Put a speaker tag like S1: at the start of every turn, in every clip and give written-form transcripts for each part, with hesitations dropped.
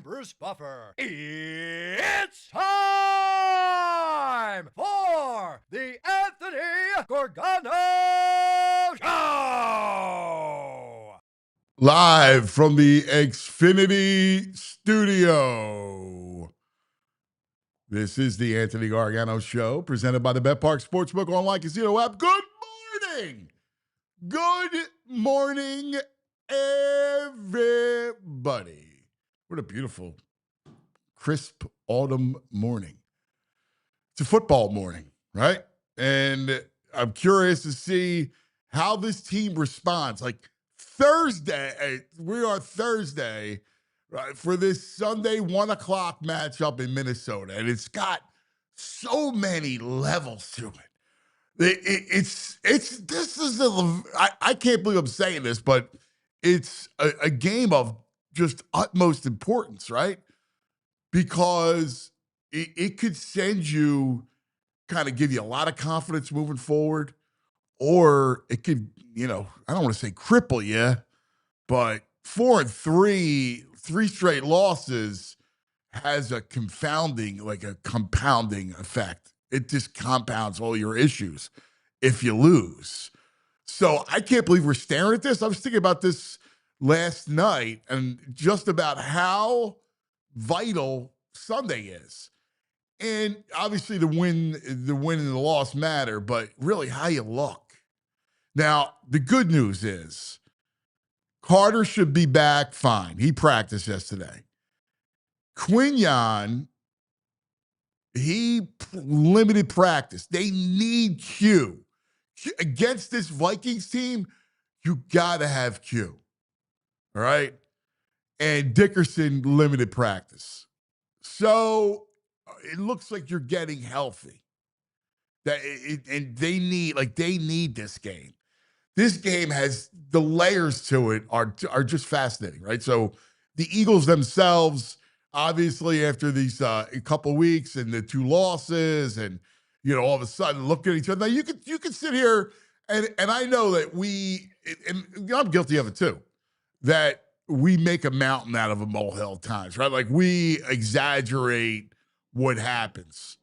S1: Bruce Buffer. It's time for the Anthony Gorgano Show!
S2: Live from the Xfinity Studio. This is the Anthony Gargano Show, presented by the BetPark Sportsbook Online Casino app. Good morning! Good morning, everybody. What a beautiful, crisp autumn morning. It's a football morning, right? And I'm curious to see how this team responds. Like Thursday, we are Thursday, right, for this Sunday 1 o'clock matchup in Minnesota. And it's got so many levels to it. I can't believe I'm saying this, but it's a game of just utmost importance, right? Because it could send you, kind of give you a lot of confidence moving forward, or it could, I don't want to say cripple you, but 4-3, 3 straight losses has a compounding effect. It just compounds all your issues if you lose. So I can't believe we're staring at this. I was thinking about this last night and just about how vital Sunday is. And obviously the win and the loss matter, but really how you look. Now, the good news is Carter should be back fine. He practiced yesterday. Quignon, he limited practice. They need Q. Against this Vikings team, you got to have Q. All right? And Dickerson limited practice. So it looks like you're getting healthy. And they need this game. This game has the layers to it are just fascinating, right? So the Eagles themselves, obviously, after these a couple weeks and the 2 losses, and all of a sudden look at each other. Now you could sit here and I know that and I'm guilty of it too, that we make a mountain out of a molehill at times, right? Like we exaggerate what happens.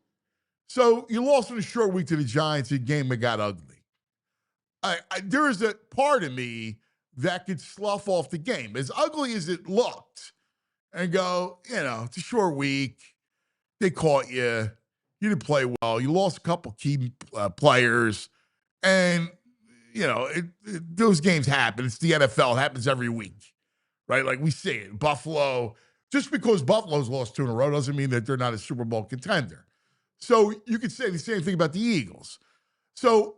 S2: So you lost in a short week to the Giants, a game that got ugly. There is a part of me that could slough off the game, as ugly as it looked, and go, it's a short week. They caught you. You didn't play well. You lost a couple key players. And, those games happen. It's the NFL. It happens every week, right? Like we see it. Buffalo, just because Buffalo's lost 2 in a row doesn't mean that they're not a Super Bowl contender. So you could say the same thing about the Eagles. So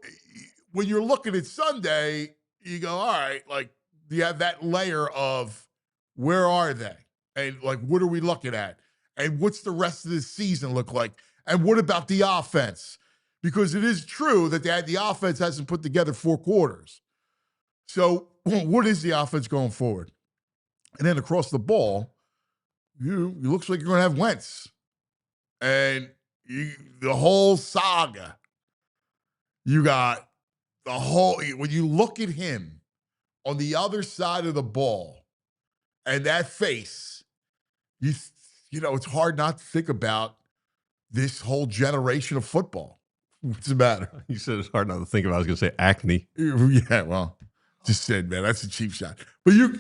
S2: when you're looking at Sunday, you go, all right, like you have that layer of where are they? And like, what are we looking at? And what's the rest of the season look like? And what about the offense? Because it is true that the offense hasn't put together 4 quarters. So what is the offense going forward? And then across the ball, it looks like you're going to have Wentz. And the whole saga, you got when you look at him on the other side of the ball and that face, it's hard not to think about this whole generation of football. What's the matter?
S3: You said it's hard not to think about. I was going to say acne.
S2: Yeah, well, just said, man, that's a cheap shot. But you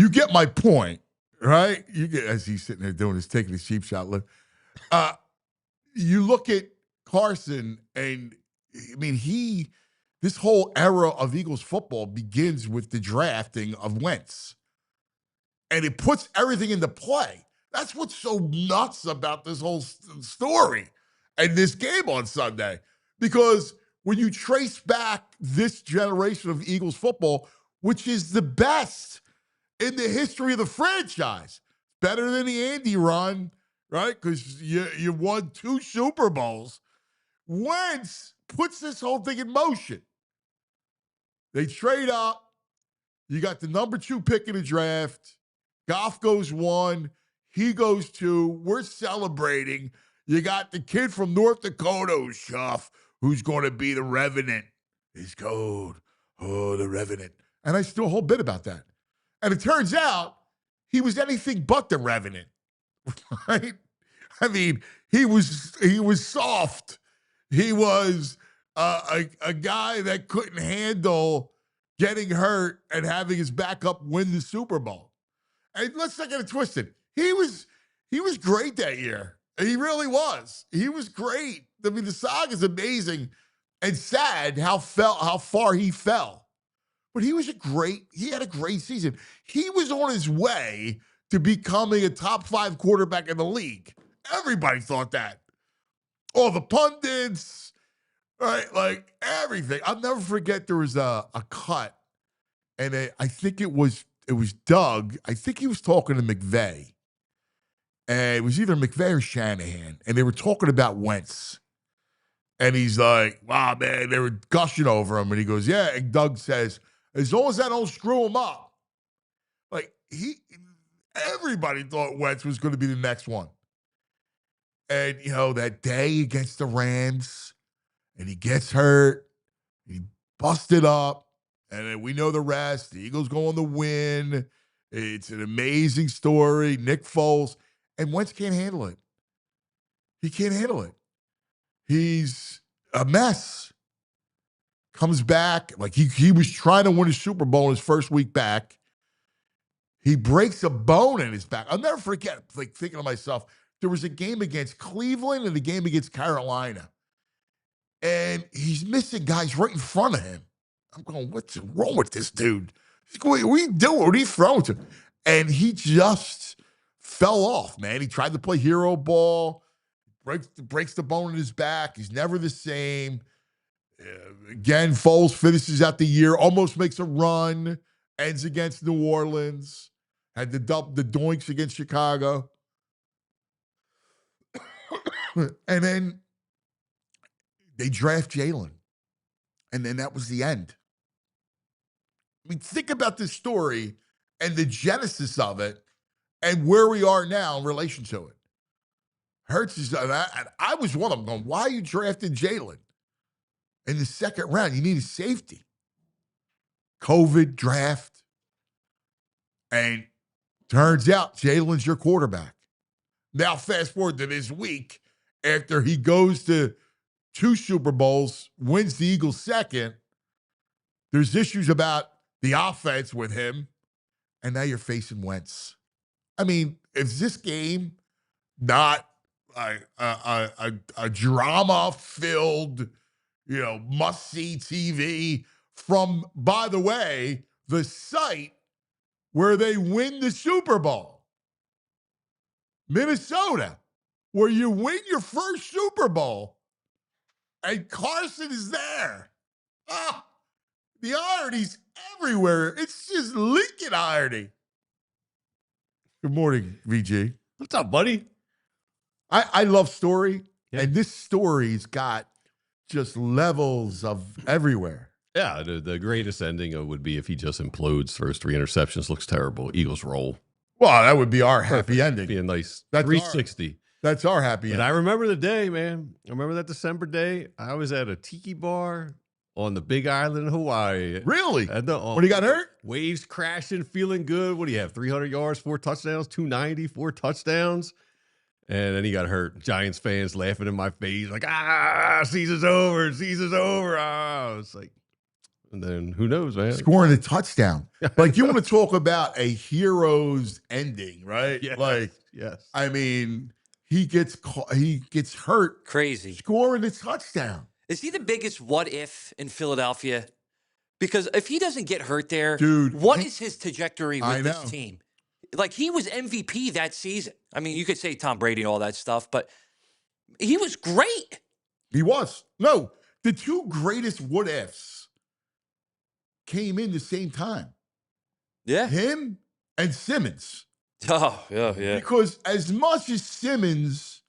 S2: get my point, right? You get, as he's sitting there taking his cheap shot look. You look at Carson, and I mean, this whole era of Eagles football begins with the drafting of Wentz. And it puts everything into play. That's what's so nuts about this whole story and this game on Sunday. Because when you trace back this generation of Eagles football, which is the best in the history of the franchise, better than the Andy run, right? Because you won 2 Super Bowls. Wentz puts this whole thing in motion. They trade up. You got the number 2 pick in the draft. Goff goes 1. He goes 2. We're celebrating. You got the kid from North Dakota who's tough, who's going to be the Revenant. He's cold. Oh, the Revenant. And I still a whole bit about that. And it turns out he was anything but the Revenant. right? I mean, he was soft. He was a guy that couldn't handle getting hurt and having his backup win the Super Bowl. And let's not get it twisted. He was great that year. He really was. He was great. I mean, the saga is amazing and sad how far he fell. But he had a great season. He was on his way to becoming a top 5 quarterback in the league. Everybody thought that. All the pundits, right? Like everything. I'll never forget there was a cut, and I think it was Doug. I think he was talking to McVay. And it was either McVay or Shanahan, and they were talking about Wentz. And he's like, wow, man, they were gushing over him. And he goes, yeah. And Doug says, as long as I don't screw him up. Like, everybody thought Wentz was going to be the next one. And, that day against the Rams, and he gets hurt, he busted up, and then we know the rest. The Eagles go on the win. It's an amazing story. Nick Foles. And Wentz can't handle it. He can't handle it. He's a mess. Comes back. Like, he was trying to win a Super Bowl in his first week back. He breaks a bone in his back. I'll never forget, like, thinking to myself, there was a game against Cleveland and a game against Carolina. And he's missing guys right in front of him. I'm going, what's wrong with this dude? What are you doing? What are you throwing to? And he just fell off, man. He tried to play hero ball, breaks the bone in his back. He's never the same. Again, Foles finishes out the year, almost makes a run, ends against New Orleans, had the doinks against Chicago. And then they draft Jalen. And then that was the end. I mean, think about this story and the genesis of it and where we are now in relation to it. Hurts is, and I was one of them going, why are you drafting Jalen in the second round? You need a safety. COVID draft. And turns out Jalen's your quarterback. Now, fast forward to this week, after he goes to 2 Super Bowls, wins the Eagles second, there's issues about the offense with him, and now you're facing Wentz. I mean, is this game not a drama-filled, must-see TV from, by the way, the site where they win the Super Bowl? Minnesota, where you win your first Super Bowl, and Carson is there. Ah, the irony's everywhere. It's just leaking irony. Good morning, VG.
S3: What's up, buddy?
S2: I love Story,
S3: Yeah.
S2: and this story's got just levels of everywhere.
S3: Yeah, the greatest ending would be if he just implodes, throws 3 interceptions, looks terrible. Eagles roll.
S2: Well, that would be our happy ending.
S3: Be a nice
S2: That's
S3: 360.
S2: That's our happy ending.
S3: And I remember the day, man. I remember that December day. I was at a tiki bar on the Big Island in Hawaii.
S2: Really? When he got hurt?
S3: Waves crashing, feeling good. What do you have? 300 yards, 4 touchdowns, 290, 4 touchdowns. And then he got hurt. Giants fans laughing in my face, like, season's over, season's over. It's like, and then who knows, man?
S2: Scoring a touchdown. Like, you want to talk about a hero's ending, right?
S3: Yes, yes.
S2: I mean, he gets hurt.
S4: Crazy.
S2: Scoring a touchdown.
S4: Is he the biggest what if in Philadelphia? Because if he doesn't get hurt there,
S2: dude,
S4: what is his trajectory with
S2: this
S4: team? Like, he was MVP that season. I mean, you could say Tom Brady and all that stuff, but he was great.
S2: He was. No, the 2 greatest what ifs came in the same time.
S4: Yeah.
S2: Him and Simmons.
S4: Oh, yeah.
S2: Because as much as Simmons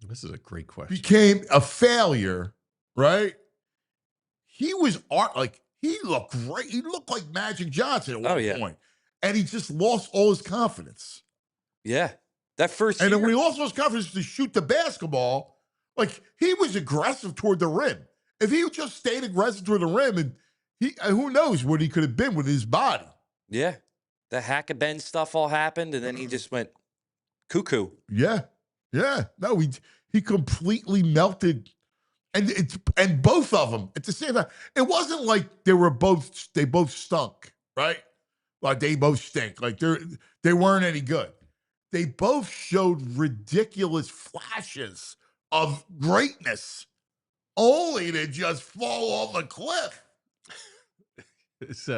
S3: This is a great question.
S2: became a failure, right? He was he looked great. He looked like Magic Johnson at one point. And he just lost all his confidence.
S4: Yeah. That first
S2: And
S4: year.
S2: then when he lost all his confidence to shoot the basketball, like, he was aggressive toward the rim. If he just stayed aggressive toward the rim, and who knows what he could have been with his body.
S4: Yeah. The hack-a-bend stuff all happened, and then he just went Cuckoo.
S2: Yeah. No, he completely melted. And both of them at the same time. It wasn't like they both stunk, right? Like they both stink. Like they weren't any good. They both showed ridiculous flashes of greatness, only to just fall off a cliff.
S3: Is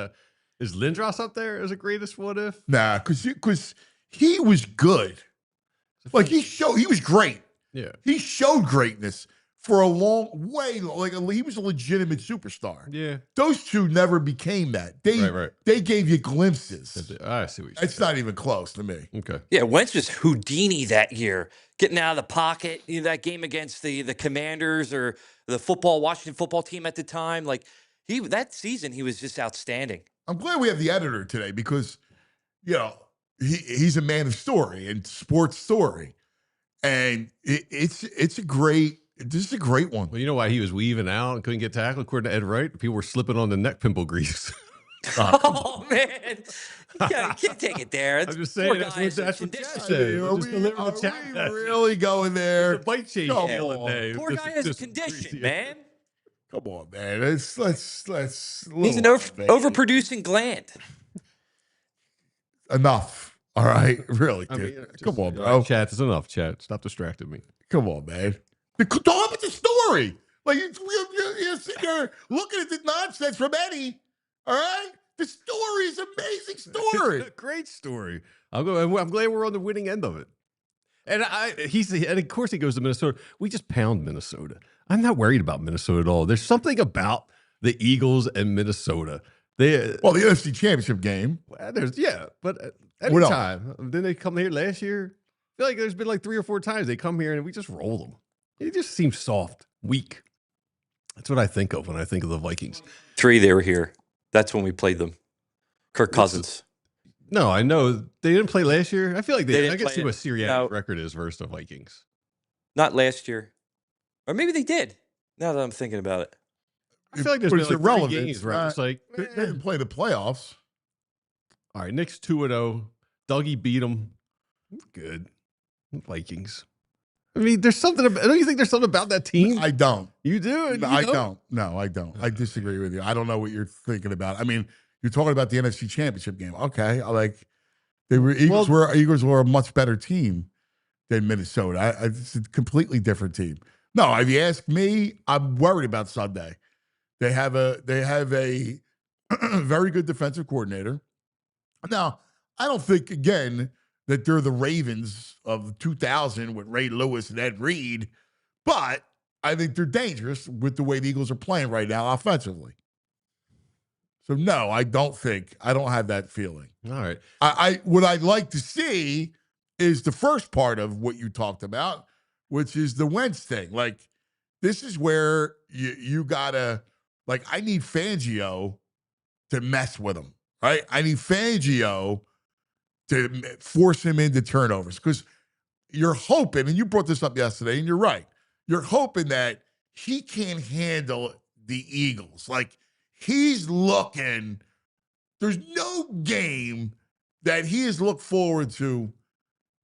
S3: Lindros up there as a greatest what if?
S2: Nah, because he was good. Like he was great.
S3: Yeah.
S2: He showed greatness for a long way. Like he was a legitimate superstar.
S3: Yeah.
S2: Those two never became that. They gave you glimpses.
S3: I see what you're saying.
S2: It's not even close to me.
S3: Okay.
S4: Yeah, Wentz was Houdini that year, getting out of the pocket. That game against the Commanders or the Washington football team at the time, like that season, he was just outstanding.
S2: I'm glad we have the editor today because, he's a man of story and sports story, and this is a great one.
S3: Well, you know why he was weaving out and couldn't get tackled? According to Ed Wright, people were slipping on the neck pimple grease.
S4: Oh man, you can't take it there.
S3: I'm just saying that's what Chad said.
S2: Are we really going there?
S3: The bite change the other day.
S4: Poor guy has a condition, man.
S2: Come on, man. Let's.
S4: He's an overproducing gland.
S2: Enough. All right, really, dude. Come on, bro.
S3: Chat, it's enough, chat. Stop distracting me.
S2: Come on, man. Talk about the story. Like you're sitting there looking at the nonsense from Eddie. All right, the story is an amazing story.
S3: It's a great story. I'm glad we're on the winning end of it. And of course he goes to Minnesota. We just pound Minnesota. I'm not worried about Minnesota at all. There's something about the Eagles and Minnesota. The
S2: NFC Championship game.
S3: But anytime. Then they come here last year. I feel like there's been like 3 or 4 times they come here and we just roll them. It just seems soft, weak. That's what I think of when I think of the Vikings.
S4: 3, they were here. That's when we played them. Kirk Cousins.
S3: No, I know they didn't play last year. I feel like I guess see what Sirianni's record is versus the Vikings.
S4: Not last year, or maybe they did. Now that I'm thinking about it,
S3: I feel like there's been like 3 games, right? It's like
S2: they didn't play the playoffs.
S3: All right, Nick's 2-0. Dougie beat them. Good Vikings. I mean, there's something. Don't you think there's something about that team?
S2: I don't.
S3: You do?
S2: No, I don't. No, I don't. I disagree with you. I don't know what you're thinking about. I mean, you're talking about the NFC Championship game. Okay, Eagles were a much better team than Minnesota. It's a completely different team. No, if you ask me, I'm worried about Sunday. They have a very good defensive coordinator. Now, I don't think again that they're the Ravens of 2000 with Ray Lewis and Ed Reed, but I think they're dangerous with the way the Eagles are playing right now offensively. So no, I don't have that feeling.
S3: All right.
S2: What I'd like to see is the first part of what you talked about, which is the Wentz thing. Like, this is where you gotta, like, I need Fangio to mess with him, right? I need Fangio to force him into turnovers because you're hoping, and you brought this up yesterday, and you're right. You're hoping that he can't handle the Eagles. Like, he's looking, there's no game that he has looked forward to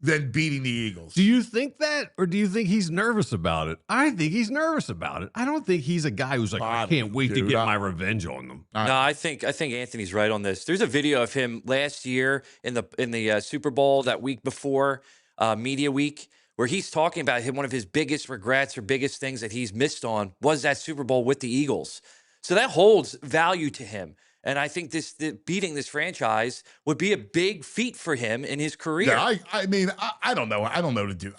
S2: than beating the Eagles.
S3: Do you think that, or do you think he's nervous about it? I think he's nervous about it. I don't think he's a guy who's like, I can't wait to get my revenge on them.
S4: No, I think Anthony's right on this. There's a video of him last year in the Super Bowl that week before Media Week where he's talking about one of his biggest regrets or biggest things that he's missed on was that Super Bowl with the Eagles. So that holds value to him. And I think beating this franchise would be a big feat for him in his career.
S2: Yeah, I mean, I don't know. I don't know to do.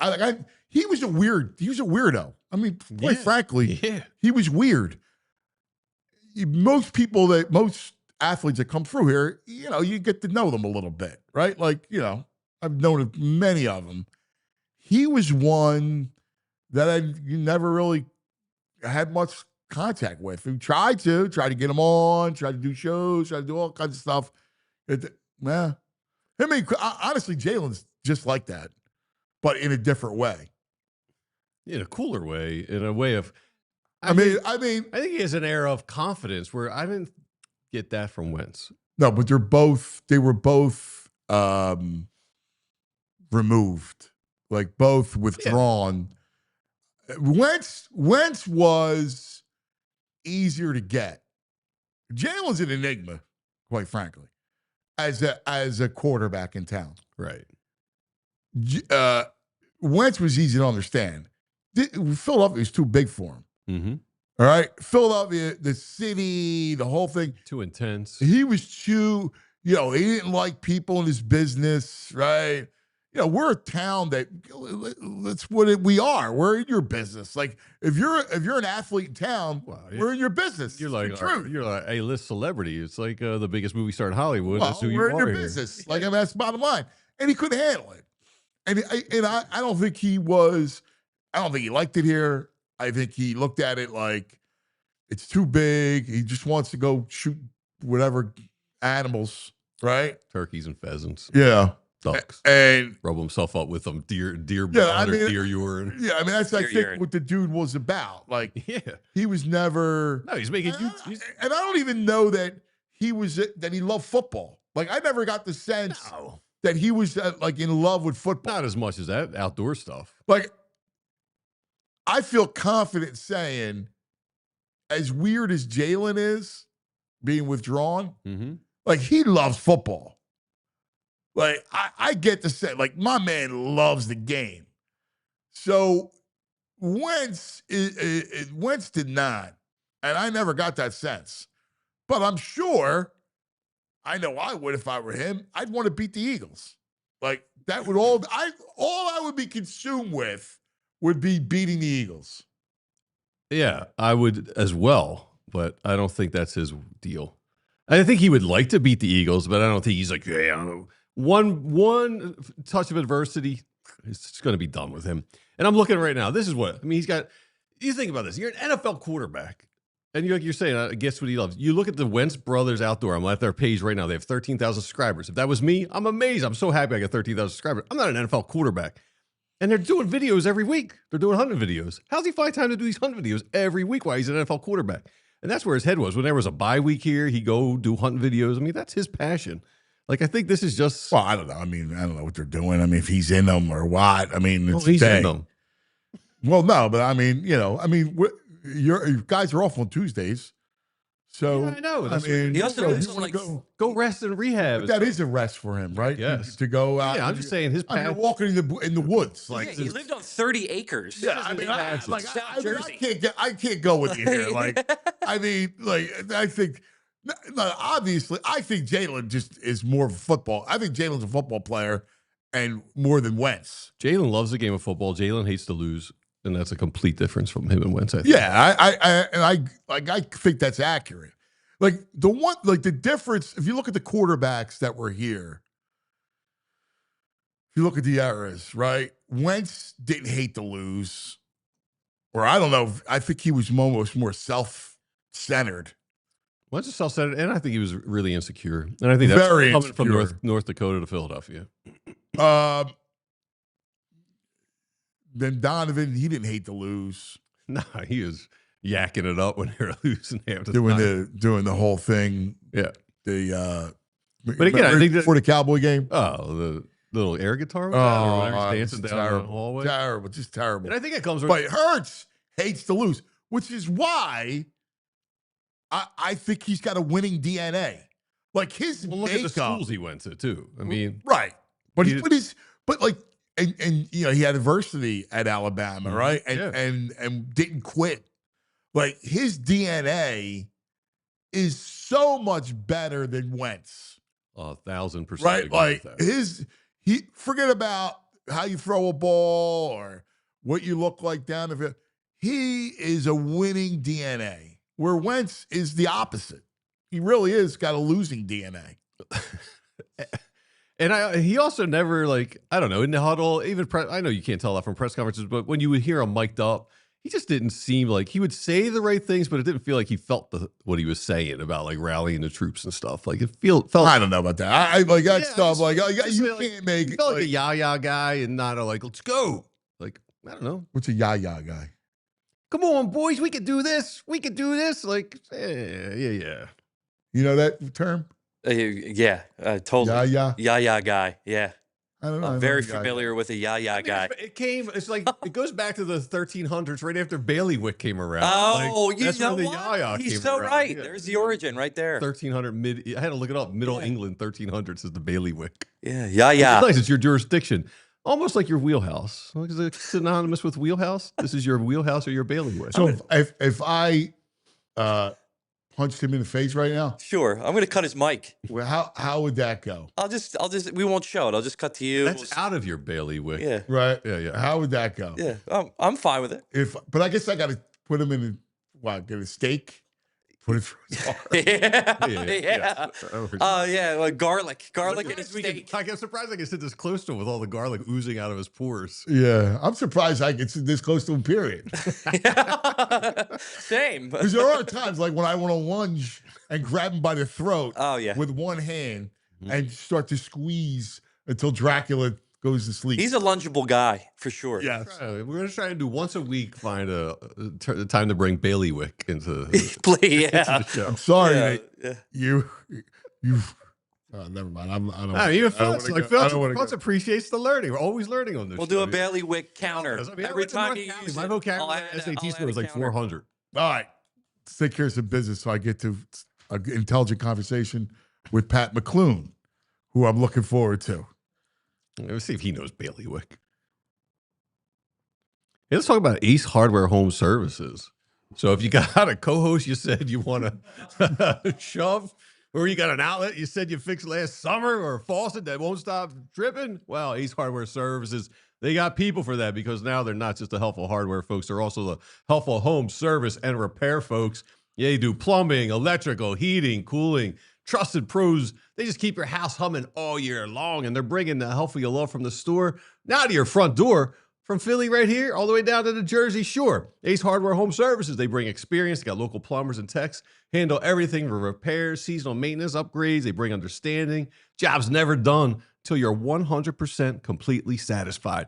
S2: He was a weirdo. I mean, quite frankly, he was weird. Most athletes that come through here, you get to know them a little bit, right? Like, I've known many of them. He was one that I never really had much contact with. We tried to get him on, tried to do shows, tried to do all kinds of stuff. Honestly, Jalen's just like that, but in a different way.
S3: In a cooler way, in a way of,
S2: I think
S3: he has an air of confidence where I didn't get that from Wentz.
S2: No, but they were both removed like both withdrawn. Wentz was easier to get. Jalen's an enigma, quite frankly, as a quarterback in town.
S3: Right.
S2: Wentz was easy to understand. Philadelphia was too big for him.
S3: Mm-hmm.
S2: All right, Philadelphia, the city, the whole thing.
S3: Too intense.
S2: He was too, he didn't like people in his business, right? We're a town that's what we are. We're in your business. Like if you're an athlete in town, we're in your business.
S3: You're like
S2: you're
S3: like A-list celebrity. It's like the biggest movie star in Hollywood.
S2: Well,
S3: That's who
S2: we're
S3: you
S2: in
S3: are
S2: your
S3: here.
S2: business. Like that's bottom line. And he couldn't handle it. And I don't think he was. I don't think he liked it here. I think he looked at it like it's too big. He just wants to go shoot whatever animals, right?
S3: Turkeys and pheasants.
S2: Yeah.
S3: Ducks.
S2: And
S3: rub himself up with them deer
S2: blood
S3: or deer urine.
S2: Yeah, I mean that's I
S4: Deer
S2: think
S4: urine.
S2: what the dude was about. Like
S3: Yeah.
S2: he was never.
S3: No, he's making
S2: and I don't even know that he loved football. Like I never got the sense that he was like in love with football.
S3: Not as much as that outdoor stuff.
S2: Like I feel confident saying, as weird as Jalen is being withdrawn, like he loves football. Like I get to say, like my man loves the game. So Wentz did not, and I never got that sense. But I'm sure, I know I would if I were him. I'd want to beat the Eagles. Like that would all I would be consumed with would be beating the Eagles.
S3: Yeah, I would as well, but I don't think that's his deal. I think he would like to beat the Eagles, but I don't think he's like, one touch of adversity, it's going to be done with him. And I'm looking right now. This is what, I mean, you think about this. You're an NFL quarterback, and you're saying, I guess what he loves. You look at the Wentz brothers outdoor. I'm at their page right now. They have 13,000 subscribers. If that was me, I'm amazed. I'm so happy I got 13,000 subscribers. I'm not an NFL quarterback. And they're doing videos every week. They're doing hunting videos. How's he find time to do these hunting videos every week while he's an NFL quarterback? And that's where his head was. When there was a bye week here, he'd go do hunting videos. I mean, that's his passion. Like, I think this is just...
S2: Well, I don't know. I mean, I don't know what they're doing. I mean, if he's in them or what. I mean, it's
S3: he's in them.
S2: Well, no, but I mean, you guys are off on Tuesdays. So,
S3: yeah, I know.
S2: I mean,
S4: he also
S2: you want to
S3: go rest and rehab.
S2: That is a rest for him, right?
S3: Yes.
S2: To go out.
S3: Yeah, I'm just saying his passion.
S2: I mean, walking in the woods. Like
S4: he lived on 30 acres.
S2: Yeah, I mean,
S4: South Jersey.
S2: I can't go with you here. Like, I mean, like, I think, no, obviously, I think Jalen just is more of a football. I think Jalen's a football player and more than Wentz.
S3: Jalen loves the game of football. Jalen hates to lose. And that's a complete difference from him and Wentz. I think.
S2: Yeah, I think that's accurate. Like the difference, if you look at the quarterbacks that were here, if you look at the eras, right? Wentz didn't hate to lose, or I don't know. I think he was almost more self-centered.
S3: Wentz is self-centered, and I think he was really insecure. And I think that's
S2: Very
S3: coming
S2: insecure.
S3: from North Dakota to Philadelphia.
S2: Then Donovan, he didn't hate to lose.
S3: Nah, he was yakking it up when they were losing half the time.
S2: Doing the whole thing.
S3: Yeah.
S2: But
S3: again, I think
S2: for the Cowboy game.
S3: Oh, the little air guitar. Dancing down the hallway.
S2: Terrible, just terrible.
S3: And I think it comes.
S2: But Hurts hates to lose, which is why I think he's got a winning DNA. Like his
S3: look at the schools he went to too. I mean,
S2: right. But he had adversity at Alabama, right? And didn't quit. Like his DNA is so much better than Wentz.
S3: 1,000%.
S2: Right? Like forget about how you throw a ball or what you look like down the field. He is a winning DNA. Where Wentz is the opposite. He really is got a losing DNA.
S3: And he also never, like, I don't know, in the huddle, even I know you can't tell that from press conferences, but when you would hear him mic'd up, he just didn't seem like he would say the right things, but it didn't feel like he felt what he was saying about like rallying the troops and stuff. Like it felt.
S2: I don't know about that. I like that stuff. Like you
S3: like,
S2: can't make.
S3: He felt like a yah-yah guy and not a like, let's go. Like, I don't know.
S2: What's a yah-yah guy?
S3: Come on, boys, we could do this. We could do this. Like, yeah.
S2: You know that term?
S4: Yeah, totally.
S2: Yeah.
S4: Yeah, guy. Yeah.
S2: I don't know. I
S4: I'm
S2: love
S4: very
S2: the guy.
S4: familiar with a Yaya guy.
S3: It goes back to the 1300s, right after bailiwick came around.
S4: Oh, you
S3: that's
S4: know
S3: when the
S4: what?
S3: Yaya
S4: He's
S3: came
S4: so
S3: around.
S4: right.
S3: Yeah.
S4: There's the origin right there.
S3: 1300 I had to look it up. Middle
S4: Yeah.
S3: England, 1300s is the bailiwick.
S4: Yeah,
S3: It's
S4: Yaya.
S3: nice. It's your jurisdiction. Almost like your wheelhouse. Like, is it synonymous with wheelhouse? This is your wheelhouse or your bailiwick.
S2: So if I punched him in the face right now,
S4: Sure. I'm going to cut his mic.
S2: well, how would that go?
S4: We won't show it. I'll just cut to you.
S3: That's out of your bailiwick.
S4: Yeah.
S2: Right?
S3: Yeah.
S2: How would that go?
S4: Yeah. I'm fine with it.
S2: But I guess I got to put him in get a steak, put it through his heart.
S4: Yeah. Well, garlic in his steak.
S3: I'm surprised I can sit this close to him with all the garlic oozing out of his pores.
S2: Yeah, I'm surprised I get this close to him. Period.
S4: Same.
S2: Because there are times like when I want to lunge and grab him by the throat.
S4: Oh, yeah.
S2: With one hand and start to squeeze until Dracula goes to sleep.
S4: He's a lungeable guy for sure.
S2: Yes.
S3: We're going to try and do once a week, find a time to bring bailiwick into
S4: Please, yeah.
S3: the show.
S2: I'm sorry
S4: Yeah,
S2: that
S4: yeah.
S2: you. Oh, never mind. I don't.
S3: Even
S2: I don't
S3: Futz,
S2: wanna
S3: like
S2: go- I don't wanna
S3: Futz
S2: go.
S3: appreciates the learning. We're always learning on this.
S4: We'll do a
S3: show.
S4: bailiwick counter.
S3: I mean, I
S4: Every
S3: went to
S4: time
S3: North
S4: you
S3: County.
S4: use
S3: My
S4: it,
S3: vocabulary
S4: I'll
S3: SAT
S4: add
S3: score was
S4: a
S3: like
S4: counter.
S3: 400.
S2: All right. Let's take care of some business so I get to an intelligent conversation with Pat McLoone, who I'm looking forward to.
S3: Let's see if he knows bailiwick. Hey, let's talk about Ace Hardware Home Services. So if you got a co-host you said you want to shove, or you got an outlet you said you fixed last summer, or a faucet that won't stop dripping, well, Ace Hardware Services, they got people for that, because now they're not just the helpful hardware folks, they're also the helpful home service and repair folks. Yeah, they do plumbing, electrical, heating, cooling, trusted pros. They just keep your house humming all year long, and they're bringing the help you love from the store now to your front door. From Philly right here all the way down to the Jersey Shore. Ace Hardware Home Services, they bring experience. They got local plumbers and techs, handle everything from repairs, seasonal maintenance, upgrades. They bring understanding. Job's never done till you're 100% completely satisfied.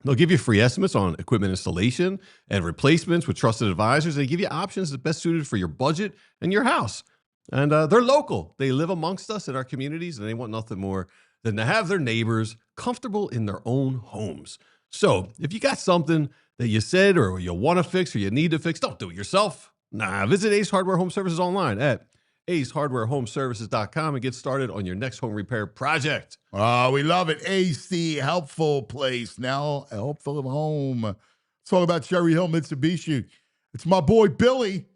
S3: They'll give you free estimates on equipment installation and replacements with trusted advisors. They give you options that's best suited for your budget and your house. And they're local. They live amongst us in our communities, and they want nothing more than to have their neighbors comfortable in their own homes. So if you got something that you said or you want to fix or you need to fix, don't do it yourself. Nah, visit Ace Hardware Home Services online at acehardwarehomeservices.com and get started on your next home repair project.
S2: Oh, we love it. Ace, the helpful place. Now, helpful at home. Let's talk about Cherry Hill Mitsubishi. It's my boy, Billy.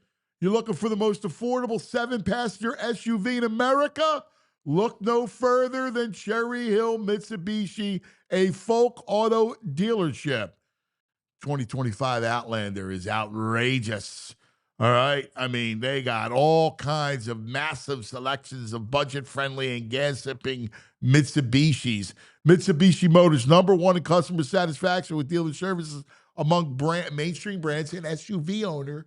S2: You're looking for the most affordable 7-passenger SUV in America? Look no further than Cherry Hill Mitsubishi, a folk auto dealership. 2025 Outlander is outrageous. All right. I mean, they got all kinds of massive selections of budget-friendly and gas-sipping Mitsubishis. Mitsubishi Motors, #1 in customer satisfaction with dealer services among mainstream brands and SUV owner.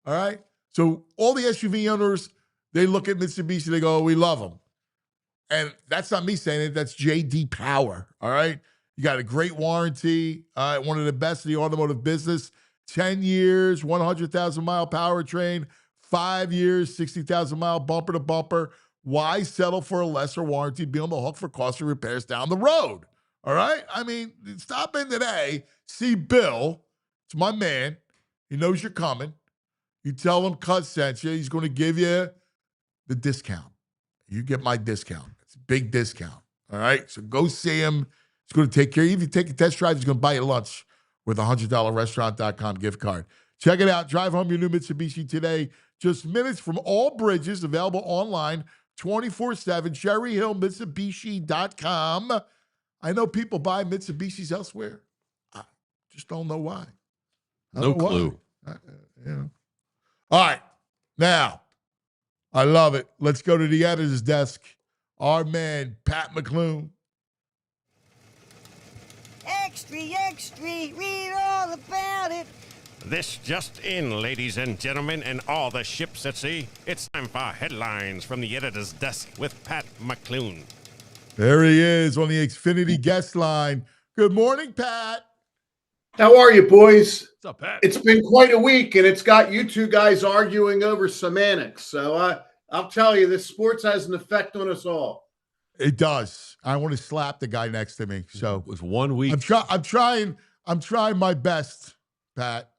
S2: All right. So all the SUV owners, they look at Mitsubishi, they go, oh, we love them. And that's not me saying it. That's J.D. Power, all right? You got a great warranty, one of the best in the automotive business. 10 years, 100,000-mile powertrain, 5 years, 60,000-mile bumper-to-bumper. Why settle for a lesser warranty, be on the hook for costly repairs down the road, all right? I mean, stop in today, see Bill. It's my man. He knows you're coming. You tell him Cuz sent you. He's going to give you the discount. You get my discount. It's a big discount. All right? So go see him. He's going to take care of you. If you take a test drive, he's going to buy you lunch with a $100 restaurant.com gift card. Check it out. Drive home your new Mitsubishi today. Just minutes from all bridges. Available online 24/7. CherryHillMitsubishi.com. I know people buy Mitsubishis elsewhere. I just don't know why.
S3: No clue.
S2: All right. Now, I love it. Let's go to the editor's desk. Our man, Pat McLoone.
S5: Extra, extra, read all about it.
S6: This just in, ladies and gentlemen, and all the ships at sea. It's time for headlines from the editor's desk with Pat McLoone.
S2: There he is on the Xfinity guest line. Good morning, Pat.
S7: How are you, boys?
S3: What's up, Pat?
S7: It's been quite a week, and it's got you two guys arguing over semantics. So I'll tell you, this sports has an effect on us all.
S2: It does. I want to slap the guy next to me. So
S3: It was 1 week.
S2: I'm trying my best, Pat.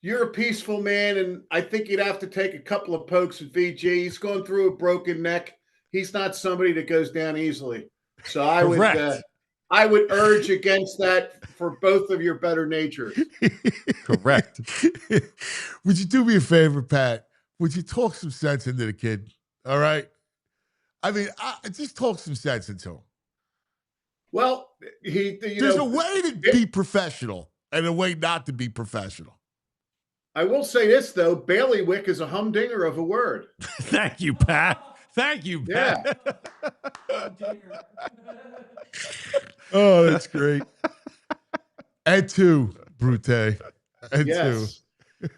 S7: You're a peaceful man, and I think you'd have to take a couple of pokes at VG. He's going through a broken neck. He's not somebody that goes down easily. So I would urge against that for both of your better natures.
S3: Correct.
S2: Would you do me a favor, Pat? Would you talk some sense into the kid? All right. I mean, just talk some sense into him.
S7: Well,
S2: there's a way to be professional and a way not to be professional.
S7: I will say this, though. Bailiwick is a humdinger of a word.
S3: Thank you, Pat. Thank you, Pat.
S7: Yeah.
S2: Oh, that's great. And two, Brute. And
S7: Yes.
S2: two.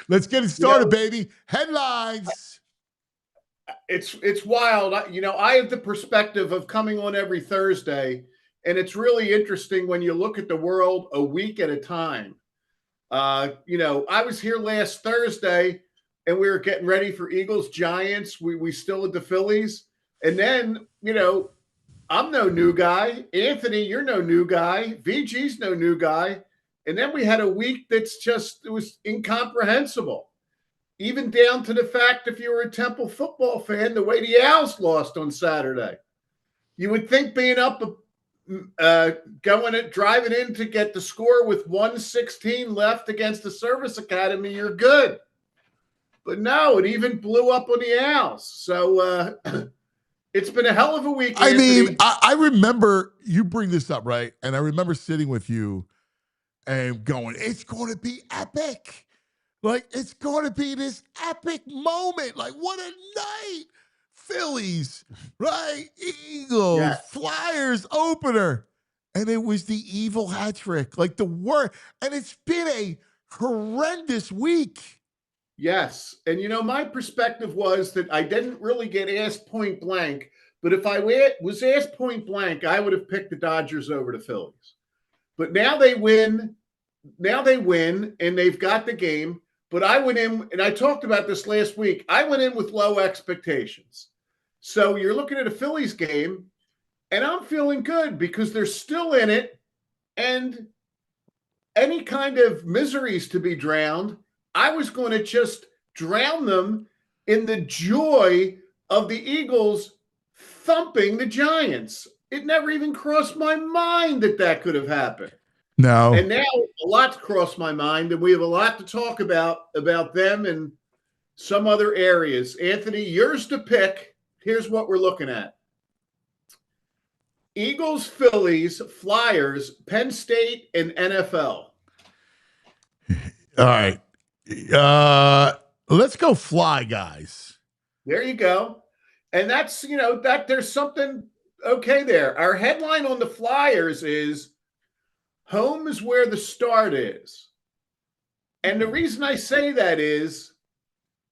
S2: Let's get it started, baby. Headlines.
S7: It's wild. I have the perspective of coming on every Thursday, and it's really interesting when you look at the world a week at a time. I was here last Thursday, and we were getting ready for Eagles, Giants. We still had the Phillies. And then, I'm no new guy. Anthony, you're no new guy. VG's no new guy. And then we had a week it was incomprehensible. Even down to the fact, if you were a Temple football fan, the way the Owls lost on Saturday. You would think being up, driving in to get the score with 1:16 left against the Service Academy, you're good. But no, it even blew up on the Owls. So it's been a hell of a week.
S2: I
S7: Anthony.
S2: mean, I remember you bring this up, right? And I remember sitting with you and going, it's going to be epic. Like, it's going to be this epic moment. Like, what a night. Phillies, right? Eagles,
S7: Yeah.
S2: Flyers opener. And it was the evil hat trick. Like, the word. And it's been a horrendous week.
S7: Yes. And, my perspective was that I didn't really get asked point blank. But if I was asked point blank, I would have picked the Dodgers over the Phillies. But now they win. And they've got the game. But I went in, and I talked about this last week, I went in with low expectations. So you're looking at a Phillies game, and I'm feeling good because they're still in it, and any kind of miseries to be drowned, I was going to just drown them in the joy of the Eagles thumping the Giants. It never even crossed my mind that could have happened.
S2: No.
S7: And now a lot's crossed my mind, and we have a lot to talk about them and some other areas. Anthony, yours to pick. Here's what we're looking at. Eagles, Phillies, Flyers, Penn State, and NFL.
S2: All right. Let's go Fly, guys.
S7: There you go. And that's, that there's something okay there. Our headline on the Flyers is home is where the start is. And the reason I say that is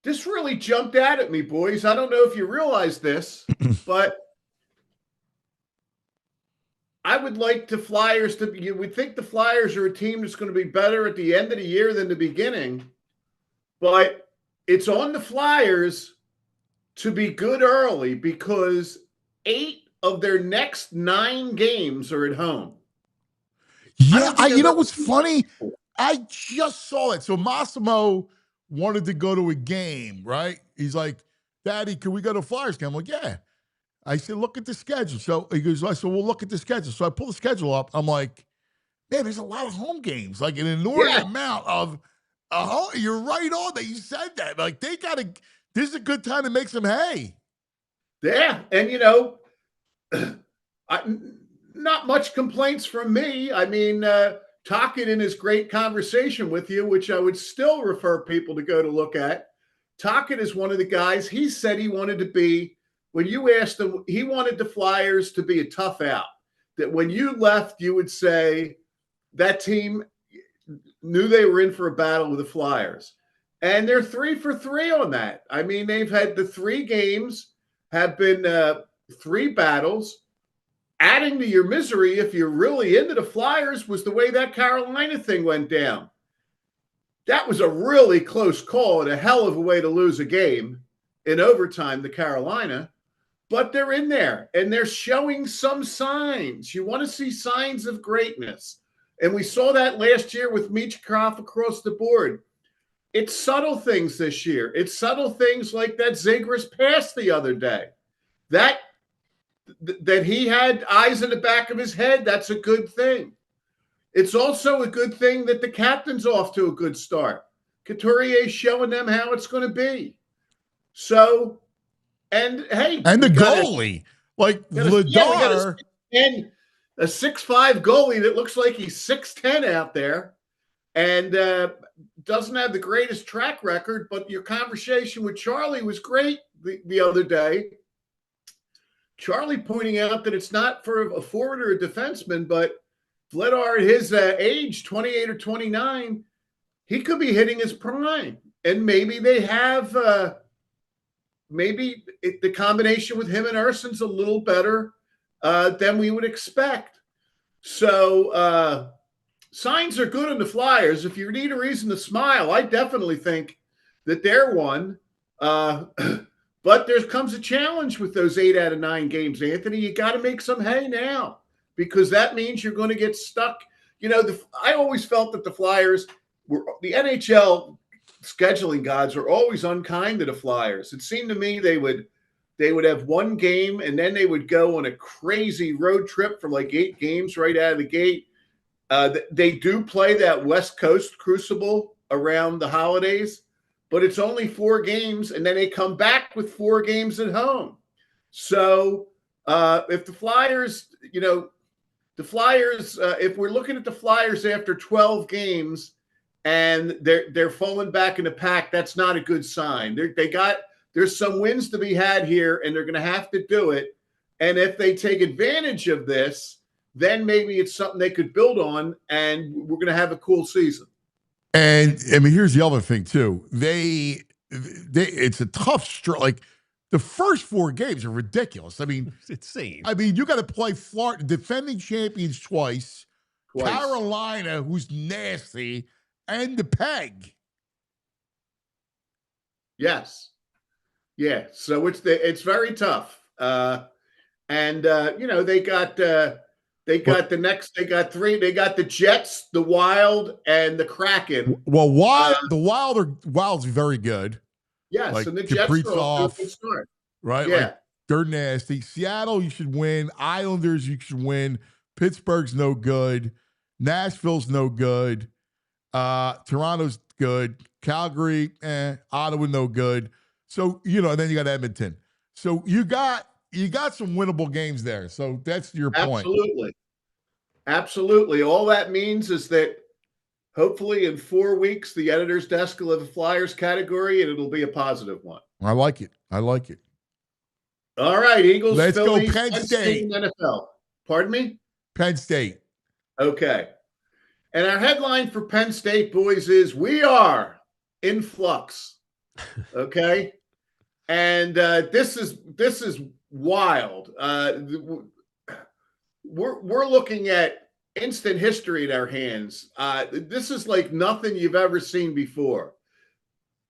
S7: this really jumped out at me, boys. I don't know if you realize this, but I would like the Flyers you would think the Flyers are a team that's going to be better at the end of the year than the beginning, but it's on the Flyers to be good early because 8 of their next 9 games are at home.
S2: Yeah, you know what's funny? I just saw it. So Massimo wanted to go to a game, right? He's like, Daddy, can we go to a Flyers game? I'm like, yeah. I said, look at the schedule. So he goes, I said, well, look at the schedule. So I pull the schedule up. I'm like, man, there's a lot of home games, like an inordinate amount of you're right on that. You said that. Like, they got to, this is a good time to make some hay.
S7: Yeah. And, not much complaints from me. I mean, Tockett in his great conversation with you, which I would still refer people to go to look at. Tockett is one of the guys. He said he wanted to be, when you asked him, he wanted the Flyers to be a tough out. That when you left, you would say that team knew they were in for a battle with the Flyers. And they're 3 for 3 on that. I mean, they've had the 3 games have been 3 battles. Adding to your misery, if you're really into the Flyers, was the way that Carolina thing went down. That was a really close call and a hell of a way to lose a game in overtime to Carolina. but they're in there and they're showing some signs. You want to see signs of greatness. And we saw that last year with Michkov across the board. It's subtle things this year. It's subtle things like that Zegras pass the other day. That he had eyes in the back of his head, that's a good thing. It's also a good thing that the captain's off to a good start. Couturier's showing them how it's going to be. So, and hey.
S2: And the goalie, like Vladar.
S7: And a 6'5" goalie that looks like he's 6'10" out there and doesn't have the greatest track record, but your conversation with Charlie was great the other day. Charlie pointing out that it's not for a forward or a defenseman, but Vladar at his age, 28 or 29, he could be hitting his prime. And maybe they have the combination with him and Urson's a little better than we would expect. So signs are good on the Flyers. If you need a reason to smile, I definitely think that they're one. But there comes a challenge with those 8 out of 9 games, Anthony. You got to make some hay now because that means you're going to get stuck. You know, I always felt that the Flyers were the NHL scheduling gods are always unkind to the Flyers. It seemed to me they would have one game and then they would go on a crazy road trip for like 8 games right out of the gate. They do play that West Coast crucible around the holidays, but it's only 4 games, and then they come back with 4 games at home. So if the Flyers, if we're looking at the Flyers after 12 games and they're falling back in the pack, that's not a good sign. There's some wins to be had here, and they're going to have to do it. And if they take advantage of this, then maybe it's something they could build on, and we're going to have a cool season.
S2: And I mean, here's the other thing too. It's a tough stretch. Like the first 4 games are ridiculous. I mean,
S3: it's insane.
S2: I mean, you got to play Florida, defending champions twice, Carolina, who's nasty, and the Peg.
S7: Yes. Yeah. So it's very tough. They got the Jets, the Wild, and the Kraken.
S2: Well, the Wild's very good.
S7: Yes,
S2: like
S7: and the Jets are off to a good start.
S2: Right?
S7: Yeah.
S2: Like, they're nasty. Seattle, you should win. Islanders, you should win. Pittsburgh's no good. Nashville's no good. Toronto's good. Calgary, Ottawa, no good. So, and then you got Edmonton. So you got some winnable games there. So that's your point.
S7: Absolutely. All that means is that hopefully in 4 weeks, the editor's desk will have a Flyers category, and it'll be a positive one.
S2: I like it.
S7: All right, Eagles,
S2: Let's
S7: Phillies,
S2: go Penn State.
S7: NFL. Pardon me?
S2: Penn State.
S7: Okay. And our headline for Penn State, boys, is we are in flux. Okay? And this is wild. We're looking at instant history in our hands. This is like nothing you've ever seen before.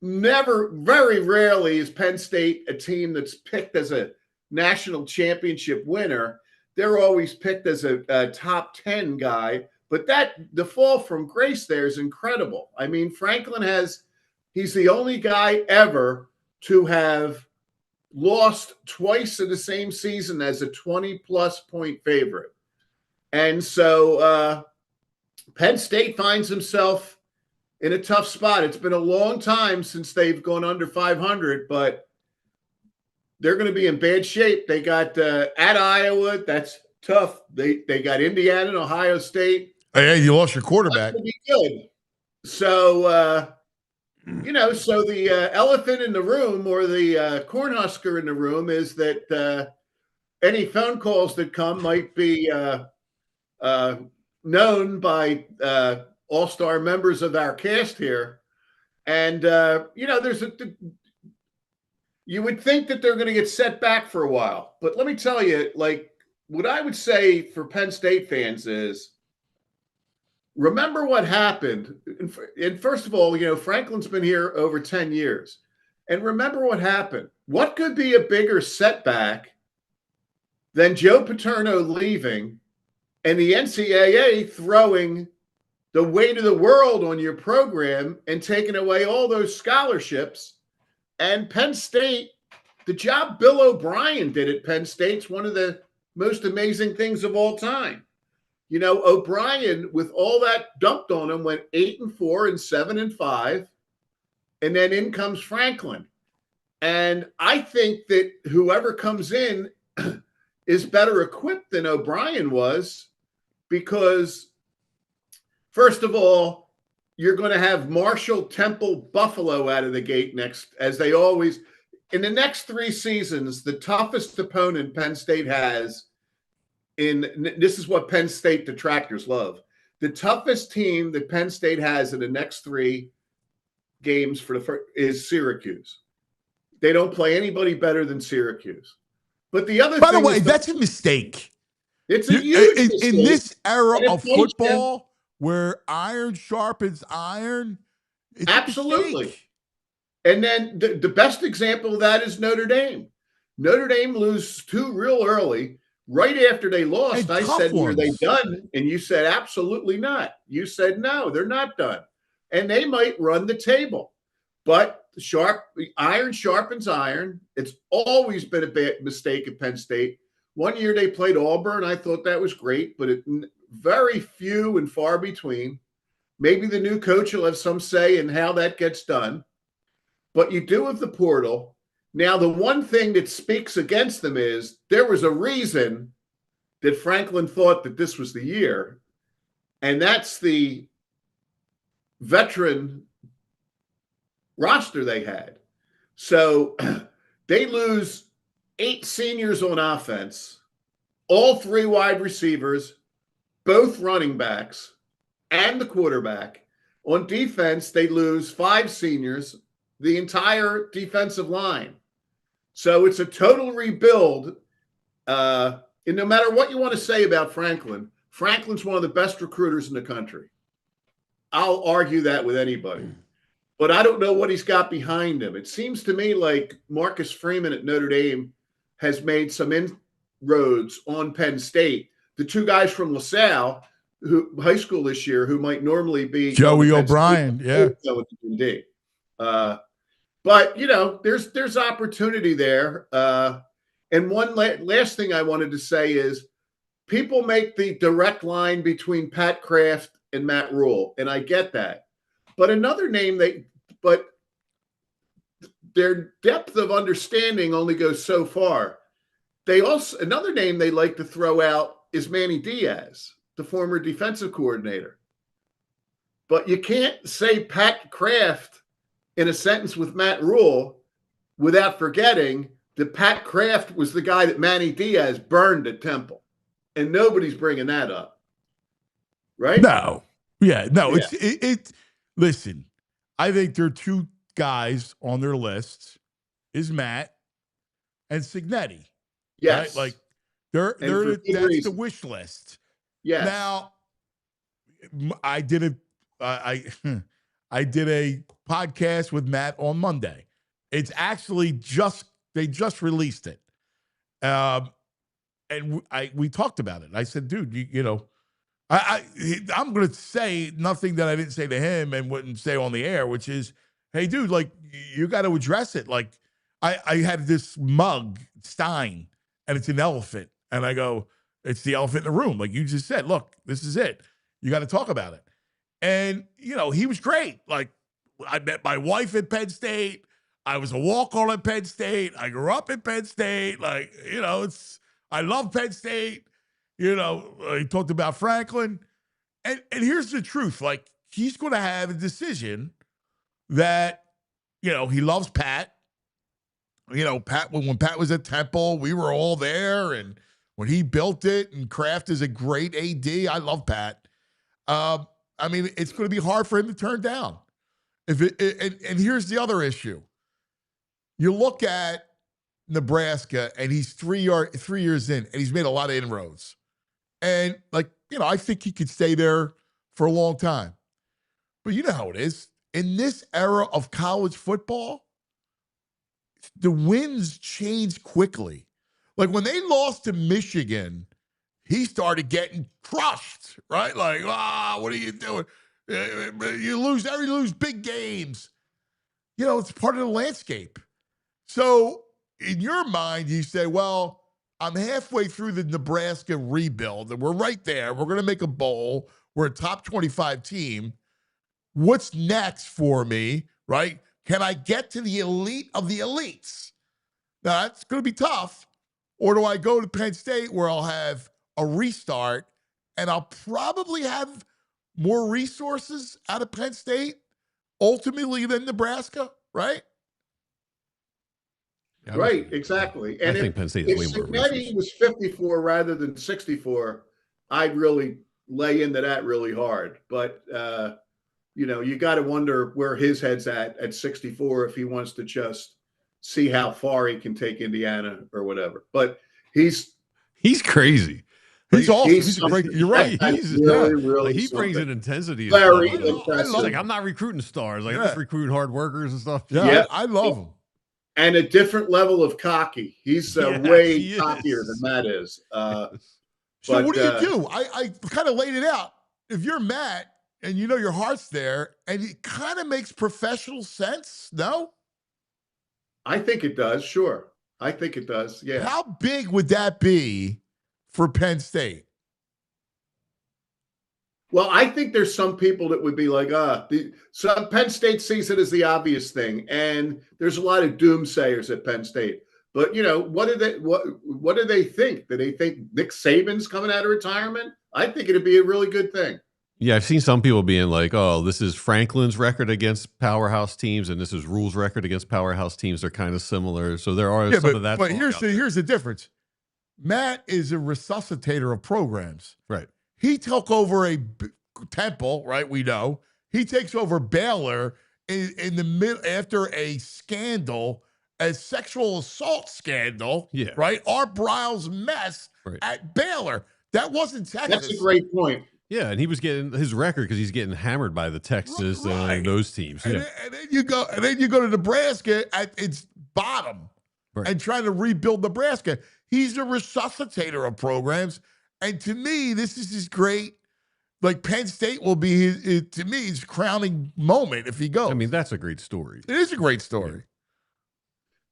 S7: Very rarely is Penn State a team that's picked as a national championship winner. They're always picked as a top 10 guy. But the fall from grace there is incredible. I mean, he's the only guy ever to have lost twice in the same season as a 20-plus point favorite. And so Penn State finds himself in a tough spot. It's been a long time since they've gone under 500, but they're going to be in bad shape. They got at Iowa. That's tough. They got Indiana and Ohio State.
S2: Hey, you lost your quarterback.
S7: That would be good. So, so the elephant in the room or the Cornhusker in the room is that any phone calls that come might be known by all-star members of our cast here. And, you would think that they're going to get set back for a while. But let me tell you, like, what I would say for Penn State fans is, remember what happened. And first of all, Franklin's been here over 10 years. And remember what happened. What could be a bigger setback then Joe Paterno leaving, and the NCAA throwing the weight of the world on your program and taking away all those scholarships. And Penn State, the job Bill O'Brien did at Penn State's one of the most amazing things of all time. You know, O'Brien, with all that dumped on him, went 8-4 and 7-5, and then in comes Franklin. And I think that whoever comes in is better equipped than O'Brien was, because first of all, you're going to have Marshall, Temple, Buffalo out of the gate next, as they always. In the next 3 seasons, the toughest opponent Penn State has, this is what Penn State detractors love, the toughest team that Penn State has in the next 3 games is Syracuse. They don't play anybody better than Syracuse. But the other
S2: By
S7: thing
S2: the way,
S7: is
S2: that's a mistake.
S7: It's a huge mistake.
S2: In this era
S7: And it
S2: of
S7: makes
S2: football where iron sharpens iron, it's
S7: Absolutely.
S2: a mistake.
S7: And then the best example of that is Notre Dame. Notre Dame lose 2 real early. Right after they lost,
S2: And
S7: I
S2: tough
S7: said, were they
S2: ones.
S7: done? And you said, absolutely not. You said, no, they're not done. And they might run the table. But iron sharpens iron. It's always been a bad mistake at Penn State. One year they played Auburn. I thought that was great, but very few and far between. Maybe the new coach will have some say in how that gets done. But you do have the portal. Now, the one thing that speaks against them is there was a reason that Franklin thought that this was the year, and that's the veteran roster they had. So they lose 8 seniors on offense, all 3 wide receivers, both running backs, and the quarterback. On defense, they lose 5 seniors, the entire defensive line. So it's a total rebuild. And no matter what you want to say about Franklin, Franklin's one of the best recruiters in the country. I'll argue that with anybody. But I don't know what he's got behind him. It seems to me like Marcus Freeman at Notre Dame has made some inroads on Penn State. The 2 guys from LaSalle, high school this year, who might normally be
S2: Joey O'Brien, yeah.
S7: But you know, there's opportunity there. And one last thing I wanted to say is, people make the direct line between Pat Kraft and Matt Rule, and I get that. But another name but their depth of understanding only goes so far. Another name they like to throw out is Manny Diaz, the former defensive coordinator. But you can't say Pat Kraft in a sentence with Matt Rule without forgetting that Pat Kraft was the guy that Manny Diaz burned at Temple. And nobody's bringing that up. Right?
S2: No. Yeah, no.
S7: Yeah.
S2: Listen, I think there are 2 guys on their lists, is Matt and Signetti.
S7: Yes.
S2: Right? Like that's the wish list.
S7: Yes.
S2: Now, I did a podcast with Matt on Monday. It's actually they just released it. And we talked about it. I said, dude, you know, I'm going to say nothing that I didn't say to him and wouldn't say on the air, which is, hey, dude, like, you got to address it. Like, I had this mug, Stein, and it's an elephant. And I go, it's the elephant in the room. Like you just said, look, this is it. You got to talk about it. And, you know, he was great. Like, I met my wife at Penn State. I was a walk-on at Penn State. I grew up at Penn State. Like, you know, I love Penn State. You know, he talked about Franklin. And here's the truth. Like, he's going to have a decision that, you know, he loves Pat. You know, when Pat was at Temple, we were all there. And when he built it, and Kraft is a great AD, I love Pat. I mean, it's going to be hard for him to turn down. And here's the other issue. You look at Nebraska, and he's 3 years in, and he's made a lot of inroads. And, like, you know, I think he could stay there for a long time. But you know how it is. In this era of college football, the winds change quickly. Like when they lost to Michigan, he started getting crushed, right? Like, what are you doing? You lose big games. You know, it's part of the landscape. So in your mind, you say, well, I'm halfway through the Nebraska rebuild, and we're right there. We're going to make a bowl. We're a top 25 team. What's next for me, right? Can I get to the elite of the elites? Now, that's going to be tough. Or do I go to Penn State where I'll have a restart and I'll probably have more resources out of Penn State ultimately than Nebraska, right?
S3: Yeah,
S7: Right, exactly. And
S3: I think Penn State is way more
S7: Cincinnati
S3: resources.
S7: was 54 rather than 64, I'd really lay into that really hard. But, you got to wonder where his head's at 64 if he wants to just see how far he can take Indiana or whatever. But he's
S3: crazy.
S2: He's awesome.
S7: he's
S2: You're right.
S3: He's
S7: really
S3: like he brings
S7: something.
S3: an intensity.
S7: Very
S3: and stuff.
S7: impressive.
S3: He's like, I'm not recruiting stars. Like I'm just recruiting hard workers and stuff.
S2: Yeah,
S7: Yep.
S2: I love him.
S7: And a different level of cocky. He's
S3: Yes,
S7: way
S3: he
S7: cockier
S3: is.
S7: than Matt is.
S2: So
S7: but,
S2: what do? I kind of laid it out. If you're Matt and you know your heart's there, and it kind of makes professional sense, no?
S7: I think it does. Sure. I think it does. Yeah.
S2: How big would that be for Penn State?
S7: Well, I think there's some people that would be like, some Penn State sees it as the obvious thing, and there's a lot of doomsayers at Penn State. But what do they think? Do they think Nick Saban's coming out of retirement? I think it'd be a really good thing.
S3: Yeah, I've seen some people being like, "Oh, this is Franklin's record against powerhouse teams, and this is Rule's record against powerhouse teams. They're kind of similar." So there are some of that.
S2: But here's the difference. Matt is a resuscitator of programs.
S3: Right.
S2: He took over a Temple, right? We know he takes over Baylor in the mid after a scandal, a sexual assault scandal.
S3: Yeah.
S2: Right. Art Briles' mess at Baylor. That wasn't Texas.
S7: That's a great point.
S3: Yeah, and he was getting his record because he's getting hammered by the Texas and those teams. Yeah.
S2: And then you go to Nebraska at its bottom and trying to rebuild Nebraska. He's a resuscitator of programs. And to me, this is his great, like Penn State will be his crowning moment if he goes.
S3: I mean, that's a great story.
S2: It is a great story.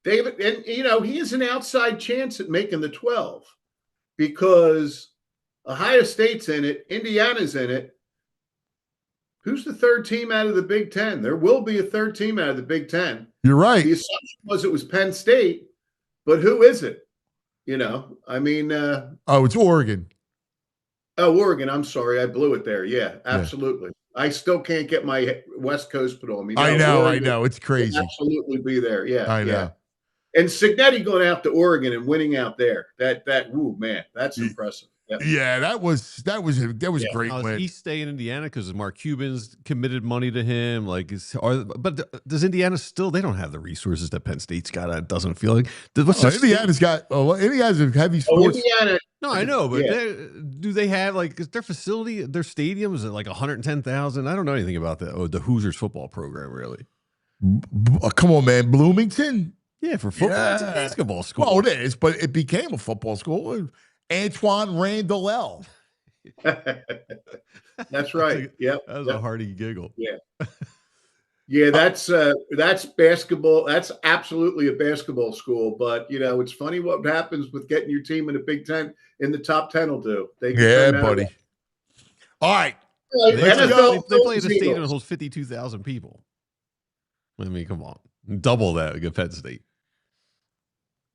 S7: David, and he has an outside chance at making the 12 because Ohio State's in it, Indiana's in it. Who's the third team out of the Big Ten? There will be a third team out of the Big Ten.
S2: You're right.
S7: The assumption was it was Penn State, but who is it?
S2: It's Oregon.
S7: Oh, Oregon. I'm sorry. I blew it there. Yeah, absolutely. Yeah. I still can't get my West Coast put on me. No,
S2: I know. It's crazy.
S7: Absolutely be there. Yeah.
S2: I know.
S7: Yeah. And Cignetti going out to Oregon and winning out there. Man, that's impressive. Yep.
S2: Yeah, that was great.
S3: Does he stay in Indiana because Mark Cuban's committed money to him? But does Indiana still? They don't have the resources that Penn State's got. It doesn't feel like.
S2: Indiana's a heavy sports.
S7: Indiana.
S3: No, I know, but do they have is their facility, their stadium is like 110,000? I don't know anything about the Hoosiers football program really.
S2: Come on, man, Bloomington.
S3: Yeah, for football, it's a basketball school.
S2: Well, it is, but it became a football school. Antoine Randall.
S7: That's right. Yep.
S3: That was a hearty giggle.
S7: Yeah. Yeah, that's basketball. That's absolutely a basketball school. But it's funny what happens with getting your team in the Big Ten in the top 10 will do.
S2: Buddy. All right.
S3: They play at a stadium that holds 52,000 people. I mean, come on. Double that against Penn State.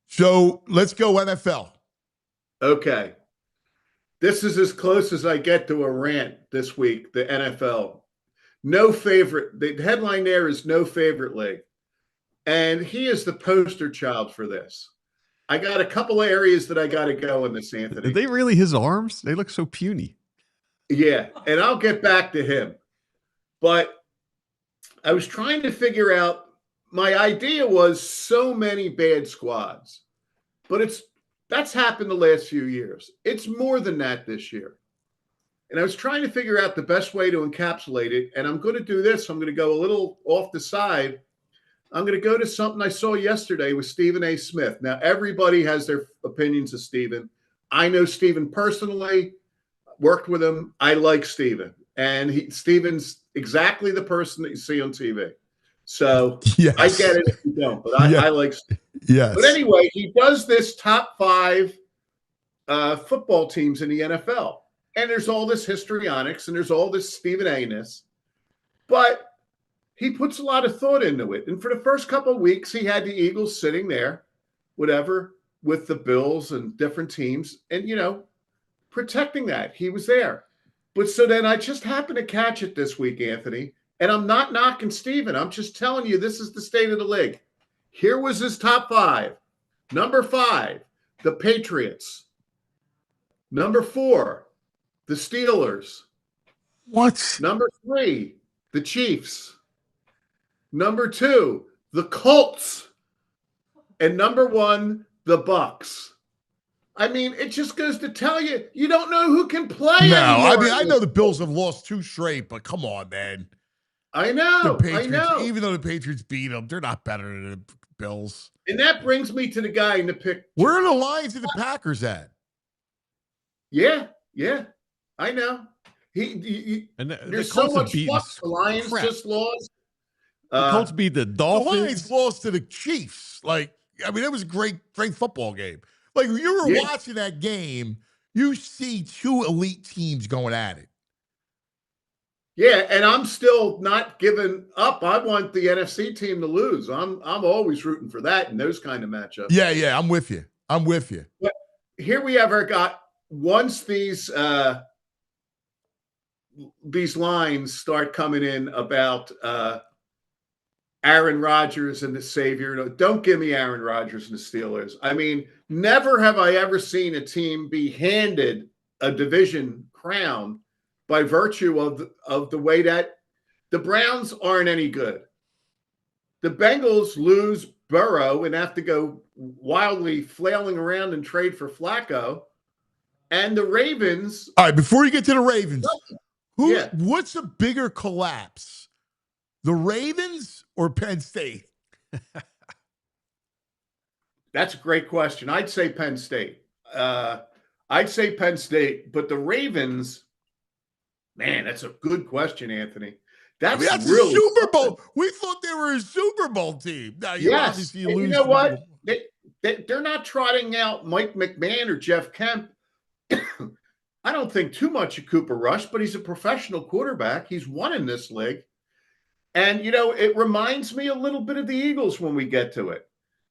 S2: So let's go NFL.
S7: Okay. This is as close as I get to a rant this week, the NFL. No favorite. The headline there is no favorite league. And he is the poster child for this. I got a couple of areas that I got to go in this, Anthony.
S3: Are they really his arms? They look so puny.
S7: Yeah. And I'll get back to him. But I was trying to figure out, my idea was so many bad squads. But that's happened the last few years. It's more than that this year. And I was trying to figure out the best way to encapsulate it. And I'm going to do this. I'm going to go a little off the side. I'm going to go to something I saw yesterday with Stephen A. Smith. Now, everybody has their opinions of Stephen. I know Stephen personally, worked with him. I like Stephen. And Stephen's exactly the person that you see on TV. So
S2: Yes.
S7: I get it if you don't, but I like Stephen.
S2: Yes.
S7: But anyway, he does this top 5 football teams in the NFL. And there's all this histrionics and there's all this Stephen A-ness. But he puts a lot of thought into it. And for the first couple of weeks, he had the Eagles sitting there, whatever, with the Bills and different teams. And, protecting that. He was there. But so then I just happened to catch it this week, Anthony. And I'm not knocking Stephen. I'm just telling you, this is the state of the league. Here was his top 5. Number 5, the Patriots. Number 4, the Steelers.
S2: What?
S7: Number 3, the Chiefs. Number 2, the Colts. And number 1, the Bucks. I mean, it just goes to tell you, you don't know who can play
S2: No,
S7: anymore.
S2: I know the Bills have lost 2 straight, but come on, man.
S7: I know.
S2: The Patriots,
S7: I know.
S2: even though the Patriots beat them, they're not better than the Bills.
S7: And that brings me to the guy in the pick.
S2: Where are the Lions and the Packers at?
S7: Yeah, I know.
S3: And
S7: There's so much flux. The Lions just lost.
S3: The Colts beat the Dolphins.
S2: The Lions lost to the Chiefs. It was a great football game. Like, you were watching that game, you see 2 elite teams going at it.
S7: Yeah, and I'm still not giving up. I want the NFC team to lose. I'm always rooting for that in those kind of matchups.
S2: Yeah, I'm with you. But
S7: here we ever got, once these lines start coming in about Aaron Rodgers and the Savior. Don't give me Aaron Rodgers and the Steelers. I mean, never have I ever seen a team be handed a division crown by virtue of the way that the Browns aren't any good. The Bengals lose Burrow and have to go wildly flailing around and trade for Flacco. And the Ravens.
S2: All right, before you get to the Ravens, what's a bigger collapse? The Ravens or Penn State?
S7: That's a great question. I'd say Penn State. But the Ravens, man, that's a good question, Anthony. That's really
S2: a Super Bowl. We thought they were a Super Bowl team. Now, obviously
S7: and
S2: lose.
S7: You know what? They're not trotting out Mike McMahon or Jeff Kemp. I don't think too much of Cooper Rush, but he's a professional quarterback. He's won in this league. And, it reminds me a little bit of the Eagles when we get to it,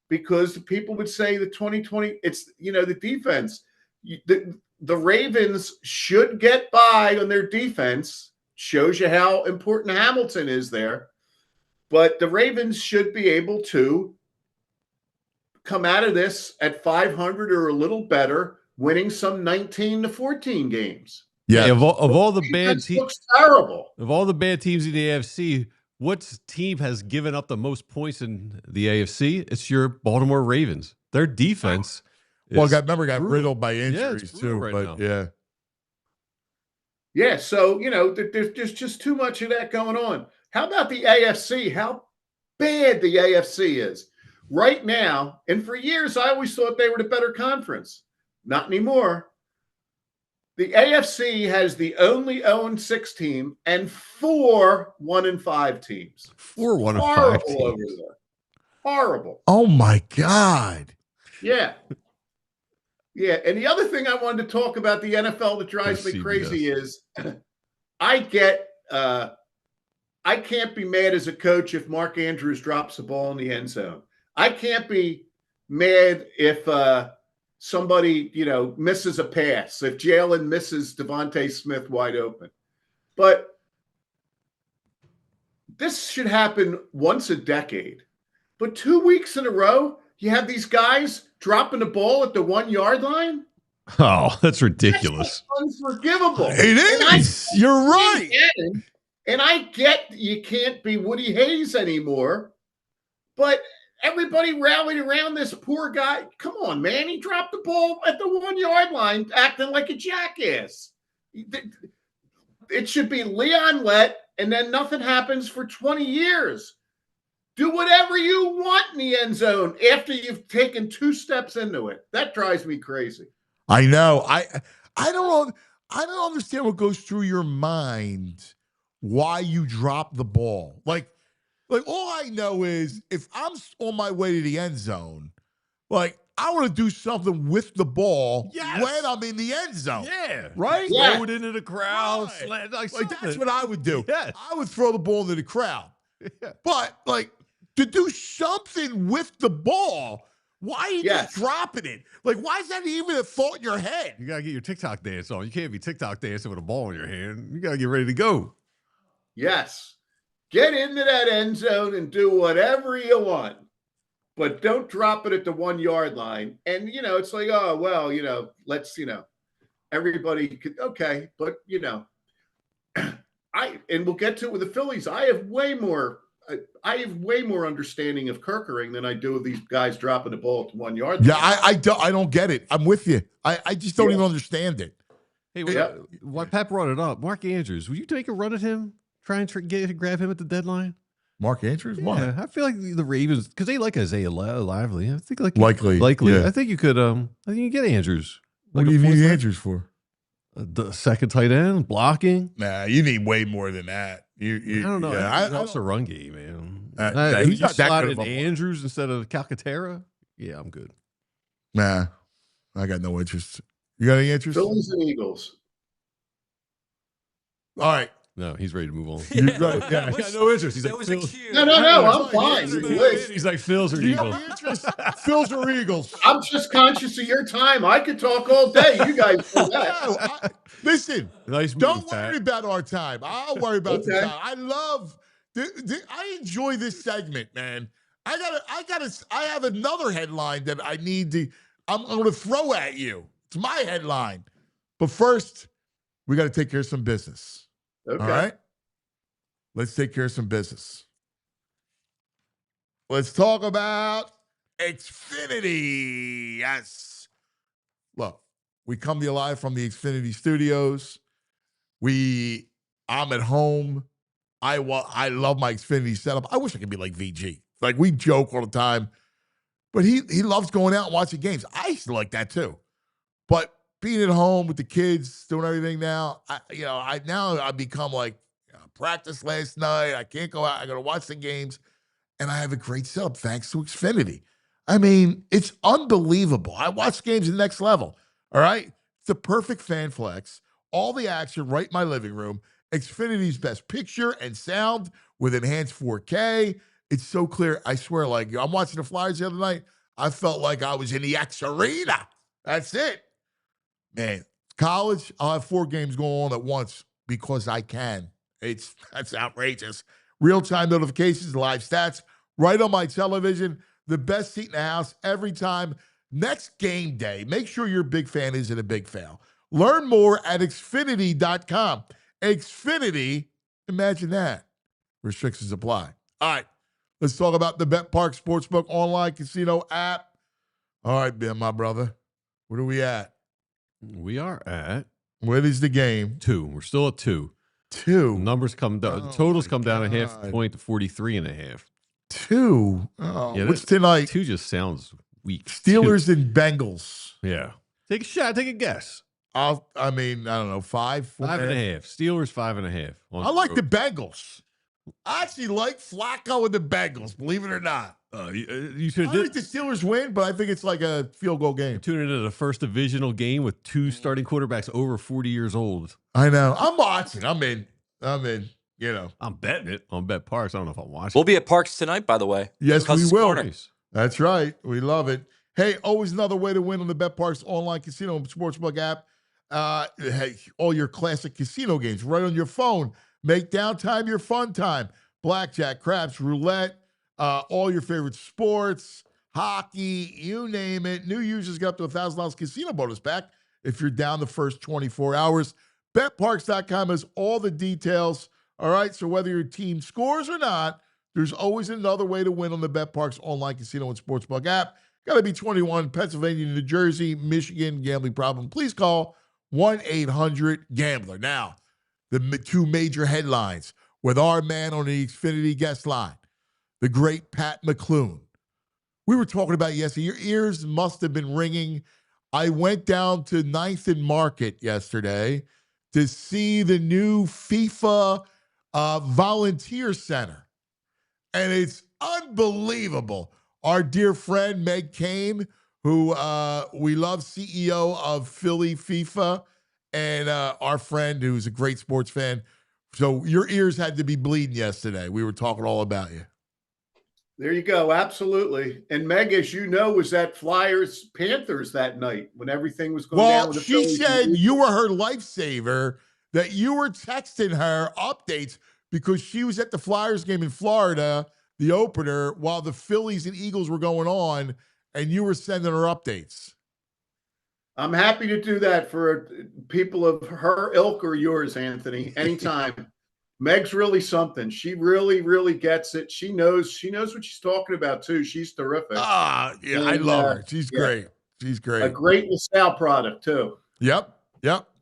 S7: because the people would say the 2020, it's, the defense. The Ravens should get by on their defense. Shows you how important Hamilton is there. But the Ravens should be able to come out of this at 500 or a little better, winning some 19-14 games.
S2: Yeah.
S3: Of all the bad teams,
S7: looks terrible.
S3: Of all the bad teams in the AFC, what team has given up the most points in the AFC? It's your Baltimore Ravens. Their defense.
S2: Well, got riddled by injuries too.
S3: Right
S2: but
S3: now.
S7: Yeah. So, there's just too much of that going on. How about the AFC? How bad the AFC is right now. And for years, I always thought they were the better conference. Not anymore. The AFC has the only 0-6 team and 4 1-5 teams.
S3: 4 1-5
S7: Horrible
S3: teams.
S7: over there. Horrible.
S2: Oh my God.
S7: Yeah. Yeah. And the other thing I wanted to talk about the NFL that drives me crazy is I can't be mad as a coach if Mark Andrews drops the ball in the end zone. I can't be mad if somebody, misses a pass, if Jalen misses Devontae Smith wide open. But this should happen once a decade. But 2 weeks in a row, you have these guys dropping the ball at the 1 yard line.
S3: Oh, that's ridiculous.
S7: That's unforgivable.
S2: It is. You're right.
S7: And I get you can't be Woody Hayes anymore, but everybody rallied around this poor guy. Come on, man. He dropped the ball at the 1 yard line, acting like a jackass. It should be Leon Lett, and then nothing happens for 20 years. Do whatever you want in the end zone after you've taken 2 steps into it. That drives me crazy.
S2: I know. I don't understand what goes through your mind why you drop the ball. Like all I know is if I'm on my way to the end zone, like I want to do something with the ball when I'm in the end zone.
S3: Yeah.
S2: Right?
S7: Yeah.
S3: Throw it into the crowd.
S2: Right.
S3: Like
S2: That's what I would do.
S3: Yes.
S2: I would throw the ball into the crowd.
S3: Yeah.
S2: But like to do something with the ball, why are you just dropping it? Like, why is that even a thought in your head?
S3: You got to get your TikTok dance on. You can't be TikTok dancing with a ball in your hand. You got to get ready to go.
S7: Yes. Get into that end zone and do whatever you want. But don't drop it at the 1 yard line. And, it's like, oh, well, let's, everybody could, okay. But, and we'll get to it with the Phillies. I have way more understanding of Kirkering than I do of these guys dropping the ball at the 1 yard line.
S2: Yeah, I don't get it. I'm with you. I just don't even understand it.
S3: Hey, why Pat brought it up? Mark Andrews, would you take a run at him? Try and grab him at the deadline?
S2: Mark Andrews? Why?
S3: Yeah, I feel like the Ravens, because they like Isaiah Lively. I think
S2: likely.
S3: Yeah. I think you could. I think you can get Andrews.
S2: What do you need Andrews for?
S3: The second tight end, blocking.
S2: Nah, you need way more than that. I
S3: don't know.
S2: Yeah,
S3: He's also run game, man.
S2: He's not that good of a
S3: Andrews instead of Calcaterra. Yeah, I'm good.
S2: Nah, I got no interest. You got any interest?
S7: Phillies and Eagles.
S2: All right.
S3: No, he's ready to move on.
S2: Yeah, right. Yeah.
S3: He got no interest. He's
S4: That
S3: like,
S4: was
S3: Phil.
S4: a cue.
S7: No, I'm fine.
S3: He's like, Phil's or
S2: Do you have
S3: Eagles.
S2: any interest? Phil's or Eagles?
S7: I'm just conscious of your time. I could talk all day. You guys do that.
S2: No, listen,
S3: Nice
S2: don't
S3: move,
S2: worry
S3: Pat.
S2: about our time. I'll worry about the
S7: Okay.
S2: time. I enjoy this segment, man. I have another headline that I'm going to throw at you. It's my headline. But first, we got to take care of some business.
S7: Okay.
S2: All right? Let's take care of some business. Let's talk about Xfinity. Yes. Look, we come to you live from the Xfinity studios. I'm at home. I love my Xfinity setup. I wish I could be like VG. Like, we joke all the time. But he loves going out and watching games. I used to like that too. But being at home with the kids, doing everything now, I've become like, practice last night. I can't go out. I got to watch the games. And I have a great setup thanks to Xfinity. I mean, it's unbelievable. I watch games at the next level. All right? It's the perfect fan flex. All the action right in my living room. Xfinity's best picture and sound with enhanced 4K. It's so clear. I swear, like, I'm watching the Flyers the other night. I felt like I was in the X Arena. That's it. Man, college, I'll have 4 games going on at once because I can. That's outrageous. Real-time notifications, live stats, right on my television. The best seat in the house every time. Next game day, make sure your big fan isn't a big fail. Learn more at Xfinity.com. Xfinity, imagine that. Restrictions apply. All right, let's talk about the BetPark Sportsbook online casino app. All right, Ben, my brother. Where are we at?
S3: We are at
S2: What is the game?
S3: 2. We're still at 2.
S2: 2.
S3: Numbers come down.
S2: Oh,
S3: Totals
S2: my
S3: come down a half
S2: God.
S3: point to 43.5.
S2: 2. Oh,
S3: Yeah,
S2: what's tonight?
S3: 2 just sounds weak.
S2: Steelers and Bengals.
S3: 2. Yeah. Take a shot. Take a guess.
S2: I don't know, 5, 4.
S3: 5.5. Steelers 5.5.
S2: I like the Bengals. I actually like Flacco and the Bengals, believe it or not.
S3: You should
S2: I think the Steelers win, but I think it's like a field goal game.
S3: tune into the first divisional game with 2 starting quarterbacks over 40 years old.
S2: I know. I'm watching. I'm in.
S3: I'm betting it on Bet Parks. I don't know if I'm watching.
S4: We'll be at Parks tonight, by the way.
S2: Yes, we
S4: Cousins
S2: will.
S4: Corner.
S3: Nice.
S2: That's right. We love it. Hey, always another way to win on the BetParks online casino and sportsbook app. Hey, all your classic casino games right on your phone. Make downtime your fun time. Blackjack, craps, roulette, all your favorite sports, hockey, you name it. New users get up to $1,000 casino bonus back if you're down the first 24 hours. BetParks.com has all the details. All right, so whether your team scores or not, there's always another way to win on the BetParks online casino and sportsbook app. Got to be 21, Pennsylvania, New Jersey, Michigan, gambling problem. Please call 1-800-GAMBLER. Now, the 2 major headlines with our man on the Xfinity guest line. the great Pat McLoone. We were talking about yesterday. Your ears must have been ringing. I went down to 9th and Market yesterday to see the new FIFA Volunteer Center. And it's unbelievable. Our dear friend Meg Kane, who we love, CEO of Philly FIFA, and our friend who's a great sports fan. So your ears had to be bleeding yesterday. We were talking all about you.
S7: There you go. Absolutely. And Meg, as you know, was at Flyers Panthers that night when everything was going down.
S2: Well,
S7: With the
S2: she
S7: Phillies
S2: said you were her lifesaver, that you were texting her updates because she was at the Flyers game in Florida, the opener, while the Phillies and Eagles were going on, and you were sending her updates.
S7: I'm happy to do that for people of her ilk or yours, Anthony, anytime. Meg's really something. She really, really gets it. She knows what she's talking about too. She's terrific.
S2: Yeah, and, I love her. She's great. She's great.
S7: A great LaSalle product too.
S2: Yep.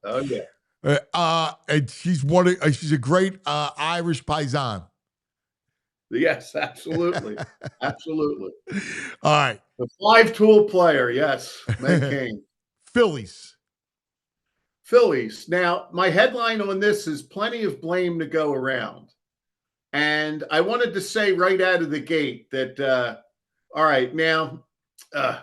S7: Oh yeah.
S2: And she's she's a great Irish paisan.
S7: Yes, absolutely. Absolutely.
S2: All right.
S7: The 5-tool player, yes. Meg Kane. Phillies. Now, my headline on this is plenty of blame to go around. And I wanted to say right out of the gate that, all right, now, I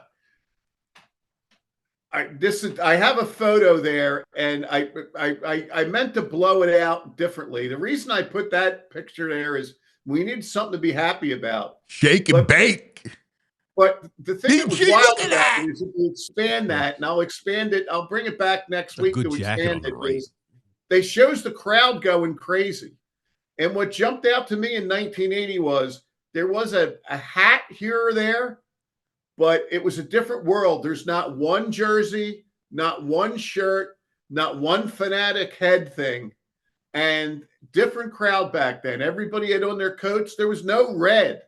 S7: have a photo there, and I meant to blow it out differently. The reason I put that picture there is we need something to be happy about.
S2: Shake and bake.
S7: But the thing that was wild about it is if we expand that, and I'll expand it, I'll bring it back next week to expand it. They shows the crowd going crazy. And what jumped out to me in 1980 was there was a hat here or there, but it was a different world. There's not one jersey, not one shirt, not one fanatic head thing, and different crowd back then. Everybody had on their coats. There was no red.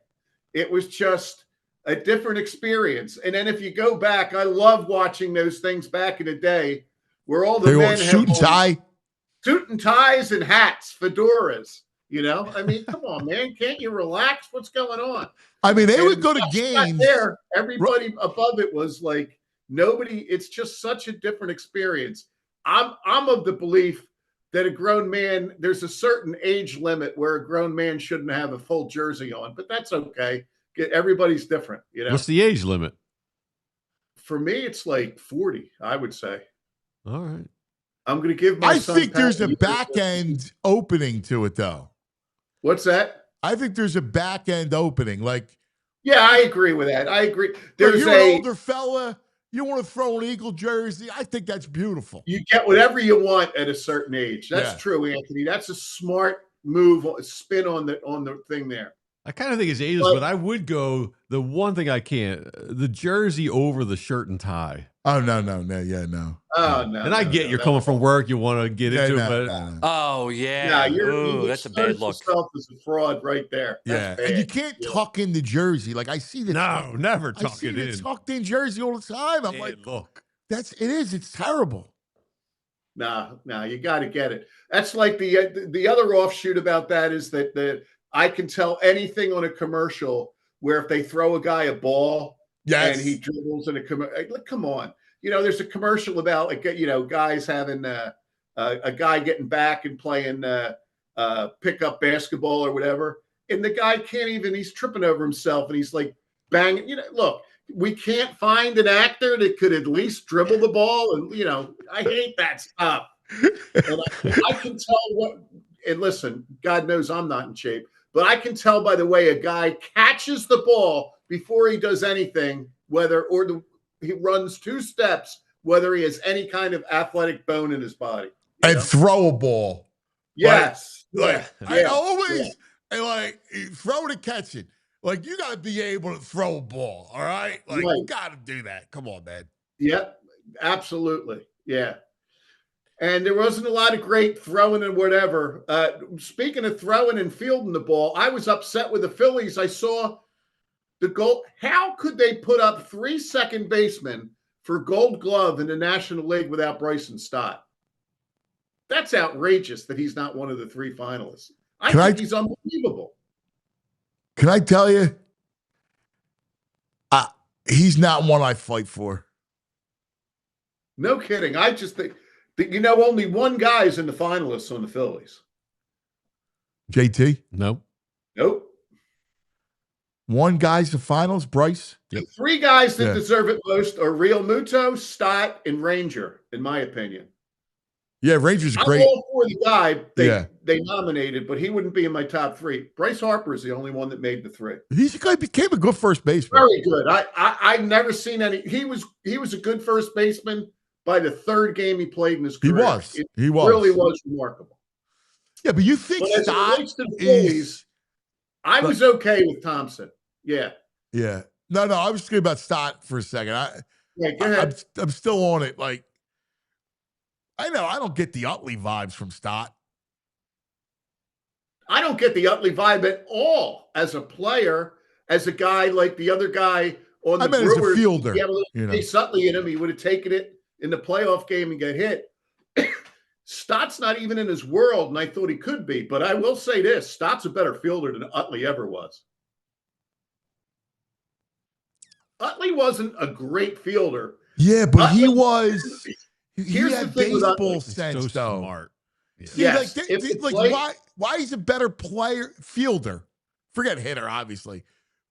S7: It was just a different experience. And then if you go back, I love watching those things back in the day where all the men had suit and ties and hats, fedoras. You know, I mean, come on, man. Can't you relax? What's going on?
S2: I mean, they would go to games.
S7: There, everybody above it was like nobody. It's just such a different experience. I'm of the belief that a grown man, there's a certain age limit where a grown man shouldn't have a full jersey on, but that's okay. Everybody's different, you know.
S3: What's the age limit?
S7: For me, it's like 40, I would say.
S3: All right.
S7: I'm going to give my son.
S2: I think there's a back end opening to it, though.
S7: What's that?
S2: I think there's a back end opening. Like,
S7: yeah, I agree with that. I agree. There's
S2: you're an older fella. You want to throw an Eagle jersey. I think that's beautiful.
S7: You get whatever you want at a certain age. That's true, Anthony. That's a smart move, spin on the thing there.
S3: I kind of think it's ageless, but I would go the one thing I can't, the jersey over the shirt and tie.
S2: Oh, no.
S7: Oh, no.
S3: And I get you're coming from work, you want to get into it, but
S4: oh, yeah. Ooh, that's a bad look.
S7: Yourself as a fraud right there.
S2: Yeah. And you can't tuck in the jersey. Like, I see the
S3: never tuck it in.
S2: Tucked in jersey all the time. I'm like,
S3: look.
S2: It is. It's terrible.
S7: No, you got to get it. That's like the other offshoot about that is that I can tell anything on a commercial where if they throw a guy a ball and he dribbles in a commercial, come on. You know, there's a commercial about, guys having a guy getting back and playing pickup basketball or whatever. And the guy can't even, he's tripping over himself and he's like banging. You know, look, we can't find an actor that could at least dribble the ball. And, I hate that stuff. And I can tell and listen, God knows I'm not in shape. But I can tell by the way a guy catches the ball before he does anything, he runs 2 steps, whether he has any kind of athletic bone in his body.
S2: And throw a ball.
S7: Yes.
S2: I always, throw it and catch it. Like, you got to be able to throw a ball, all right? Like, you got to do that. Come on, man.
S7: Yep, absolutely. Yeah. And there wasn't a lot of great throwing and whatever. Speaking of throwing and fielding the ball, I was upset with the Phillies. I saw the goal. How could they put up 3 second basemen for Gold Glove in the National League without Bryson Stott? That's outrageous that he's not one of the 3 finalists. I think he's unbelievable.
S2: Can I tell you? He's not one I fight for.
S7: No kidding. I just think that, only one guy's in the finalists on the Phillies.
S2: JT?
S3: Nope.
S7: Nope.
S2: One guy's the finals, Bryce?
S7: The three guys that deserve it most are Real Muto, Stott, and Ranger, in my opinion.
S2: Yeah, Ranger's
S7: I'm
S2: great.
S7: all for the guy they nominated, but he wouldn't be in my top three. Bryce Harper is the only one that made the three.
S2: He became a good first baseman.
S7: Very good. I've never seen any. He was a good first baseman by the third game he played in his career.
S2: He was.
S7: Really was remarkable.
S2: Yeah, but you think
S7: But as it
S2: Stott
S7: relates to the Phillies, I was okay with Thompson. Yeah.
S2: Yeah. No, I was thinking about Stott for a second.
S7: Go ahead.
S2: I'm still on it. Like, I don't get the Utley vibes from Stott.
S7: I don't get the Utley vibe at all as a player, as a guy like the other guy on the Brewers.
S2: As a fielder.
S7: He had a little Utley in him. He would have taken it in the playoff game and get hit. Stott's not even in his world, and I thought he could be. But I will say this, Stott's a better fielder than Utley ever was. Utley wasn't a great fielder.
S2: Yeah, but he was. He
S7: Here's
S2: had
S7: the thing with
S2: baseball
S7: Utley.
S2: sense,
S3: So
S2: though.
S3: smart. Yeah.
S2: See,
S7: Yes.
S2: why he's a better fielder? Forget hitter, obviously.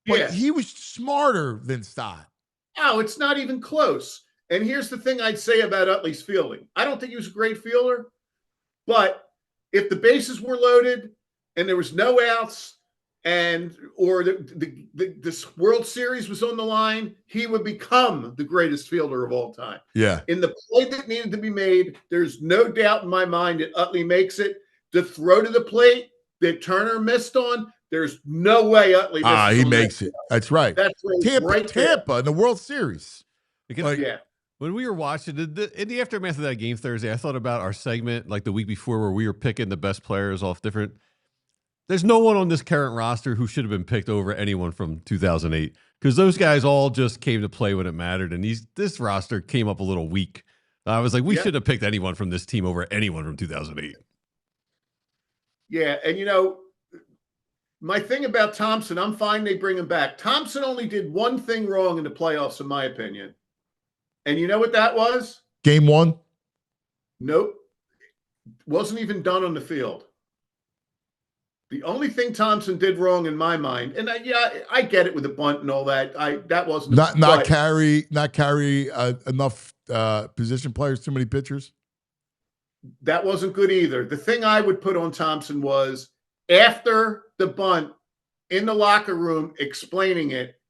S2: But he was smarter than Stott.
S7: Oh, it's not even close. And here's the thing I'd say about Utley's fielding. I don't think he was a great fielder, but if the bases were loaded and there was no outs or this World Series was on the line, he would become the greatest fielder of all time.
S2: Yeah.
S7: In the play that needed to be made, there's no doubt in my mind that Utley makes it. The throw to the plate that Turner missed on, there's no way Utley misses
S2: he
S7: on
S2: makes
S7: that.
S2: it. That's right.
S7: That's
S2: Tampa in the World Series.
S3: Because when we were watching in the aftermath of that game Thursday, I thought about our segment like the week before where we were picking the best players off different. There's no one on this current roster who should have been picked over anyone from 2008 because those guys all just came to play when it mattered, and this roster came up a little weak. I was like, we should have picked anyone from this team over anyone from 2008.
S7: Yeah, and my thing about Thompson, I'm fine they bring him back. Thompson only did one thing wrong in the playoffs, in my opinion. And you know what that was?
S2: Game 1?
S7: Nope. Wasn't even done on the field. The only thing Thompson did wrong in my mind, and I get it with the bunt and all that. That wasn't
S2: not carry enough position players, too many pitchers.
S7: That wasn't good either. The thing I would put on Thompson was after the bunt in the locker room explaining it,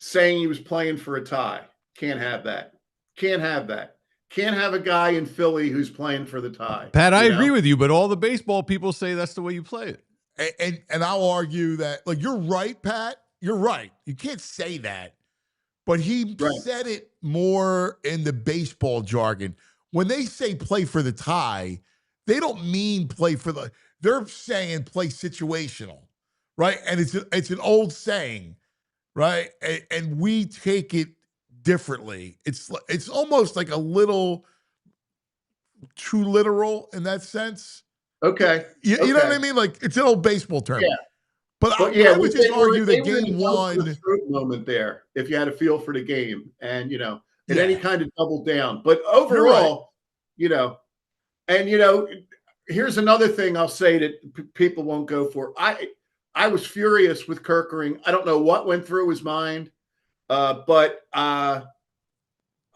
S7: saying he was playing for a tie. Can't have that. Can't have that. Can't have a guy in Philly who's playing for the tie.
S3: Pat, I agree with you, but all the baseball people say that's the way you play it.
S2: And I'll argue that, like, you're right, Pat. You're right. You can't say that. But he said it more in the baseball jargon. When they say play for the tie, they don't mean play for they're saying play situational, right? And it's an old saying, right? And we take it differently. It's almost like a little too literal in that sense.
S7: Okay.
S2: You know what I mean? Like, it's an old baseball term.
S7: Yeah.
S2: But I would just argue that game 1
S7: moment there, if you had a feel for the game and any kind of double down. But overall, here's another thing I'll say that people won't go for. I was furious with Kerkering. I don't know what went through his mind, but I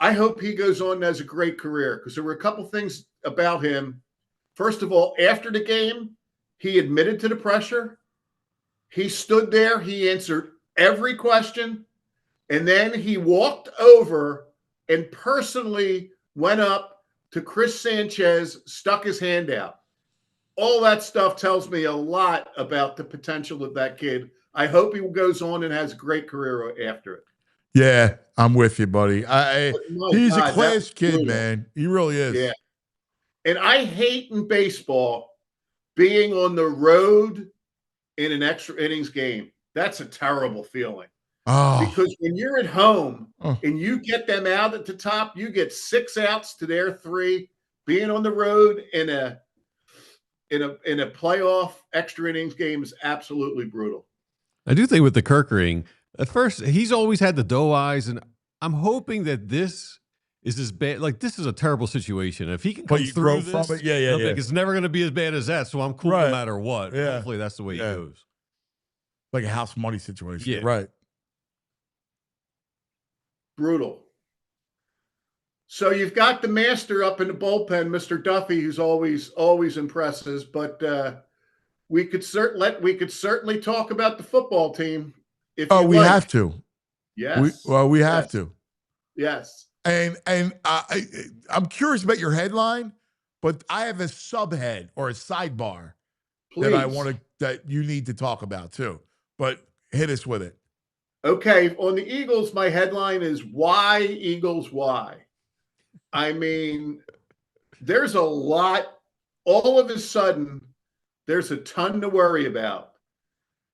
S7: hope he goes on and has a great career because there were a couple things about him. First of all, after the game, he admitted to the pressure. He stood there. He answered every question. And then he walked over and personally went up to Chris Sanchez, stuck his hand out. All that stuff tells me a lot about the potential of that kid. I hope he goes on and has a great career after it.
S2: Yeah, I'm with you, buddy. He's a class kid,
S7: brutal.
S2: man. He really is.
S7: Yeah. And I hate in baseball being on the road in an extra innings game. That's a terrible feeling.
S2: Oh.
S7: Because when you're at home and you get them out at the top, you get 6 outs to their 3. Being on the road in a playoff extra innings game is absolutely brutal.
S3: I do think with the Kirkering, at first, he's always had the doe eyes, and I'm hoping that this is as bad. Like, this is a terrible situation. If he can come
S2: But you grow
S3: through
S2: from
S3: this,
S2: it? Yeah.
S3: like, it's never going to be as bad as that, so I'm cool
S2: Right.
S3: no matter what.
S2: Yeah.
S3: Hopefully that's the way
S2: Yeah.
S3: it goes.
S2: Like a house money situation.
S3: Yeah.
S2: Right.
S7: Brutal. So you've got the master up in the bullpen, Mr. Duffy, who's always impresses. But we could certainly talk about the football team. If
S2: We
S7: like.
S2: have to.
S7: Yes.
S2: We have to.
S7: Yes.
S2: And I'm curious about your headline, but I have a subhead or a sidebar
S7: Please.
S2: that you need to talk about too. But hit us with it.
S7: Okay, on the Eagles, my headline is "Why Eagles? Why?" I mean, there's a lot. All of a sudden, there's a ton to worry about,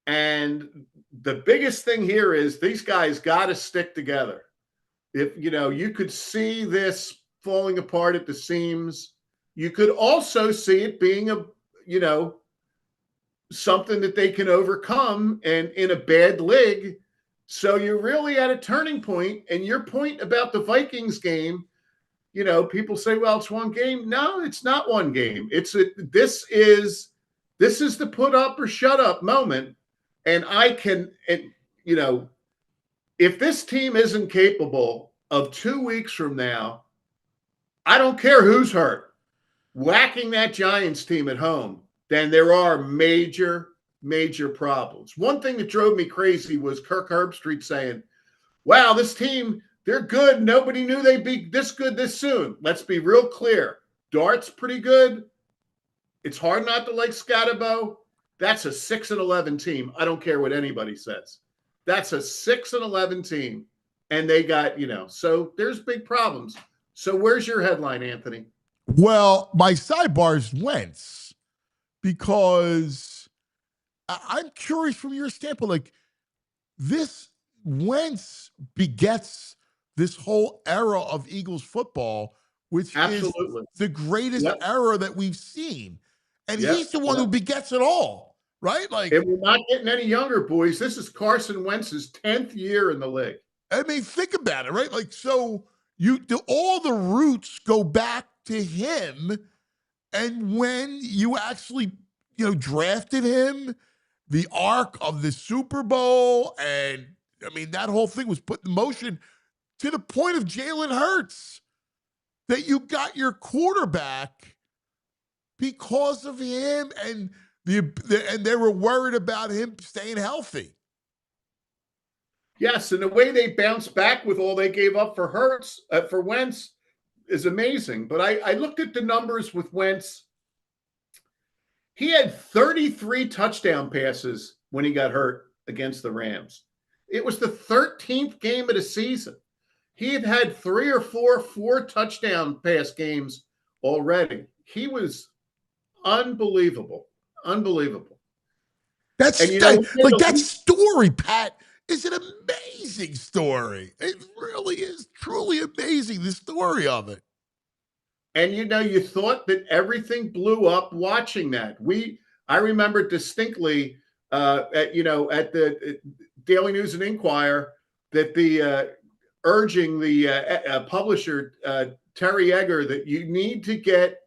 S7: and the biggest thing here is these guys got to stick together. If you could see this falling apart at the seams. You could also see it being something that they can overcome, and in a bad league. So you're really at a turning point. And your point about the Vikings game, people say, well, it's one game. No, it's not one game. This is the put up or shut up moment. And if this team isn't capable of 2 weeks from now, I don't care who's hurt, whacking that Giants team at home, then there are major problems. One thing that drove me crazy was Kirk Herbstreit saying, wow, this team, they're good. Nobody knew they'd be this good this soon. Let's be real clear. Dart's pretty good. It's hard not to like Scatterbo. That's a 6-11 team. I don't care what anybody says. That's a 6-11 team. And they got, so there's big problems. So where's your headline, Anthony?
S2: Well, my sidebar is Wentz, because I'm curious from your standpoint, like, this Wentz begets this whole era of Eagles football, which
S7: Absolutely.
S2: is the greatest
S7: Yep.
S2: era that we've seen. And
S7: Yep.
S2: he's the one who begets it all, right? Like,
S7: And we're not getting any younger, boys. This is Carson Wentz's 10th year in the league.
S2: I mean, think about it, right? Like, so all the roots go back to him. And when you actually, drafted him, the arc of the Super Bowl, and I mean, that whole thing was put in motion to the point of Jalen Hurts, that you got your quarterback because of him, and and they were worried about him staying healthy.
S7: Yes, and the way they bounced back with all they gave up for Wentz is amazing. But I looked at the numbers with Wentz. He had 33 touchdown passes when he got hurt against the Rams. It was the 13th game of the season. He had 3 or 4 touchdown pass games already. He was unbelievable.
S2: That story, Pat, is an amazing story. It really is truly amazing, the story of it.
S7: And you thought that everything blew up watching that. I remember distinctly at the Daily News and Inquirer that the urging the publisher Terry Egger that you need to get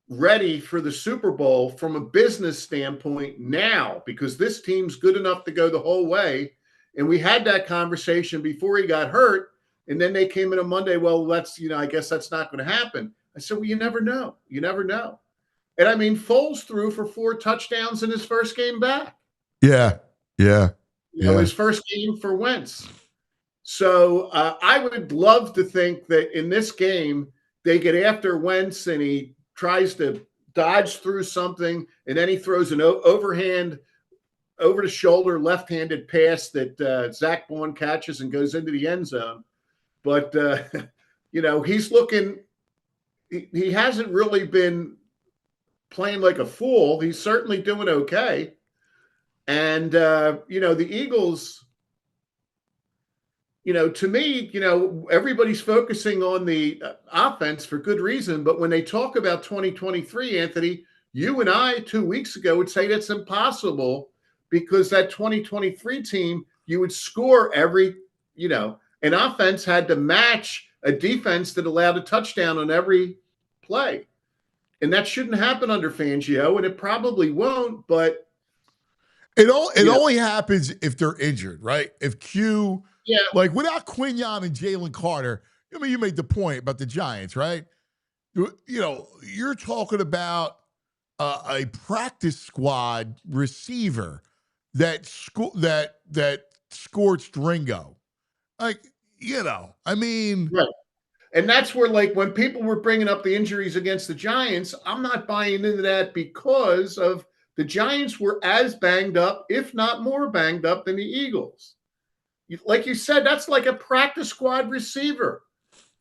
S7: ready for the Super Bowl from a business standpoint now, because this team's good enough to go the whole way. And we had that conversation before he got hurt. And then they came in on Monday. Well, I guess that's not going to happen. I said, well, you never know. And I mean, Foles threw for 4 touchdowns in his first game back.
S2: Yeah.
S7: His first game for Wentz. So I would love to think that in this game, they get after Wentz and he tries to dodge through something, and then he throws an overhand, over the shoulder, left-handed pass that Zach Bourne catches and goes into the end zone. But, he's looking – he hasn't really been playing like a fool. He's certainly doing okay. And, the Eagles – to me, everybody's focusing on the offense for good reason. But when they talk about 2023, Anthony, you and I 2 weeks ago would say that's impossible because that 2023 team, you would score every, an offense had to match a defense that allowed a touchdown on every play. And that shouldn't happen under Fangio, and it probably won't, but
S2: it only happens if they're injured, right? If Q, like without Quinyon and Jalen Carter, I mean, you made the point about the Giants, right? You're talking about a practice squad receiver that scorched Ringo. Like, I mean.
S7: Right. And that's where, like, when people were bringing up the injuries against the Giants, I'm not buying into that because of the Giants were as banged up, if not more banged up, than the Eagles. Like you said, that's like a practice squad receiver.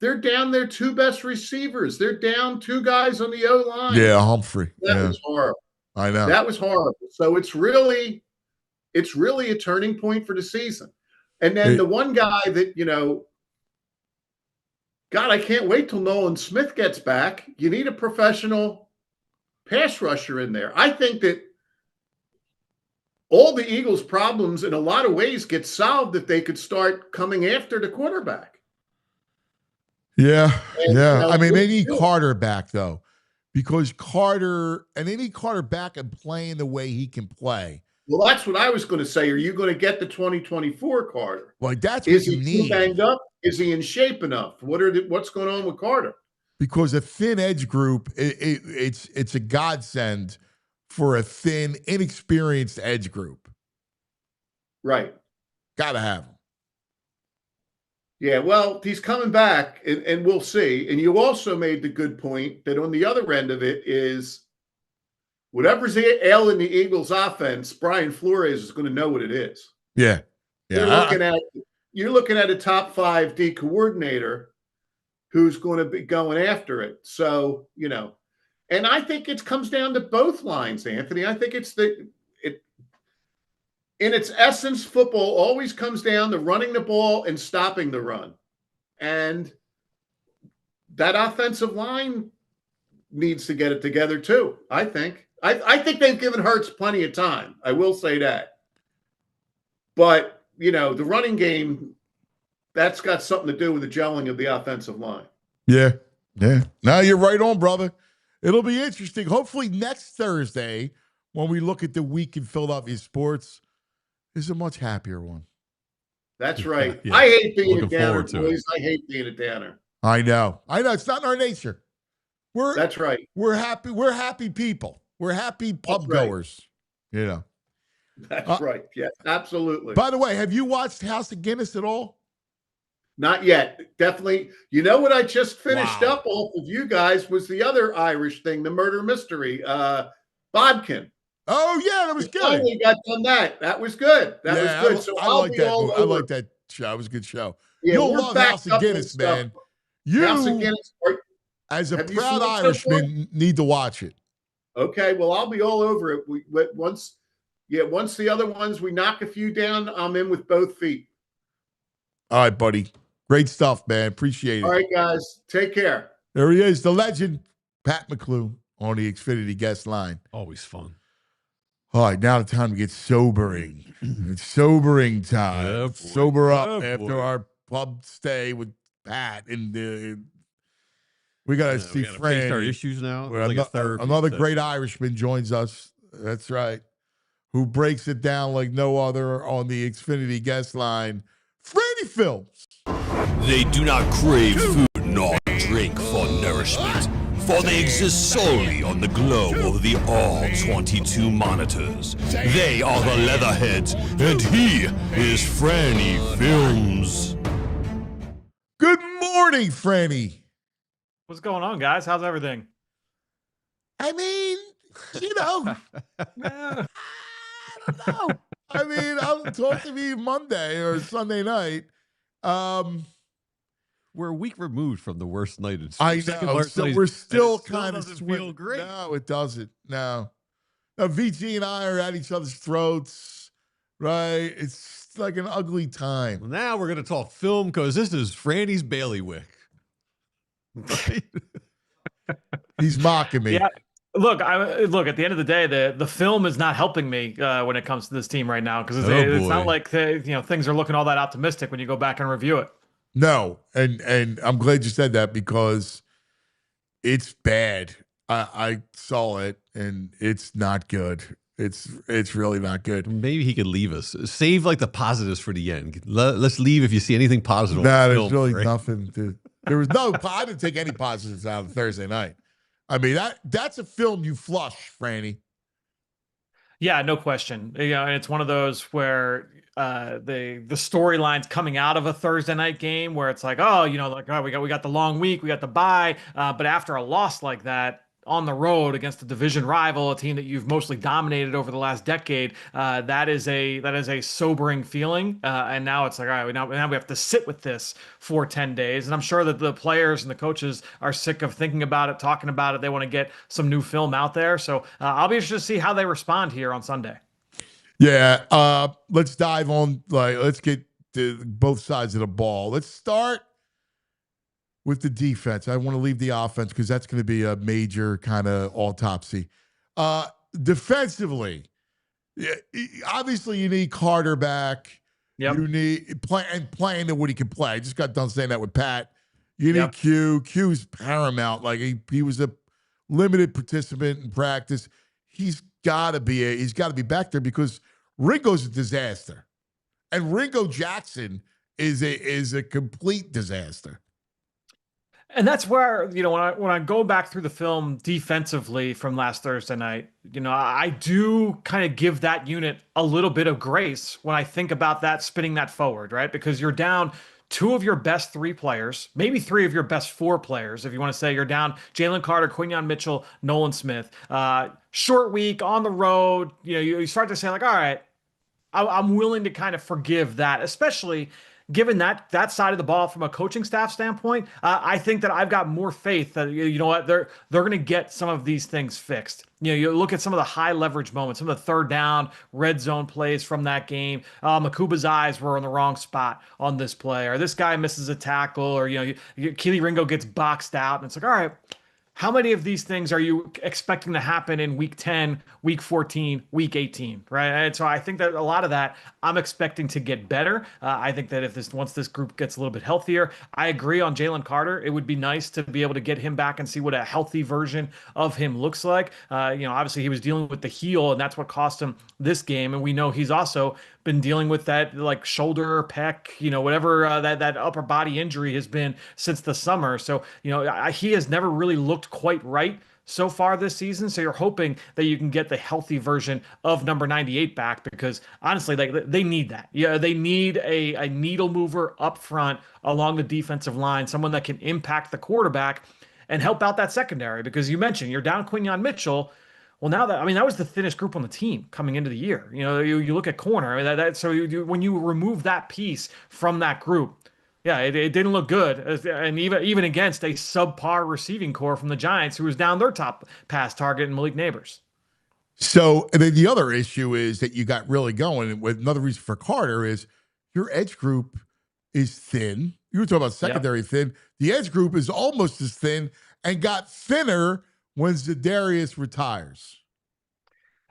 S7: They're down their two best receivers. They're down two guys on the O-line.
S2: Yeah, Humphrey.
S7: That was horrible.
S2: I know.
S7: That was horrible. So it's really a turning point for the season. And then the one guy that, God, I can't wait till Nolan Smith gets back. You need a professional pass rusher in there. I think that all the Eagles' problems in a lot of ways get solved if they could start coming after the quarterback.
S2: Yeah, I mean, they need Carter back, though, because they need Carter back and playing the way he can play.
S7: Well, that's what I was going to say. Are you going to get the 2024 Carter?
S2: Like, that's what you need.
S7: Is he banged up? Is he in shape enough? What's going on with Carter?
S2: Because a thin edge group, it's a godsend for a thin, inexperienced edge group.
S7: Right.
S2: Got to have him.
S7: Yeah, well, he's coming back, and we'll see. And you also made the good point that on the other end of it is whatever's ailing the Eagles' offense, Brian Flores is going to know what it is.
S2: Yeah.
S7: You're looking at a top 5 D coordinator who's going to be going after it. So, and I think it comes down to both lines, Anthony. I think in its essence, football always comes down to running the ball and stopping the run. And that offensive line needs to get it together too, I think. I think they've given Hurts plenty of time. I will say that. But, the running game, that's got something to do with the gelling of the offensive line.
S2: Yeah. Now you're right on, brother. It'll be interesting. Hopefully next Thursday, when we look at the week in Philadelphia sports, is a much happier one.
S7: That's right.
S3: Yeah.
S7: I hate being
S3: Looking
S7: a downer,
S3: forward to
S7: boys. I hate being a downer.
S2: I know. It's not in our nature.
S7: That's right.
S2: We're happy. We're happy people. We're happy pub goers.
S7: That's right. Yes, absolutely.
S2: By the way, have you watched House of Guinness at all?
S7: Not yet. Definitely. You know what I just finished up off of you guys was the other Irish thing, the murder mystery, Bodkin.
S2: Oh, yeah, that was good.
S7: Finally got done that. That was good. That was good. So
S2: I like that. I like that show. It was a good show.
S7: Yeah,
S2: You'll love House of Guinness, man.
S7: House of Guinness.
S2: As a proud Irishman, need to watch it.
S7: Okay, well, I'll be all over it. Once the other ones, we knock a few down, I'm in with both feet.
S2: All right, buddy. Great stuff, man. Appreciate it.
S7: All right, guys. Take care.
S2: There he is, the legend, Pat McLoone, on the Xfinity guest line.
S3: Always fun.
S2: All right, now the time to get sobering. It's sobering time.
S3: Yeah,
S2: Sober up after our pub stay with Pat. And we got to see Fran.
S3: Face our issues now.
S2: Another great Irishman joins us. That's right. Who breaks it down like no other on the Xfinity guest line. Franny Films.
S8: They do not crave food nor drink for nourishment, for they exist solely on the glow of the all-22 monitors. They are the Leatherheads, and he is Franny Films.
S2: Good morning, Franny.
S9: What's going on, guys? How's everything?
S2: I mean, I don't know. I mean, I'll talk to me Monday or Sunday night.
S3: We're a week removed from the worst night in
S2: I know. So we're still kind of
S3: feel great.
S2: No, it doesn't. No. VG and I are at each other's throats, right? It's like an ugly time.
S3: Well, now we're going to talk film because this is Franny's bailiwick. Right?
S2: He's mocking me.
S9: Yeah. Look, look. At the end of the day, the film is not helping me when it comes to this team right now because
S3: Oh
S9: it's not
S3: boy.
S9: like things are looking all that optimistic when you go back and review it.
S2: No, and I'm glad you said that because it's bad. I saw it and it's not good. It's really not good.
S3: Maybe he could leave us. Save like the positives for the end. Let's leave if you see anything positive.
S2: Nah,
S3: on the
S2: there's
S3: film,
S2: really
S3: right?
S2: nothing. There was no. I didn't take any positives out of Thursday night. I mean that's a film you flush, Franny.
S9: Yeah, no question. And it's one of those where the storylines coming out of a Thursday night game where it's like, oh, like, oh, we got the long week, we got the bye, but after a loss like that on the road against a division rival, a team that you've mostly dominated over the last decade, that is a sobering feeling. And now it's like, all right, now we have to sit with this for 10 days. And I'm sure that the players and the coaches are sick of thinking about it, talking about it. They want to get some new film out there. So I'll be interested to see how they respond here on Sunday.
S2: Yeah. Let's dive on. Let's get to both sides of the ball. Let's start with the defense. I want to leave the offense because that's going to be a major kind of autopsy. Defensively, obviously you need Carter back.
S9: Yep.
S2: You need playing to what he can play. I just got done saying that with Pat. You need
S9: Yep.
S2: Q. Q's paramount. Like he was a limited participant in practice. He's got to be back there because Ringo's a disaster, and Ringo Jackson is a complete disaster.
S9: And that's where, when I go back through the film defensively from last Thursday night, I do kind of give that unit a little bit of grace when I think about that, spinning that forward, right? Because you're down two of your best three players, maybe three of your best four players, if you want to say you're down Jalen Carter, Quinyon Mitchell, Nolan Smith. Short week on the road, you start to say like, all right, I'm willing to kind of forgive that, especially given that side of the ball from a coaching staff standpoint. I think that I've got more faith that you know what they're going to get some of these things fixed. You look at some of the high leverage moments, some of the third down red zone plays from that game. Makuba's eyes were in the wrong spot on this play, or this guy misses a tackle, or Keely Ringo gets boxed out, and it's like, all right, how many of these things are you expecting to happen in week 10, week 14, week 18, right? And so I think that a lot of that I'm expecting to get better. I think that once this group gets a little bit healthier, I agree on Jalen Carter. It would be nice to be able to get him back and see what a healthy version of him looks like. Obviously he was dealing with the heel, and that's what cost him this game. And we know he's also been dealing with that like shoulder, pec, whatever that upper body injury has been since the summer. So, he has never really looked quite right so far this season. So you're hoping that you can get the healthy version of number 98 back, because honestly, they need that. Yeah, they need a needle mover up front along the defensive line, someone that can impact the quarterback and help out that secondary, because you mentioned you're down Quinyon Mitchell. Well, now that was the thinnest group on the team coming into the year. You look at corner. When you remove that piece from that group, yeah, it didn't look good, and even against a subpar receiving core from the Giants, who was down their top pass target in Malik Neighbors.
S2: So, and then the other issue is that you got really going. And another reason for Carter is your edge group is thin. You were talking about secondary thin. The edge group is almost as thin and got thinner when Za'Darius retires.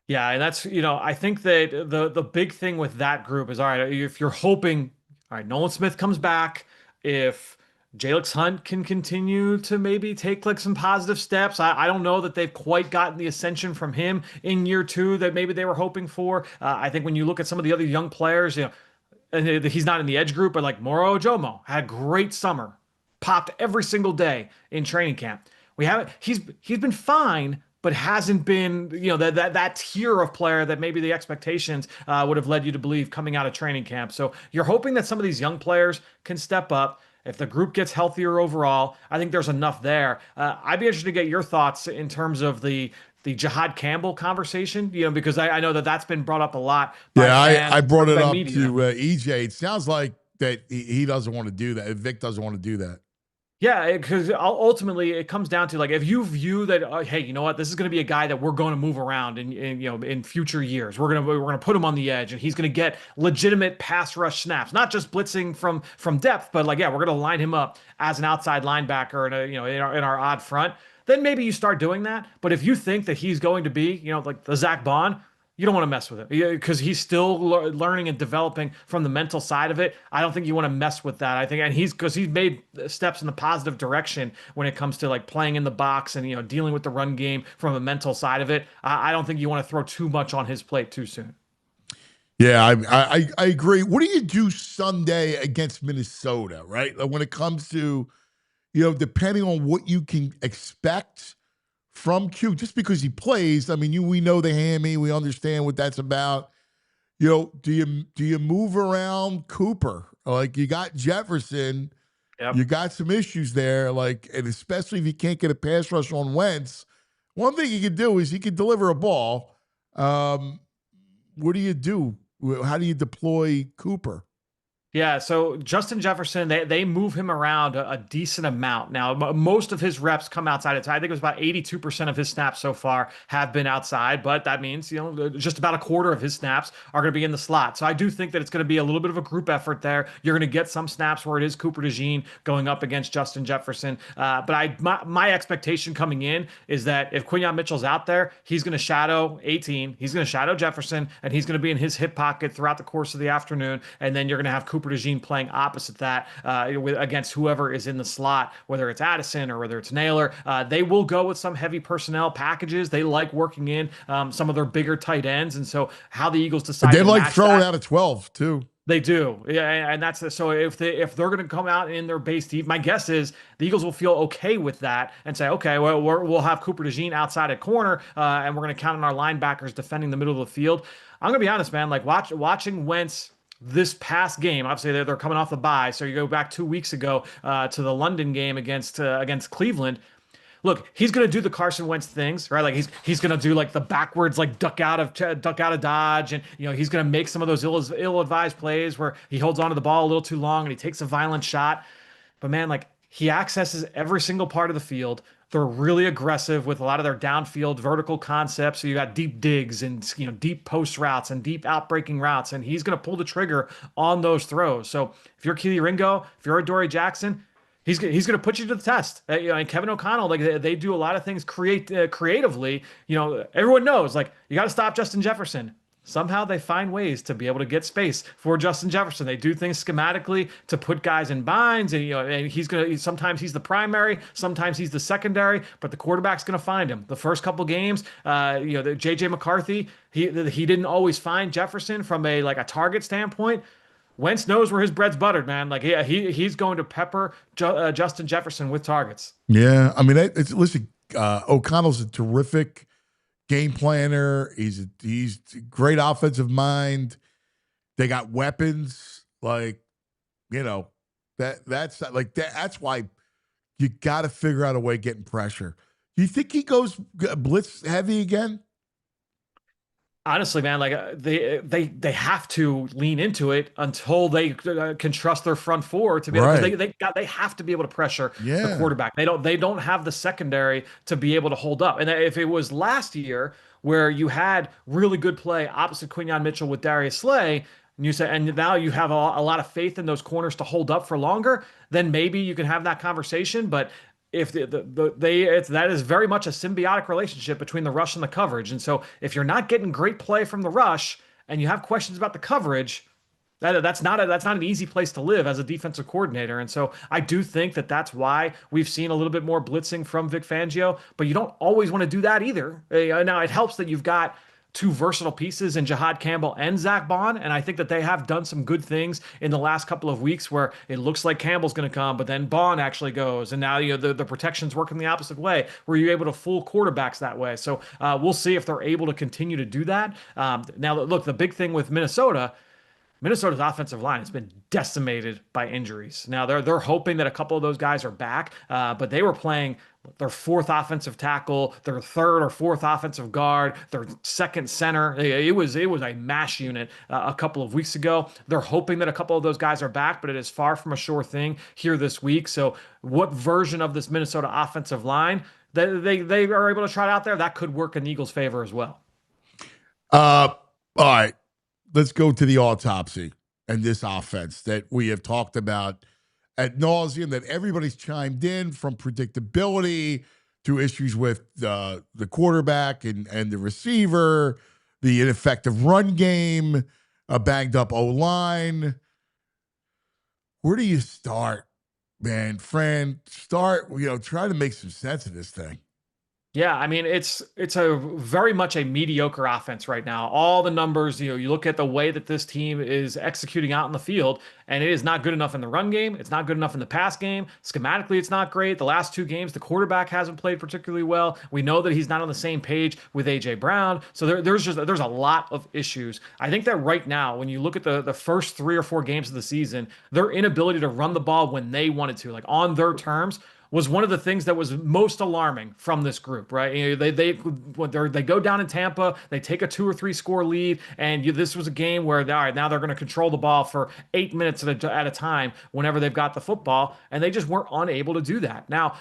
S9: Yeah, and that's, I think that the big thing with that group is, all right, if you're hoping, all right, Nolan Smith comes back, if Jalix Hunt can continue to maybe take like some positive steps. I don't know that they've quite gotten the ascension from him in year two that maybe they were hoping for. I think when you look at some of the other young players, and he's not in the edge group, but like Moro Ojomo had a great summer, popped every single day in training camp. He's been fine, but hasn't been, that tier of player that maybe the expectations would have led you to believe coming out of training camp. So you're hoping that some of these young players can step up. If the group gets healthier overall, I think there's enough there. I'd be interested to get your thoughts in terms of the Jihad Campbell conversation, because I know that's been brought up a lot.
S2: I brought it up media. To EJ. It sounds like that he doesn't want to do that. Vic doesn't want to do that.
S9: Yeah, because ultimately it comes down to like, if you view that, hey, you know what, this is going to be a guy that we're going to move around in future years. We're gonna put him on the edge, and he's going to get legitimate pass rush snaps, not just blitzing from depth, but like, yeah, we're going to line him up as an outside linebacker in our odd front. then maybe you start doing that. But if you think that he's going to be, like the Zach Bond, you don't want to mess with it because he's still learning and developing from the mental side of it. I don't think you want to mess with that. I think, and he's made steps in the positive direction when it comes to like playing in the box and dealing with the run game from a mental side of it. I don't think you want to throw too much on his plate too soon.
S2: Yeah, I agree. What do you do Sunday against Minnesota, right? Like when it comes to, depending on what you can expect from Q, just because he plays, I mean, we know the hammy, we understand what that's about. Do you move around Cooper? Like you got Jefferson,
S9: Yep.
S2: You got some issues there, like, and especially if you can't get a pass rush on Wentz. One thing he could do is he could deliver a ball. What do you do? How do you deploy Cooper?
S9: Yeah, so Justin Jefferson, they move him around a decent amount. Now, most of his reps come outside. I think it was about 82% of his snaps so far have been outside, but that means, just about a quarter of his snaps are going to be in the slot. So I do think that it's going to be a little bit of a group effort there. You're going to get some snaps where it is Cooper DeJean going up against Justin Jefferson. But my expectation coming in is that if Quinyon Mitchell's out there, he's going to shadow 18, he's going to shadow Jefferson, and he's going to be in his hip pocket throughout the course of the afternoon. And then you're going to have Cooper DeJean playing opposite that against whoever is in the slot, whether it's Addison or whether it's Naylor. They will go with some heavy personnel packages. They like working in some of their bigger tight ends. And so how the Eagles decide
S2: they
S9: to
S2: like
S9: match
S2: throwing
S9: that,
S2: out of 12 too.
S9: they do. Yeah, and that's so if they're going to come out in their base deep, my guess is the Eagles will feel okay with that and say, okay, well, we'll have Cooper DeJean outside at corner, and we're going to count on our linebackers defending the middle of the field. I'm going to be honest, man, like watching Wentz this past game, obviously they're coming off the bye, so you go back 2 weeks ago to the London game against Cleveland. Look, he's going to do the Carson Wentz things, right? Like he's going to do like the backwards, like duck out of dodge, and he's going to make some of those ill-advised plays where he holds onto the ball a little too long and he takes a violent shot. But man, like he accesses every single part of the field. They're really aggressive with a lot of their downfield vertical concepts. So you got deep digs and deep post routes and deep outbreaking routes, and he's going to pull the trigger on those throws. So if you're Keely Ringo, if you're Adoree Jackson, he's going to put you to the test. And Kevin O'Connell, like they do a lot of things creatively. Everyone knows like you got to stop Justin Jefferson. Somehow they find ways to be able to get space for Justin Jefferson. They do things schematically to put guys in binds, and and sometimes he's the primary, sometimes he's the secondary, but the quarterback's going to find him. The first couple games, the JJ McCarthy, he didn't always find Jefferson from a target standpoint. Wentz knows where his bread's buttered, man. Like he's going to pepper Justin Jefferson with targets.
S2: Yeah, I mean, listen, O'Connell's a terrific game planner. He's a great offensive mind. They got weapons, that's why you got to figure out a way getting pressure. Do you think he goes blitz heavy again?
S9: Honestly, man, they have to lean into it until they can trust their front four to be able.
S2: Right.
S9: They have to be able to pressure the quarterback. They don't have the secondary to be able to hold up. And if it was last year where you had really good play opposite Quinyon Mitchell with Darius Slay, and now you have a lot of faith in those corners to hold up for longer, then maybe you can have that conversation. But if that is very much a symbiotic relationship between the rush and the coverage. And so if you're not getting great play from the rush and you have questions about the coverage, that's not an easy place to live as a defensive coordinator. And so I do think that's why we've seen a little bit more blitzing from Vic Fangio, but you don't always want to do that either. Now it helps that you've got two versatile pieces in Jahad Campbell and Zach Bond, and I think that they have done some good things in the last couple of weeks where it looks like Campbell's going to come, but then Bond actually goes, and now the protection's working the opposite way, where you're able to fool quarterbacks that way. So we'll see if they're able to continue to do that. Now, look, the big thing with Minnesota's offensive line has been decimated by injuries. Now they're hoping that a couple of those guys are back, but they were playing their fourth offensive tackle, their third or fourth offensive guard, their second center. It was a mash unit a couple of weeks ago. They're hoping that a couple of those guys are back, but it is far from a sure thing here this week. So what version of this Minnesota offensive line that they are able to try out there, that could work in the Eagles' favor as well.
S2: All right. Let's go to the autopsy and this offense that we have talked about ad nauseum, that everybody's chimed in, from predictability to issues with the quarterback and the receiver, the ineffective run game, a banged up O-line. Where do you start, man? Fran, try to make some sense of this thing.
S9: Yeah, I mean it's a very much a mediocre offense right now. All the numbers, you look at the way that this team is executing out in the field, and it is not good enough in the run game. It's not good enough in the pass game. Schematically, it's not great. The last 2 games, the quarterback hasn't played particularly well. We know that he's not on the same page with AJ Brown. So there's a lot of issues. I think that right now, when you look at the first 3 or 4 games of the season, their inability to run the ball when they wanted to, like on their terms, was one of the things that was most alarming from this group, right? They go down in Tampa, they take a 2 or 3 score lead, and this was a game where, all right, now they're going to control the ball for 8 minutes at a time whenever they've got the football, and they just weren't unable to do that. Now,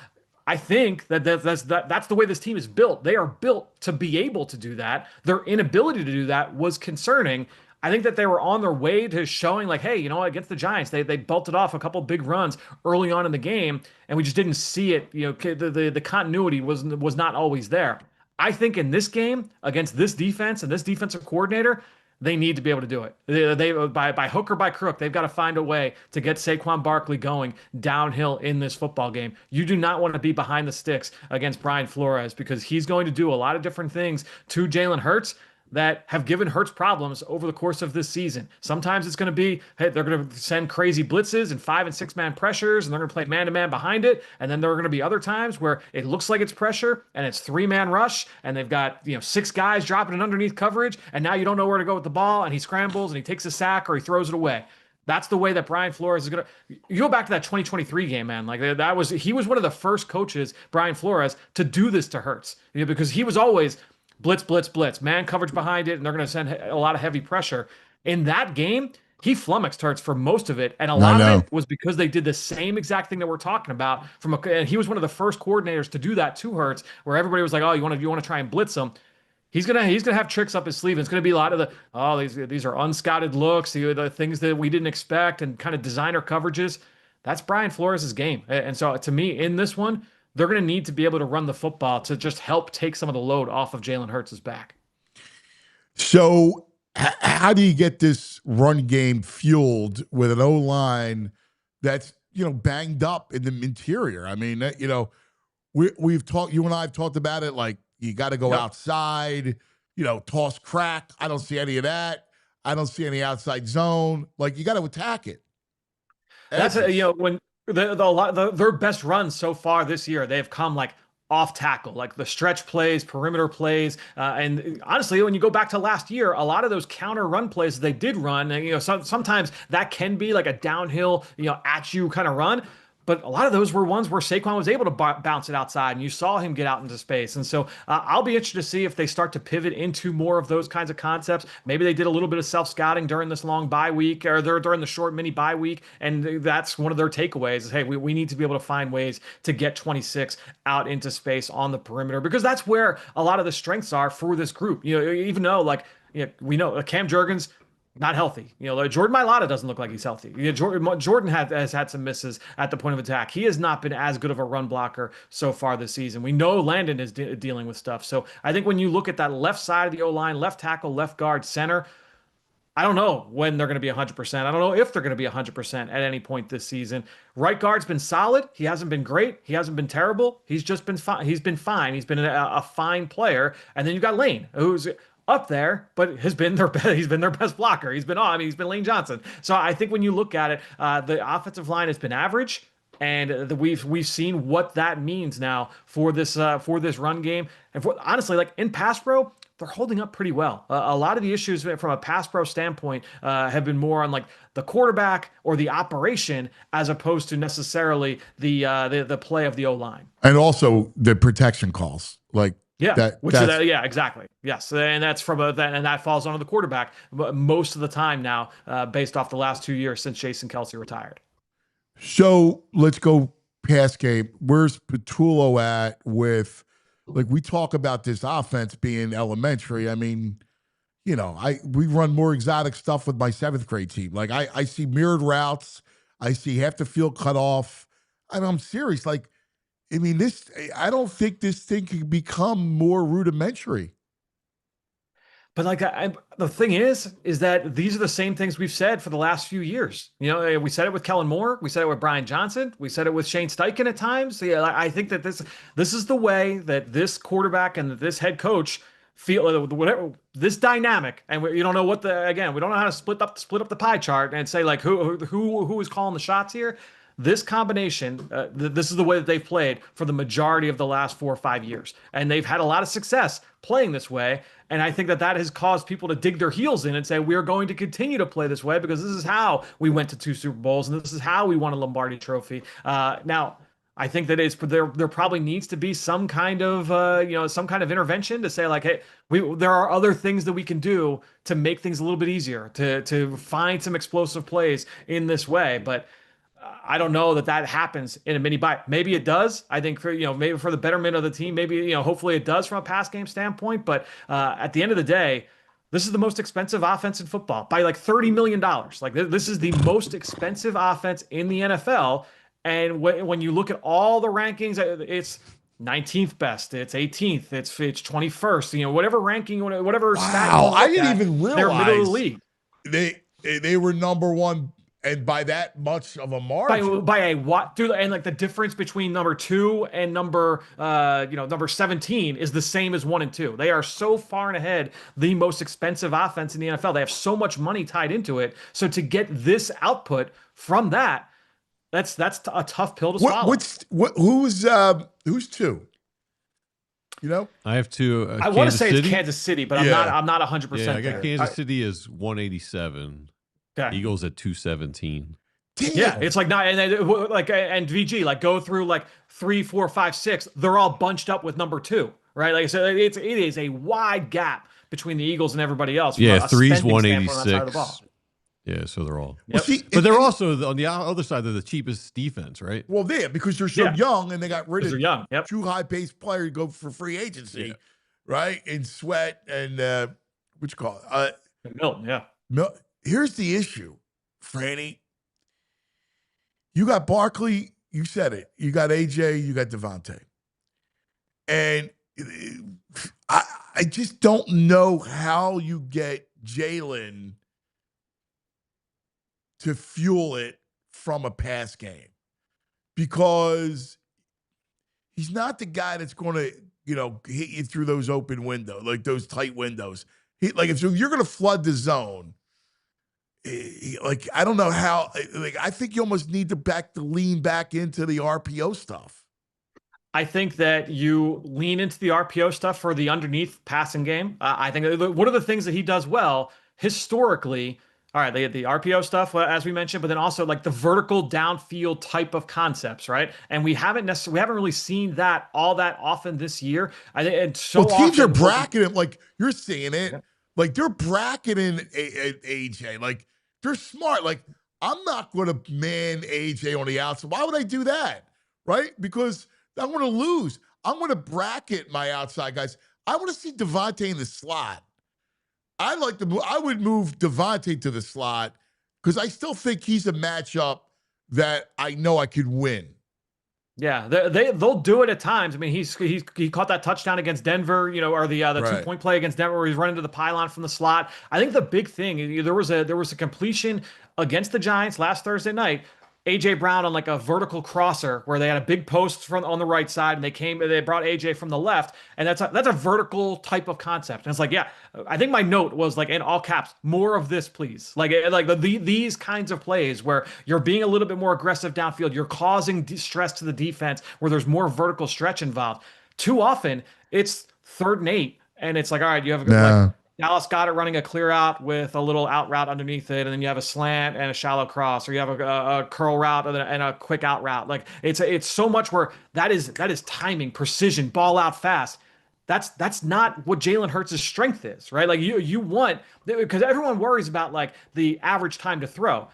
S9: I think that's the way this team is built. They are built to be able to do that. Their inability to do that was concerning. I think that they were on their way to showing like, hey, against the Giants, they belted off a couple big runs early on in the game, and we just didn't see it. The continuity was not always there. I think in this game against this defense and this defensive coordinator, they need to be able to do it. They by hook or by crook, they've got to find a way to get Saquon Barkley going downhill in this football game. You do not want to be behind the sticks against Brian Flores, because he's going to do a lot of different things to Jalen Hurts that have given Hurts problems over the course of this season. Sometimes it's going to be, hey, they're going to send crazy blitzes and 5- and 6-man pressures, and they're going to play man-to-man behind it. And then there are going to be other times where it looks like it's pressure and it's 3-man rush, and they've got 6 guys dropping it underneath coverage, and now you don't know where to go with the ball, and he scrambles and he takes a sack or he throws it away. That's the way that Brian Flores is going to. You go back to that 2023 game, man. Like he was one of the first coaches, Brian Flores, to do this to Hurts, because he was always blitz, blitz, blitz, man coverage behind it, and they're going to send a lot of heavy pressure. In that game, he flummoxed Hurts for most of it, and a lot of it was because they did the same exact thing that we're talking about. And he was one of the first coordinators to do that to Hurts, where everybody was like, "Oh, you want to try and blitz him." He's gonna have tricks up his sleeve. And it's gonna be a lot of these are unscouted looks, the things that we didn't expect, and kind of designer coverages. That's Brian Flores' game, and so to me, in this one, they're going to need to be able to run the football to just help take some of the load off of Jalen Hurts' back.
S2: So how do you get this run game fueled with an O-line that's, banged up in the interior? I mean, we've talked, you and I have talked about it. Like, you got to go outside, toss crack. I don't see any of that. I don't see any outside zone. Like, you got to attack it.
S9: That's when their best runs so far this year, they've come like off tackle, like the stretch plays, perimeter plays. And honestly, when you go back to last year, a lot of those counter run plays they did run, and sometimes that can be like a downhill, at you kind of run. But a lot of those were ones where Saquon was able to bounce it outside, and you saw him get out into space. And so I'll be interested to see if they start to pivot into more of those kinds of concepts. Maybe they did a little bit of self-scouting during this long bye week, or during the short mini bye week, and that's one of their takeaways is, hey, we need to be able to find ways to get 26 out into space on the perimeter, because that's where a lot of the strengths are for this group. Even though, we know Cam Jurgens, not healthy. Jordan Mailata doesn't look like he's healthy. Jordan has had some misses at the point of attack. He has not been as good of a run blocker so far this season. We know Landon is dealing with stuff. So I think when you look at that left side of the O-line, left tackle, left guard, center, I don't know when they're going to be 100%. I don't know if they're going to be 100% at any point this season. Right guard's been solid. He hasn't been great. He hasn't been terrible. He's just been fine. He's been fine. He's been a fine player. And then you've got Lane, who's up there, but he's been their best blocker. He's been Lane Johnson. So I think when you look at it, the offensive line has been average, and we've seen what that means now for this run game. And honestly, like in pass pro, they're holding up pretty well. A lot of the issues from a pass pro standpoint have been more on like the quarterback or the operation, as opposed to necessarily the play of the O-line.
S2: And also the protection calls, like.
S9: Yeah, exactly. Yes, and that's and that falls onto the quarterback most of the time now, based off the last 2 years since Jason Kelce retired.
S2: So let's go past game. Where's Petullo at with, we talk about this offense being elementary. I mean, we run more exotic stuff with my 7th grade team. Like I see mirrored routes. I see half the field cut off. And I'm serious. Like, I mean, I don't think this thing can become more rudimentary.
S9: But like the thing is that these are the same things we've said for the last few years. You know, we said it with Kellen Moore, we said it with Brian Johnson, we said it with Shane Steichen at times. Yeah, I think that this is the way that this quarterback and this head coach feel, whatever this dynamic. And you don't know what we don't know how to split up the pie chart and say like who is calling the shots here. This combination, this is the way that they've played for the majority of the last 4 or 5 years. And they've had a lot of success playing this way. And I think that has caused people to dig their heels in and say, we're going to continue to play this way because this is how we went to 2 Super Bowls and this is how we won a Lombardi trophy. Now, I think that there probably needs to be some kind of intervention to say like, hey, there are other things that we can do to make things a little bit easier, to find some explosive plays in this way. But I don't know that happens in a mini bye. Maybe it does. I think maybe for the betterment of the team, maybe, hopefully it does from a pass game standpoint. But at the end of the day, this is the most expensive offense in football by like $30 million. Like this is the most expensive offense in the NFL. And when you look at all the rankings, it's 19th best, it's 18th, it's 21st, whatever ranking, whatever stat.
S2: Wow, I didn't even realize
S9: they're middle of the league.
S2: They were number one. And by that much of a margin,
S9: by a what? Dude, and like the difference between number 2 and number 17 is the same as 1 and 2. They are so far and ahead the most expensive offense in the NFL. They have so much money tied into it. So to get this output from that's a tough pill to swallow.
S2: Who's 2?
S3: I have 2.
S9: I want to say it's Kansas City, but I'm not 100%.
S3: Yeah, I got Kansas City as 187.
S9: Okay.
S3: Eagles at 217.
S2: Damn.
S9: Yeah, it's like not, and VG like go through like 3, 4, 5, 6. They're all bunched up with number 2, right? Like I said, it is a wide gap between the Eagles and everybody else.
S3: Yeah, 3's 186. Yeah, so they're all.
S9: Yep.
S3: But they're also on the other side. They're the cheapest defense, right?
S2: Well, because they're so young, and they got rid of
S9: young. Yep.
S2: 2 high-paced players to go for free agency, right? In Sweat and what you call it?
S9: Milton. Yeah.
S2: Here's the issue, Franny. You got Barkley, you said it. You got AJ, you got Devontae. And I just don't know how you get Jalen to fuel it from a pass game. Because he's not the guy that's going to, hit you through those open windows, like those tight windows. If you're going to flood the zone, I don't know how. I think you almost need to lean back into the RPO stuff.
S9: I think that you lean into the RPO stuff for the underneath passing game. I think one of the things that he does well historically. All right, they had the RPO stuff as we mentioned, but then also like the vertical downfield type of concepts, right? And we haven't really seen that all that often this year. I think
S2: teams are bracketing like you're seeing it. Yeah. Like they're bracketing AJ. Like they're smart. Like I'm not going to man AJ on the outside. Why would I do that? Right? Because I'm going to lose. I'm going to bracket my outside guys. I want to see Devontae in the slot. I would move Devontae to the slot because I still think he's a matchup that I know I could win.
S9: Yeah, they'll do it at times. I mean, he caught that touchdown against Denver, or the 2-point play against Denver where he's running to the pylon from the slot. I think the big thing, there was a completion against the Giants last Thursday night. AJ Brown on like a vertical crosser where they had a big post on the right side and they brought AJ from the left, and that's a vertical type of concept. And it's like, I think my note was like in all caps, more of this, please. These kinds of plays where you're being a little bit more aggressive downfield, you're causing stress to the defense where there's more vertical stretch involved. Too often it's 3rd and 8, and it's like, all right, you have a good Dallas Goedert running a clear out with a little out route underneath it, and then you have a slant and a shallow cross, or you have a curl route and a quick out route. Like it's so much where that is timing, precision, ball out fast. That's not what Jalen Hurts' strength is, right? Like you want, because everyone worries about like the average time to throw.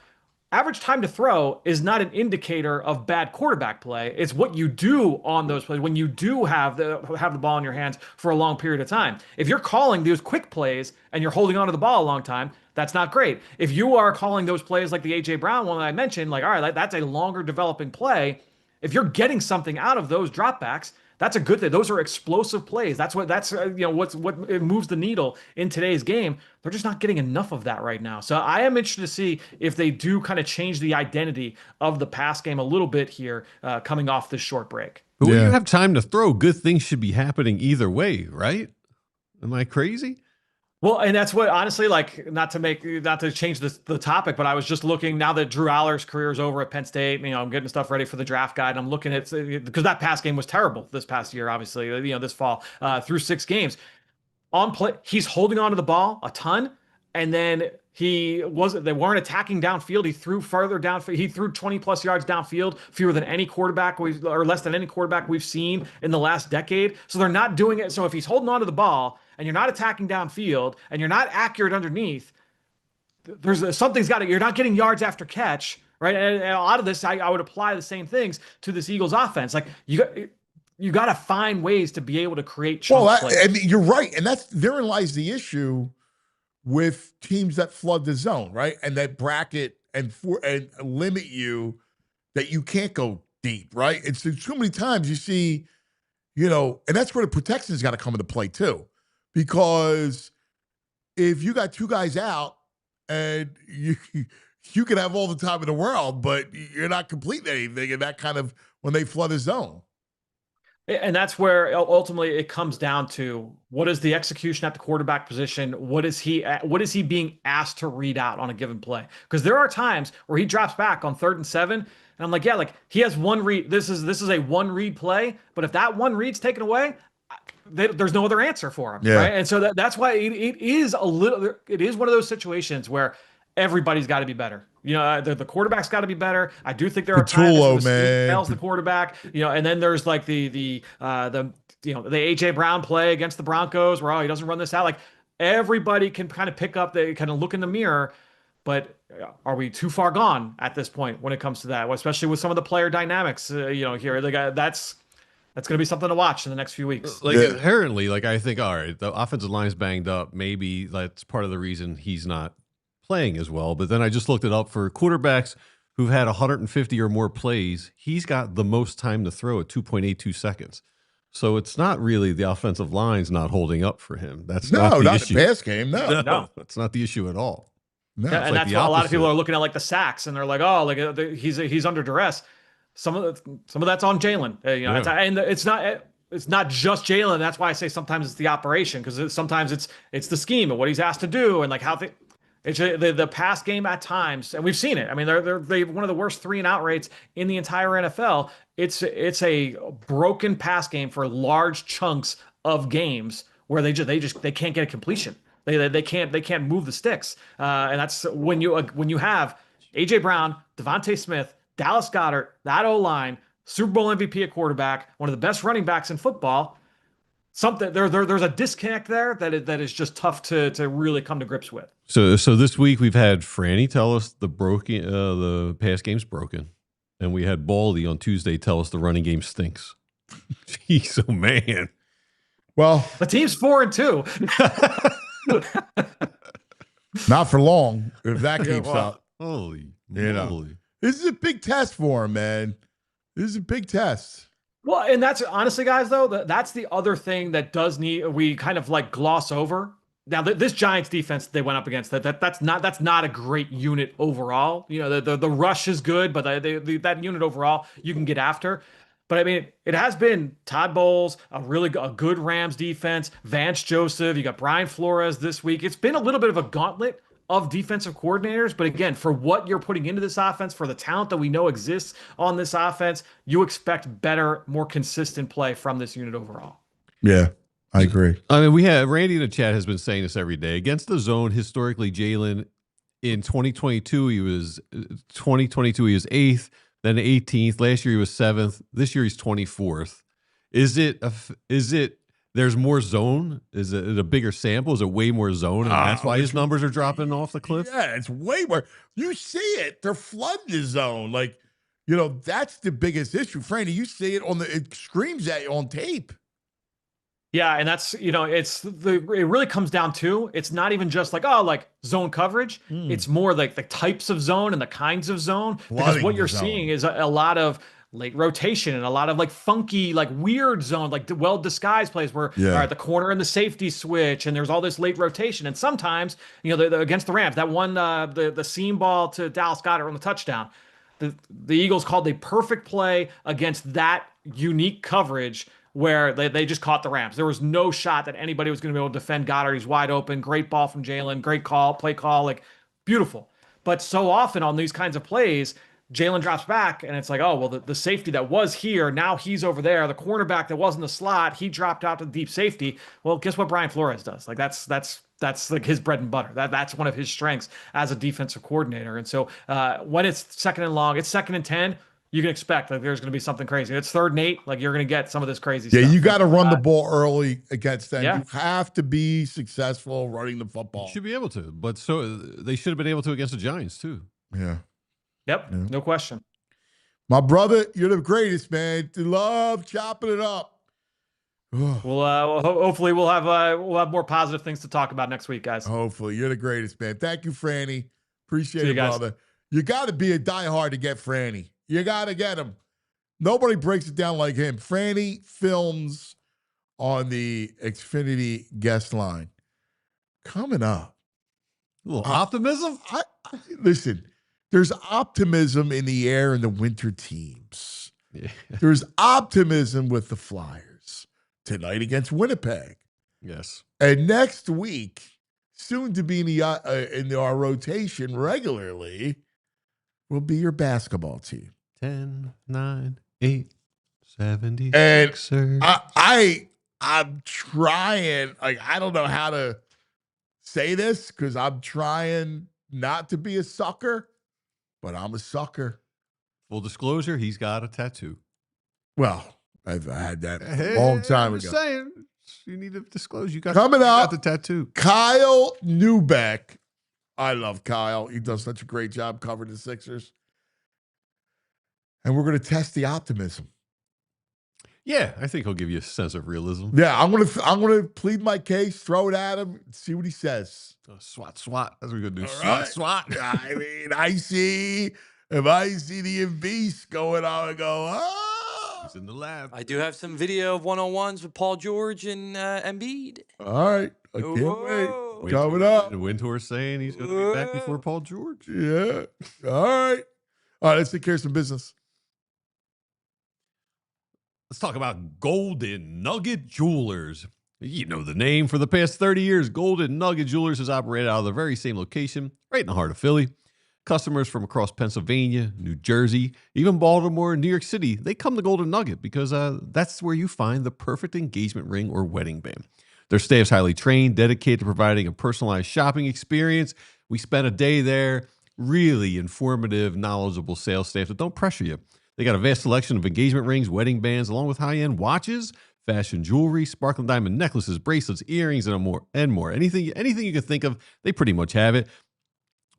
S9: Average time to throw is not an indicator of bad quarterback play. It's what you do on those plays when you do have the ball in your hands for a long period of time. If you're calling those quick plays and you're holding onto the ball a long time, that's not great. If you are calling those plays like the A.J. Brown one that I mentioned, like, all right, that's a longer developing play, if you're getting something out of those dropbacks, that's a good thing. Those are explosive plays. That's what it moves the needle in today's game. They're just not getting enough of that right now. So I am interested to see if they do kind of change the identity of the pass game a little bit here, coming off this short break.
S3: But when you have time to throw, good things should be happening either way, right? Am I crazy?
S9: Well, and that's what, honestly, like, not to change the topic, but I was just looking now that Drew Aller's career is over at Penn State. I'm getting stuff ready for the draft guide. And I'm looking at, because that pass game was terrible this past year, obviously, this fall, through 6 games. On play, he's holding on to the ball a ton, and then they weren't attacking downfield. He threw further downfield. He threw 20+ yards downfield, fewer than any quarterback or less than any quarterback we've seen in the last decade. So they're not doing it. So if he's holding on to the ball and you're not attacking downfield and you're not accurate underneath, you're not getting yards after catch, right? And a lot of this, I would apply the same things to this Eagles offense. Like, you got to find ways to be able to create chunk plays.
S2: And you're right. And therein lies the issue with teams that flood the zone, right? And that bracket and limit you, that you can't go deep, right? It's too many times you see, and that's where the protection's got to come into play too. Because if you got 2 guys out and you can have all the time in the world, but you're not completing anything, and that kind of, when they flood the zone.
S9: And that's where ultimately it comes down to, what is the execution at the quarterback position? What is he being asked to read out on a given play? Because there are times where he drops back on 3rd and 7, and I'm like, yeah, like, he has one read. This is a one read play, but if that one read's taken away, there's no other answer for him, right? And so that's why it is one of those situations where everybody's got to be better. The quarterback's got to be better. I do think there are times where the speed fails the quarterback. And then there's like the AJ Brown play against the Broncos where he doesn't run this out. Like, everybody can kind of pick up, they kind of look in the mirror, but are we too far gone at this point when it comes to that? Well, especially with some of the player dynamics, here. Like, that's going to be something to watch in the next few weeks.
S3: Inherently, I think, all right, the offensive line's banged up. Maybe that's part of the reason he's not playing as well. But then I just looked it up for quarterbacks who've had 150 or more plays. He's got the most time to throw at 2.82 seconds. So it's not really the offensive line's not holding up for him. That's not the issue.
S2: The pass game. No,
S3: that's not the issue at all.
S2: No,
S9: and that's why a lot of people are looking at the sacks and they're like, he's under duress. Some of that's on Jalen, and it's not just Jalen. That's why I say sometimes it's the operation, because sometimes it's the scheme and what he's asked to do, and like how the pass game at times, and we've seen it. I mean, they're one of the worst 3-and-out rates in the entire NFL. It's a broken pass game for large chunks of games where they can't get a completion. They can't move the sticks, and that's when you have AJ Brown, Devontae Smith, Dallas Goedert, that O-line, Super Bowl MVP at quarterback, one of the best running backs in football. There's a disconnect there that is just tough to really come to grips with.
S3: So this week we've had Franny tell us the pass game's broken, and we had Baldy on Tuesday tell us the running game stinks. Jeez, oh man.
S2: Well,
S9: the team's 4-2.
S2: Not for long if that keeps up.
S3: Holy moly.
S2: This is a big test for him, man. This is a big test.
S9: Well, and that's honestly, guys, though, that's the other thing that we kind of like gloss over. Now, this Giants defense they went up against, that's not a great unit overall. The rush is good, but that unit overall you can get after. But I mean, it has been Todd Bowles, a good Rams defense, Vance Joseph. You got Brian Flores this week. It's been a little bit of a gauntlet of defensive coordinators, but again, for what you're putting into this offense, for the talent that we know exists on this offense, you expect better, more consistent play from this unit overall.
S2: Yeah, I agree.
S3: I mean, Randy in the chat has been saying this every day. Against the zone, historically, Jalen in 2022 he was 8th, then 18th. Last year he was 7th. This year he's 24th. Is it there's more zone? Is it a bigger sample? Is it way more zone? And that's why his numbers are dropping off the cliff?
S2: Yeah, it's way more. You see it. They're flooding the zone. Like, that's the biggest issue. Franny, you see it it screams at you on tape.
S9: Yeah, and that's, it really comes down to, it's not even just like zone coverage. It's more like the types of zone and the kinds of zone. Because what you're seeing is a lot of late rotation and a lot of like funky, like weird zone, like well disguised plays where all right, the corner and the safety switch, and there's all this late rotation. And sometimes, against the Rams, that one the seam ball to Dallas Goedert on the touchdown, the Eagles called a perfect play against that unique coverage where they just caught the Rams. There was no shot that anybody was going to be able to defend Goddard. He's wide open. Great ball from Jalen. Great play call, like beautiful. But so often on these kinds of plays, Jalen drops back and it's like, oh, well, the safety that was here, now he's over there. The cornerback that was in the slot, he dropped out to the deep safety. Well, guess what Brian Flores does? Like that's like his bread and butter. That's one of his strengths as a defensive coordinator. And so when it's second and long, it's second and 10, you can expect that there's going to be something crazy. It's 3rd and 8, like you're going to get some of this crazy stuff.
S2: Yeah, you got to run the ball early against them.
S9: Yeah.
S2: You have to be successful running the football.
S3: You should be able to, but so they should have been able to against the Giants too.
S2: Yeah.
S9: Yep,
S2: Yeah.
S9: no question.
S2: My brother, you're the greatest, man. Love chopping it up.
S9: Well, hopefully we'll have more positive things to talk about next week, guys.
S2: Hopefully. You're the greatest, man. Thank you, Franny. Appreciate
S9: See
S2: it,
S9: you guys.
S2: brother. You got to be a diehard to get Franny. You got to get him. Nobody breaks it down like him. Franny films on the Xfinity guest line. Coming up.
S3: A little optimism?
S2: Listen, there's optimism in the air in the winter teams.
S3: Yeah.
S2: There's optimism with the Flyers tonight against Winnipeg.
S3: Yes.
S2: And next week, soon to be in our rotation regularly, will be your basketball team.
S3: 10, 9, 8, 76.
S2: And I'm trying, like, I don't know how to say this because I'm trying not to be a sucker, but I'm a sucker.
S3: Full disclosure, he's got a tattoo.
S2: Well, I've had that a long time
S3: I'm
S2: ago.
S3: just saying, you need to disclose. You got
S2: Coming up,
S3: the tattoo.
S2: Kyle Neubeck. I love Kyle. He does such a great job covering the Sixers. And we're going to test the optimism.
S3: Yeah, I think he'll give you a sense of realism.
S2: Yeah, I'm gonna plead my case, throw it at him, see what he says.
S3: Swat. That's what we're gonna do.
S2: Right.
S3: Swat.
S2: I mean, if I see the beast going on, I go, oh.
S3: He's in the lab.
S4: I do have some video of one-on-ones with Paul George and Embiid.
S2: All right, I can't
S4: Whoa.
S2: wait. Coming up.
S3: And Windhorse saying he's going to be back before Paul George.
S2: Yeah. All right, let's take care of some business.
S3: Let's talk about Golden Nugget Jewelers. You know the name. For the past 30 years, Golden Nugget Jewelers has operated out of the very same location, right in the heart of Philly. Customers from across Pennsylvania, New Jersey, even Baltimore and New York City, they come to Golden Nugget because that's where you find the perfect engagement ring or wedding band. Their staff's highly trained, dedicated to providing a personalized shopping experience. We spent a day there. Really informative, knowledgeable sales staff that don't pressure you. They got a vast selection of engagement rings, wedding bands, along with high-end watches, fashion jewelry, sparkling diamond necklaces, bracelets, earrings, and more. Anything you can think of, they pretty much have it.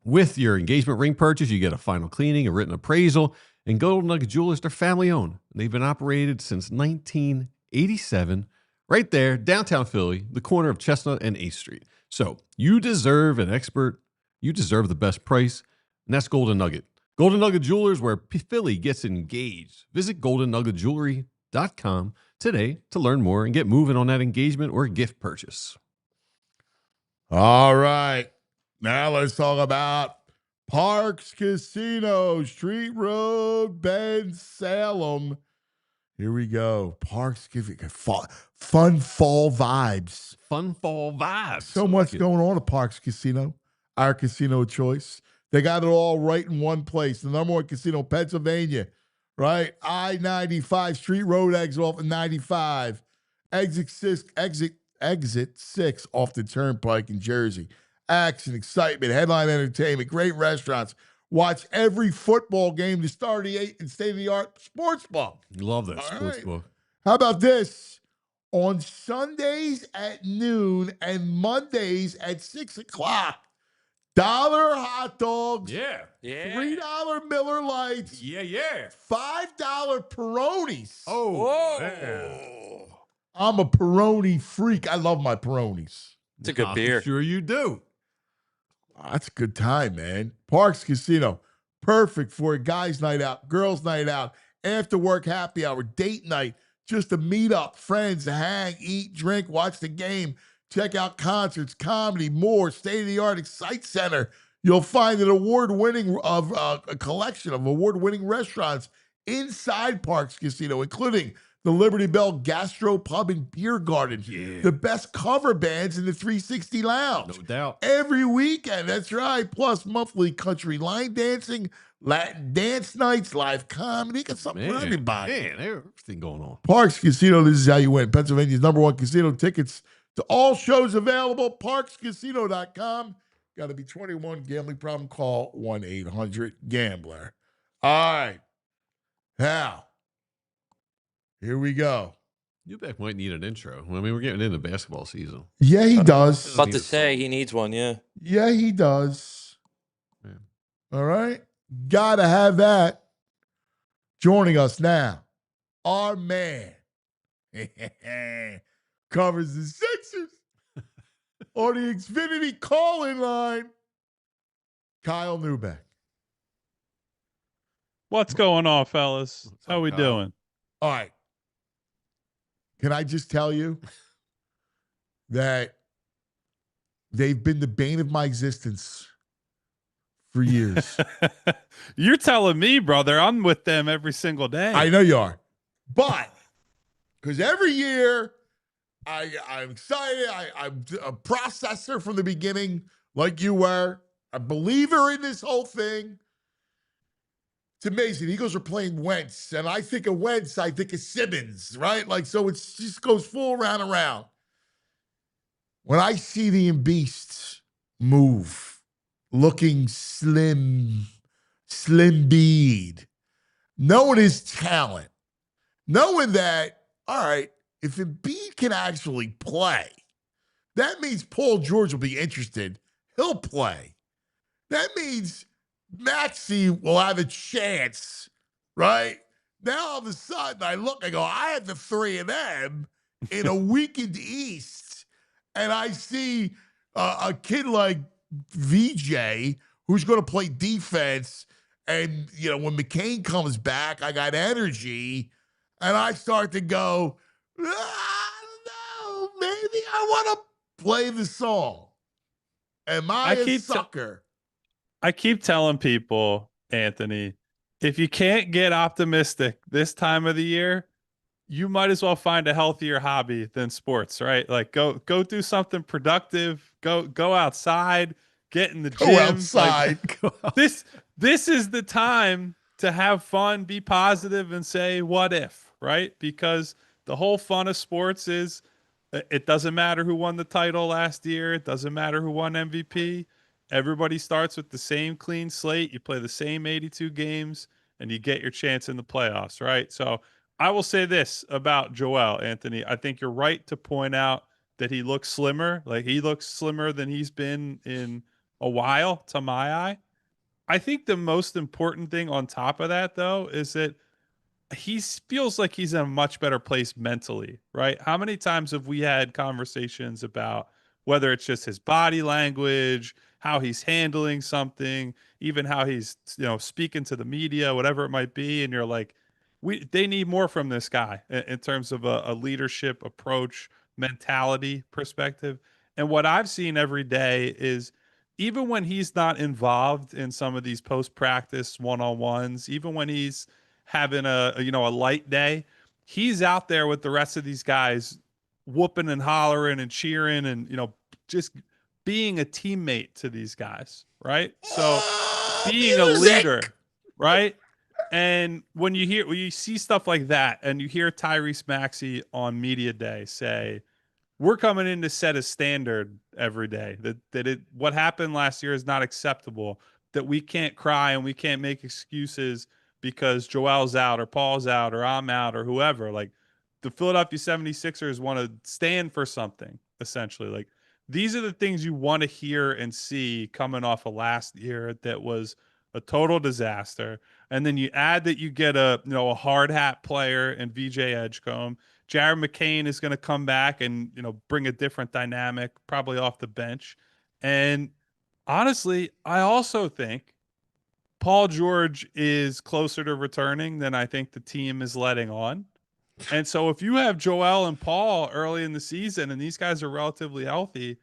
S3: With your engagement ring purchase, you get a final cleaning, a written appraisal, and Golden Nugget Jewelers, they're family-owned. They've been operated since 1987, right there, downtown Philly, the corner of Chestnut and 8th Street. So you deserve an expert. You deserve the best price, and that's Golden Nugget. Golden Nugget Jewelers, where Philly gets engaged. Visit goldennuggetjewelry.com today to learn more and get moving on that engagement or gift purchase.
S2: All right. Now let's talk about Parks Casino, Street Road, Bend, Salem. Here we go. Parks, give you fun fall vibes.
S3: Fun fall vibes.
S2: So much going on at Parks Casino, our casino of choice. They got it all right in one place. The number one casino in Pennsylvania, right? I-95, Street Road exit off of 95. Exit 6 off the Turnpike in Jersey. Action, excitement, headline entertainment, great restaurants. Watch every football game to start the state-of-the-art sports book.
S3: Love that
S2: All
S3: sports
S2: right.
S3: book.
S2: How about this? On Sundays at noon and Mondays at 6 o'clock, $1 hot dogs.
S3: Yeah.
S2: $3 Miller Lights.
S3: Yeah.
S2: $5 Peronis.
S3: Oh,
S4: Whoa.
S2: I'm a Peroni freak. I love my Peronis.
S4: It's a good beer.
S3: Sure you do.
S2: That's a good time, man. Parks Casino. Perfect for a guy's night out, girls' night out, after work happy hour, date night, just to meet up, friends, hang, eat, drink, watch the game, check out concerts, comedy, more, state-of-the-art Excite Center. You'll find an a collection of award-winning restaurants inside Parks Casino, including the Liberty Bell Gastro Pub and Beer Garden, the best cover bands in the 360 Lounge.
S3: No doubt.
S2: Every weekend, that's right. Plus monthly country line dancing, Latin dance nights, live comedy. Got something for everybody.
S3: Man, everything going on.
S2: Parks Casino, this is how you win. Pennsylvania's #1 casino. Tickets to all shows available. ParksCasino.com. Got to be 21. Gambling problem, call 1-800-GAMBLER. All right. Now, here we go.
S3: Neubeck might need an intro. I mean, we're getting into basketball season.
S2: Yeah, he does.
S4: About to say he needs one, yeah.
S2: Yeah, he does.
S3: Yeah.
S2: All right. Got to have that. Joining us now, our man covers the Sixers on the Xfinity call-in line, Kyle Neubeck.
S10: What's going on, fellas? How we doing?
S2: All right. Can I just tell you that they've been the bane of my existence for years.
S10: You're telling me, brother. I'm with them every single day.
S2: I know you are. But because every year I'm excited. I'm a processor from the beginning, like you were, a believer in this whole thing. It's amazing. The Eagles are playing Wentz, and I think of Wentz, I think of Simmons, right? Like, so it just goes full round and round. When I see the Embiid move, looking slim bead, knowing his talent, knowing that, all right, if Embiid can actually play, that means Paul George will be interested. He'll play. That means Maxey will have a chance, right? Now all of a sudden I look, I go, I had the three of them in a weakened East, and I see a kid like VJ who's going to play defense, and, you know, when McCain comes back, I got energy, and I start to go, no, maybe I want to play the song. Am I a sucker?
S10: I keep telling people, Anthony, if you can't get optimistic this time of the year, you might as well find a healthier hobby than sports, right? Like go do something productive. Go outside, get in the gym.
S2: Go outside.
S10: Like, this is the time to have fun, be positive, and say, what if, right? Because the whole fun of sports is it doesn't matter who won the title last year. It doesn't matter who won MVP. Everybody starts with the same clean slate. You play the same 82 games, and you get your chance in the playoffs, right? So I will say this about Joel, Anthony. I think you're right to point out that he looks slimmer. Like, he looks slimmer than he's been in a while, to my eye. I think the most important thing on top of that, though, is that he feels like he's in a much better place mentally, right? How many times have we had conversations about whether it's just his body language, how he's handling something, even how he's, speaking to the media, whatever it might be, and you're like, they need more from this guy in terms of a leadership approach, mentality perspective. And what I've seen every day is, even when he's not involved in some of these post-practice one-on-ones, even when he's having a light day, he's out there with the rest of these guys whooping and hollering and cheering and, just being a teammate to these guys, right? So being a leader, right? And when you see stuff like that, and you hear Tyrese Maxey on media day say, we're coming in to set a standard every day, what happened last year is not acceptable, that we can't cry and we can't make excuses because Joel's out or Paul's out or I'm out or whoever. Like, the Philadelphia 76ers want to stand for something, essentially. Like, these are the things you want to hear and see coming off of last year that was a total disaster. And then you add that you get a hard hat player in VJ Edgecombe. Jared McCain is going to come back and, bring a different dynamic, probably off the bench. And honestly, I also think Paul George is closer to returning than I think the team is letting on. And so if you have Joel and Paul early in the season and these guys are relatively healthy,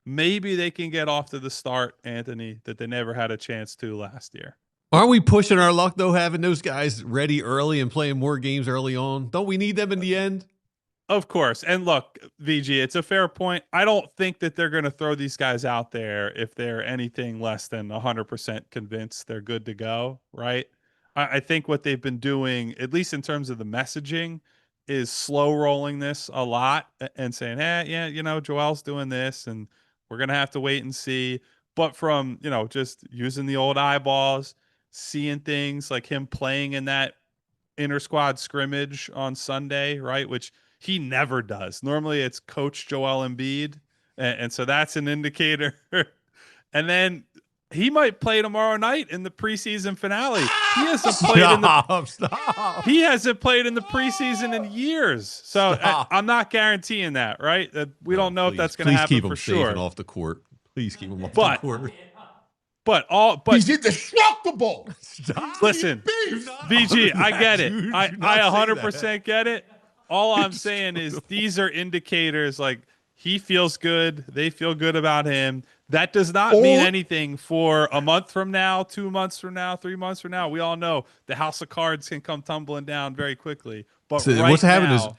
S10: maybe they can get off to the start, Anthony, that they never had a chance to last year.
S3: Aren't we pushing our luck, though, having those guys ready early and playing more games early on? Don't we need them in the end?
S10: Of course. And look, VG, it's a fair point. I don't think that they're going to throw these guys out there if they're anything less than 100% convinced they're good to go, right? I think what they've been doing, at least in terms of the messaging, is slow rolling this a lot and saying, yeah, Joel's doing this and we're going to have to wait and see. But from, just using the old eyeballs, seeing things like him playing in that inter-squad scrimmage on Sunday, right, which he never does. Normally it's Coach Joel Embiid, and so that's an indicator. And then he might play tomorrow night in the preseason finale. He hasn't played He hasn't played in the preseason in years. So I'm not guaranteeing that, right? We don't know if that's going to happen
S3: keep him
S10: for
S3: safe
S10: sure.
S3: and off the court. Please keep him off the court.
S10: But
S2: he's indestructible.
S10: Listen, VG, I get it. I 100% get it. All I'm saying is these are indicators like he feels good. They feel good about him. That does not mean anything for a month from now, 2 months from now, 3 months from now. We all know the house of cards can come tumbling down very quickly. But
S3: so
S10: right
S3: what's happening
S10: now,
S3: is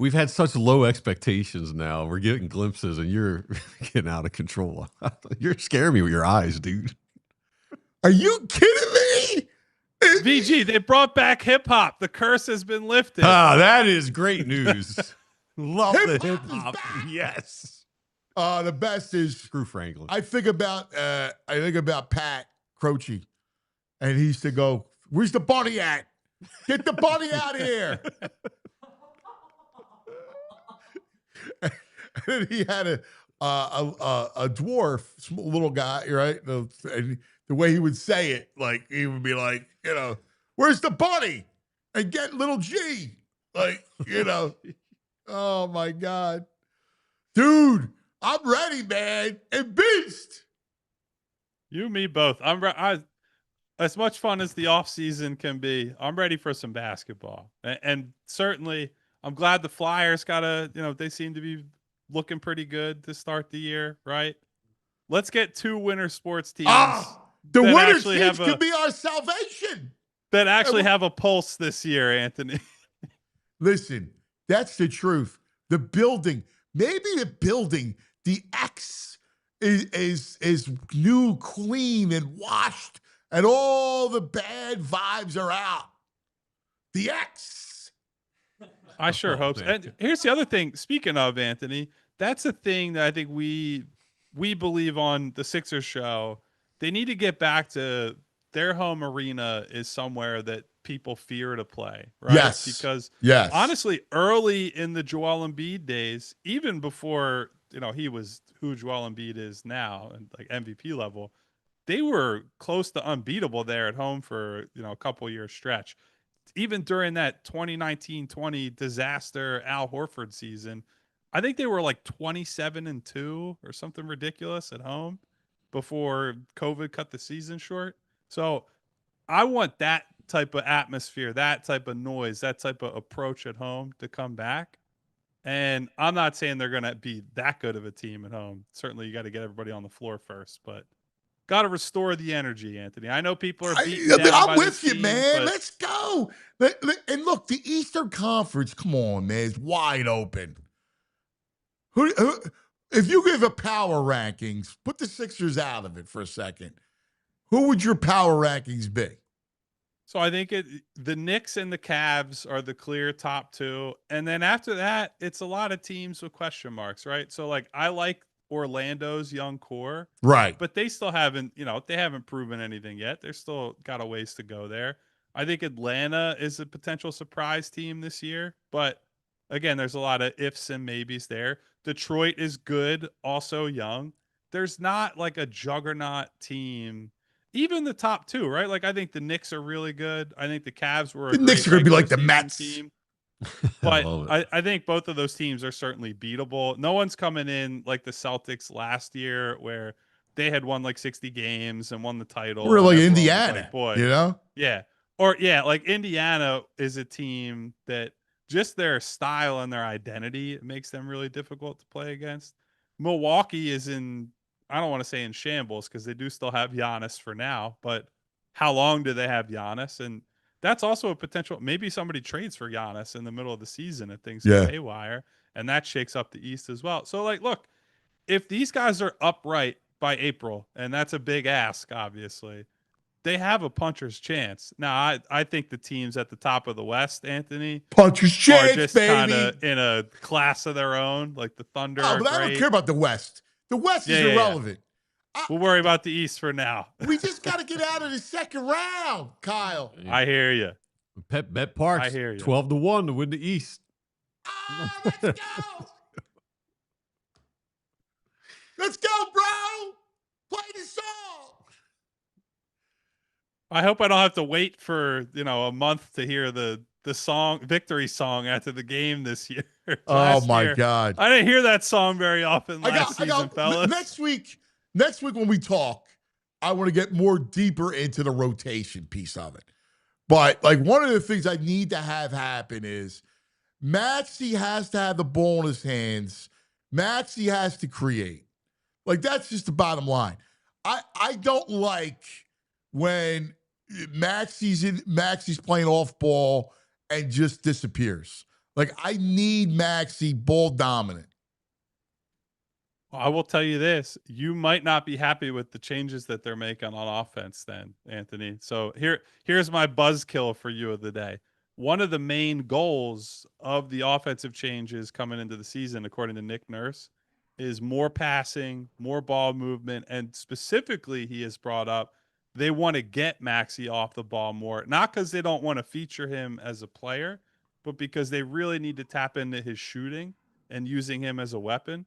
S3: we've had such low expectations now. We're getting glimpses and you're getting out of control. You're scaring me with your eyes, dude.
S2: Are you kidding me?
S10: VG, they brought back hip hop. The curse has been lifted.
S3: Ah, that is great news. Love the hip hop.
S2: Yes. The best is
S3: Screw Franklin.
S2: I think about Pat Croce, and he used to go, "Where's the bunny at? Get the bunny out of here!" And he had a dwarf, little guy, right? The way he would say it, like he would be like, "Where's the bunny?" And get little G, like, Oh my God, dude, I'm ready, man, and beast.
S10: You and me both. As much fun as the off season can be, I'm ready for some basketball, and certainly I'm glad the Flyers they seem to be looking pretty good to start the year, right? Let's get 2 winter sports teams.
S2: The winter teams could be our salvation.
S10: That actually have a pulse this year, Anthony.
S2: Listen, that's the truth. The building, the X is new, clean, and washed, and all the bad vibes are out. The X.
S10: I sure hope so. And here's the other thing. Speaking of, Anthony, that's a thing that I think we believe on the Sixers show. They need to get back to their home arena is somewhere that people fear to play, right?
S2: Yes.
S10: Because
S2: honestly,
S10: early in the Joel Embiid days, even before he was who Joel Embiid is now and like MVP level, they were close to unbeatable there at home for a couple years stretch. Even during that 2019-20 disaster Al Horford season, I think they were like 27-2 or something ridiculous at home before COVID cut the season short. So I want that type of atmosphere, that type of noise, that type of approach at home to come back. And I'm not saying they're going to be that good of a team at home. Certainly you got to get everybody on the floor first, but got to restore the energy, Anthony. I know people are beaten down
S2: I'm
S10: by
S2: with
S10: this
S2: you,
S10: team,
S2: man.
S10: but
S2: Let's go. And look, the Eastern Conference, come on, man, is wide open. Who if you give a power rankings, put the Sixers out of it for a second. Who would your power rankings be?
S10: So I think the Knicks and the Cavs are the clear top 2. And then after that, it's a lot of teams with question marks, right? So like I like Orlando's young core.
S2: Right.
S10: But they still haven't, they haven't proven anything yet. They're still got a ways to go there. I think Atlanta is a potential surprise team this year. But again, there's a lot of ifs and maybes there. Detroit is good, also young. There's not like a juggernaut team. Even the top 2, right? Like I think the Knicks are really good. I think the Cavs were.
S2: The Knicks are going to be like the Mets.
S10: Team. But I think both of those teams are certainly beatable. No one's coming in like the Celtics last year, where they had won like 60 games and won the title.
S2: We're
S10: and
S2: like
S10: everyone was
S2: Indiana,
S10: like, boy,
S2: you know?
S10: yeah. Or yeah, like Indiana is a team that just their style and their identity makes them really difficult to play against. Milwaukee is I don't want to say in shambles because they do still have Giannis for now, but how long do they have Giannis? And that's also a potential. Maybe somebody trades for Giannis in the middle of the season if things
S2: Yeah.
S10: go haywire, and that shakes up the East as well. So, like, look, if these guys are upright by April, and that's a big ask, obviously, they have a puncher's chance. Now, I think the teams at the top of the West, Anthony,
S2: Puncher's
S10: are
S2: chance,
S10: just
S2: baby.
S10: kind of in a class of their own. Like the Thunder.
S2: Oh, but I don't care about the West. The West is irrelevant.
S10: We'll worry about the East for now.
S2: We just got to get out of the second round, Kyle.
S10: I hear you.
S3: Bet Parks.
S10: I hear you.
S3: 12-1 to win the East.
S2: Let's go. Let's go, bro. Play the song.
S10: I hope I don't have to wait for, a month to hear the victory song after the game this year.
S2: Oh my God.
S10: I didn't hear that song very often last season, fellas.
S2: Next week when we talk, I want to get more deeper into the rotation piece of it. But like one of the things I need to have happen is Maxey has to have the ball in his hands. Maxey has to create. Like that's just the bottom line. I don't like when Maxey's playing off ball and just disappears. Like I need Maxey ball dominant.
S10: I will tell you this. You might not be happy with the changes that they're making on offense then, Anthony. So here's my buzzkill for you of the day. One of the main goals of the offensive changes coming into the season, according to Nick Nurse, is more passing, more ball movement, and specifically he has brought up they want to get Maxey off the ball more, not because they don't want to feature him as a player, but because they really need to tap into his shooting and using him as a weapon.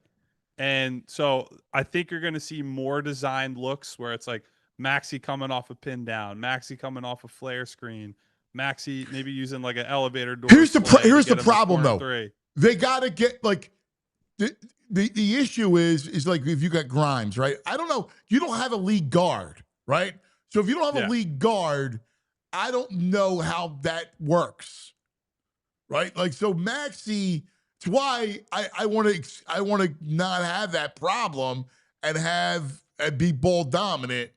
S10: And so I think you're going to see more designed looks where it's like Maxey coming off a pin down, Maxey coming off a flare screen, Maxey maybe using like an elevator door.
S2: Here's the problem though. They got to get like the issue is like if you got Grimes, right? I don't know. You don't have a lead guard, right? So if you don't have a lead guard, I don't know how that works, right? Like so Maxey. It's why I want to not have that problem and be ball dominant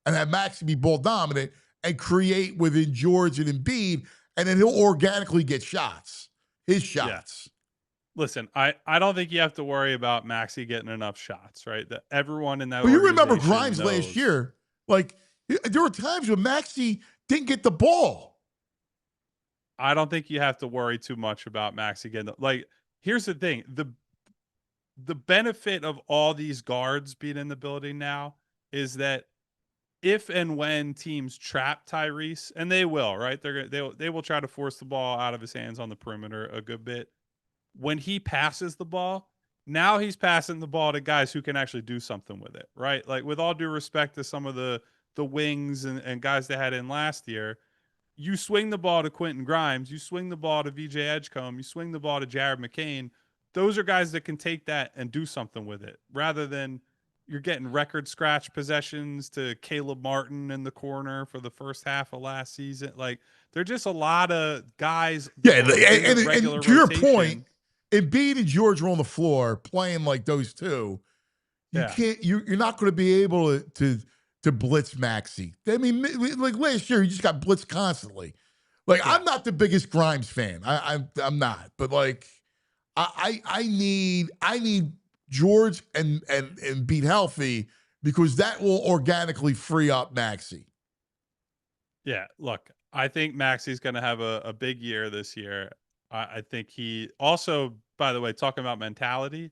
S2: and have Maxey be ball dominant and create within George and Embiid, and then he'll organically get shots, his shots.
S10: Yeah. Listen, I don't think you have to worry about Maxey getting enough shots, right? That everyone in that.
S2: But you remember Grimes last year, like there were times when Maxey didn't get the ball.
S10: I don't think you have to worry too much about Maxey getting here's the thing. The benefit of all these guards being in the building now is that if and when teams trap Tyrese, and they will, right? They will try to force the ball out of his hands on the perimeter a good bit. When he passes the ball, now he's passing the ball to guys who can actually do something with it, right? Like with all due respect to some of the wings and guys they had in last year, you swing the ball to Quentin Grimes, you swing the ball to VJ Edgecombe, you swing the ball to Jared McCain. Those are guys that can take that and do something with it rather than you're getting record scratch possessions to Caleb Martin in the corner for the first half of last season. Like they're just a lot of guys.
S2: Yeah. And to your point, Embiid and George are on the floor playing like those two. You're not going to be able to blitz Maxey. I mean, like last year, he just got blitzed constantly. Like I'm not the biggest Grimes fan. I'm not, but like I need George and be healthy because that will organically free up Maxey.
S10: Yeah, look, I think Maxey's going to have a big year this year. I think he also, by the way, talking about mentality,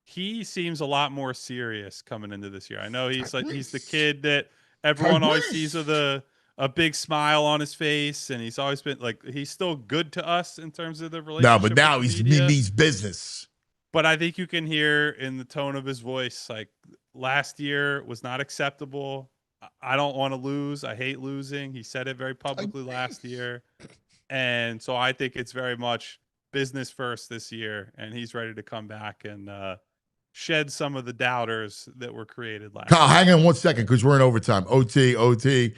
S10: he seems a lot more serious coming into this year. I know he's the kid that everyone always sees with a big smile on his face, and he's always been he's still good to us in terms of the relationship.
S2: No, but now he means business.
S10: But I think you can hear in the tone of his voice, like last year was not acceptable. I don't want to lose. I hate losing. He said it very publicly last year. And so I think it's very much business first this year, and he's ready to come back and shed some of the doubters that were created last
S2: Kyle,
S10: year.
S2: hang on 1 second because we're in overtime. OT.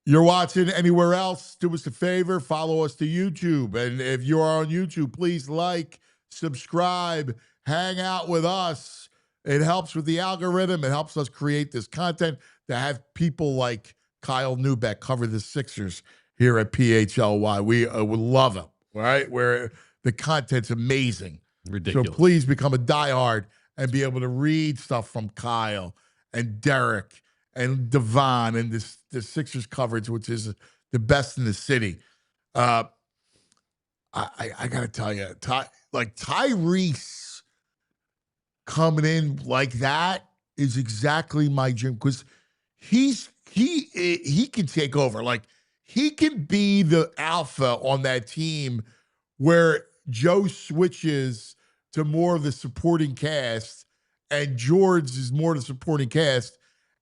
S2: You're watching anywhere else, do us a favor, follow us to YouTube. And if you are on YouTube, please like, subscribe, hang out with us. It helps with the algorithm. It helps us create this content to have people like Kyle Neubeck cover the Sixers here at PHLY. We would love him, right? Where the content's amazing.
S3: Ridiculous.
S2: So please become a diehard and be able to read stuff from Kyle and Derek and Devon and the Sixers coverage, which is the best in the city. I got to tell you, Tyrese coming in like that is exactly my dream because he can take over. Like, he can be the alpha on that team where Joe switches to more of the supporting cast and George is more the supporting cast.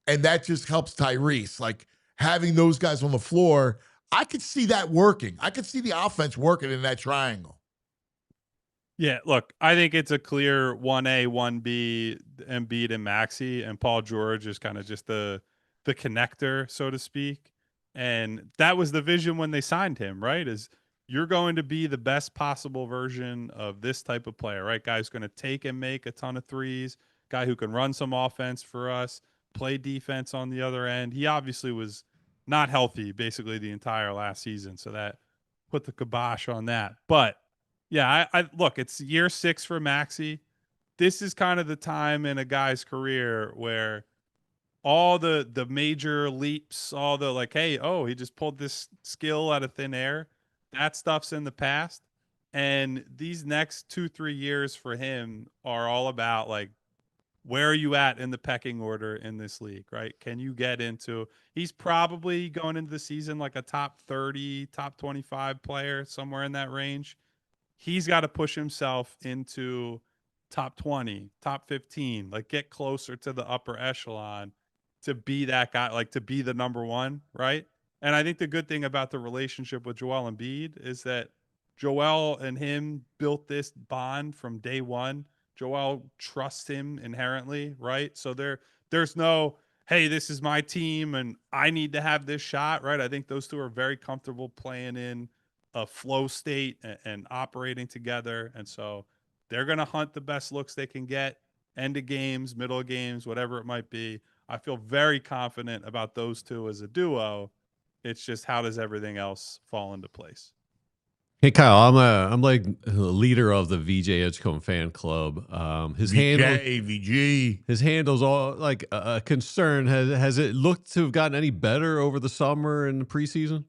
S2: And that just helps Tyrese. Like, having those guys on the floor, I could see that working. I could see the offense working in that triangle.
S10: Yeah, look, I think it's a clear 1A, 1B, Embiid and Maxey, and Paul George is kind of just the connector, so to speak. And that was the vision when they signed him, right? Is you're going to be the best possible version of this type of player, right? Guy who's going to take and make a ton of threes, guy who can run some offense for us, play defense on the other end. He obviously was not healthy basically the entire last season, so that put the kibosh on that. But yeah, I look, it's year 6 for Maxey. This is kind of the time in a guy's career where all the major leaps, all the like, hey, oh, he just pulled this skill out of thin air. That stuff's in the past. And these next 2-3 years for him are all about like, where are you at in the pecking order in this league, right? Can you get into, he's probably going into the season like a top 30, top 25 player, somewhere in that range. He's got to push himself into top 20, top 15, like get closer to the upper echelon to be that guy, like to be the number one, right? And I think the good thing about the relationship with Joel Embiid is that Joel and him built this bond from day one. Joel trusts him inherently, right? So there's no, hey, this is my team and I need to have this shot, right? I think those two are very comfortable playing in a flow state and operating together. And so they're going to hunt the best looks they can get, end of games, middle of games, whatever it might be. I feel very confident about those two as a duo. It's just, how does everything else fall into place?
S3: Hey Kyle, I'm like a leader of the VJ Edgecombe fan club. His handle's all like a concern. Has it looked to have gotten any better over the summer and the preseason?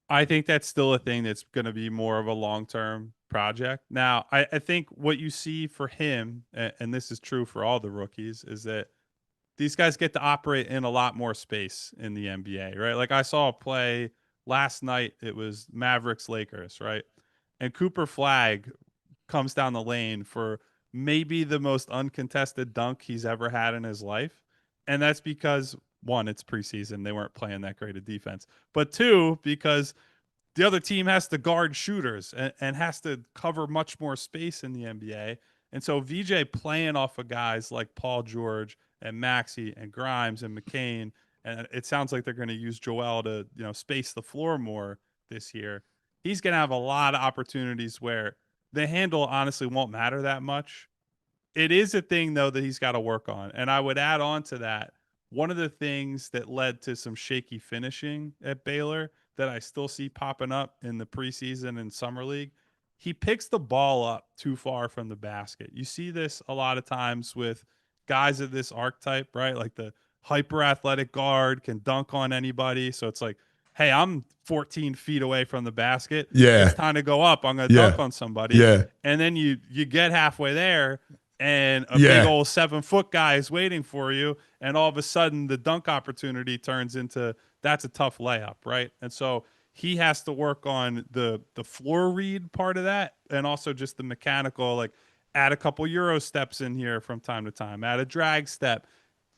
S10: I think that's still a thing that's going to be more of a long-term project. Now, I think what you see for him, and this is true for all the rookies, is that these guys get to operate in a lot more space in the NBA, right? Like I saw a play last night, it was Mavericks-Lakers, right? And Cooper Flagg comes down the lane for maybe the most uncontested dunk he's ever had in his life. And that's because, one, it's preseason. They weren't playing that great of defense. But two, because the other team has to guard shooters and has to cover much more space in the NBA. And so VJ playing off of guys like Paul George and Maxey and Grimes and McCain, and it sounds like they're going to use Joel to, space the floor more this year. He's going to have a lot of opportunities where the handle honestly won't matter that much. It is a thing, though, that he's got to work on. And I would add on to that, one of the things that led to some shaky finishing at Baylor that I still see popping up in the preseason and summer league, he picks the ball up too far from the basket. You see this a lot of times with guys of this archetype, right? Like the hyper athletic guard can dunk on anybody. So it's like, hey, I'm 14 feet away from the basket.
S2: Yeah.
S10: It's time to go up. I'm going to dunk on somebody.
S2: Yeah.
S10: And then you get halfway there and a big old 7-foot guy is waiting for you. And all of a sudden the dunk opportunity turns into, that's a tough layup, right? And so he has to work on the floor read part of that, and also just the mechanical, like add a couple Euro steps in here from time to time, add a drag step,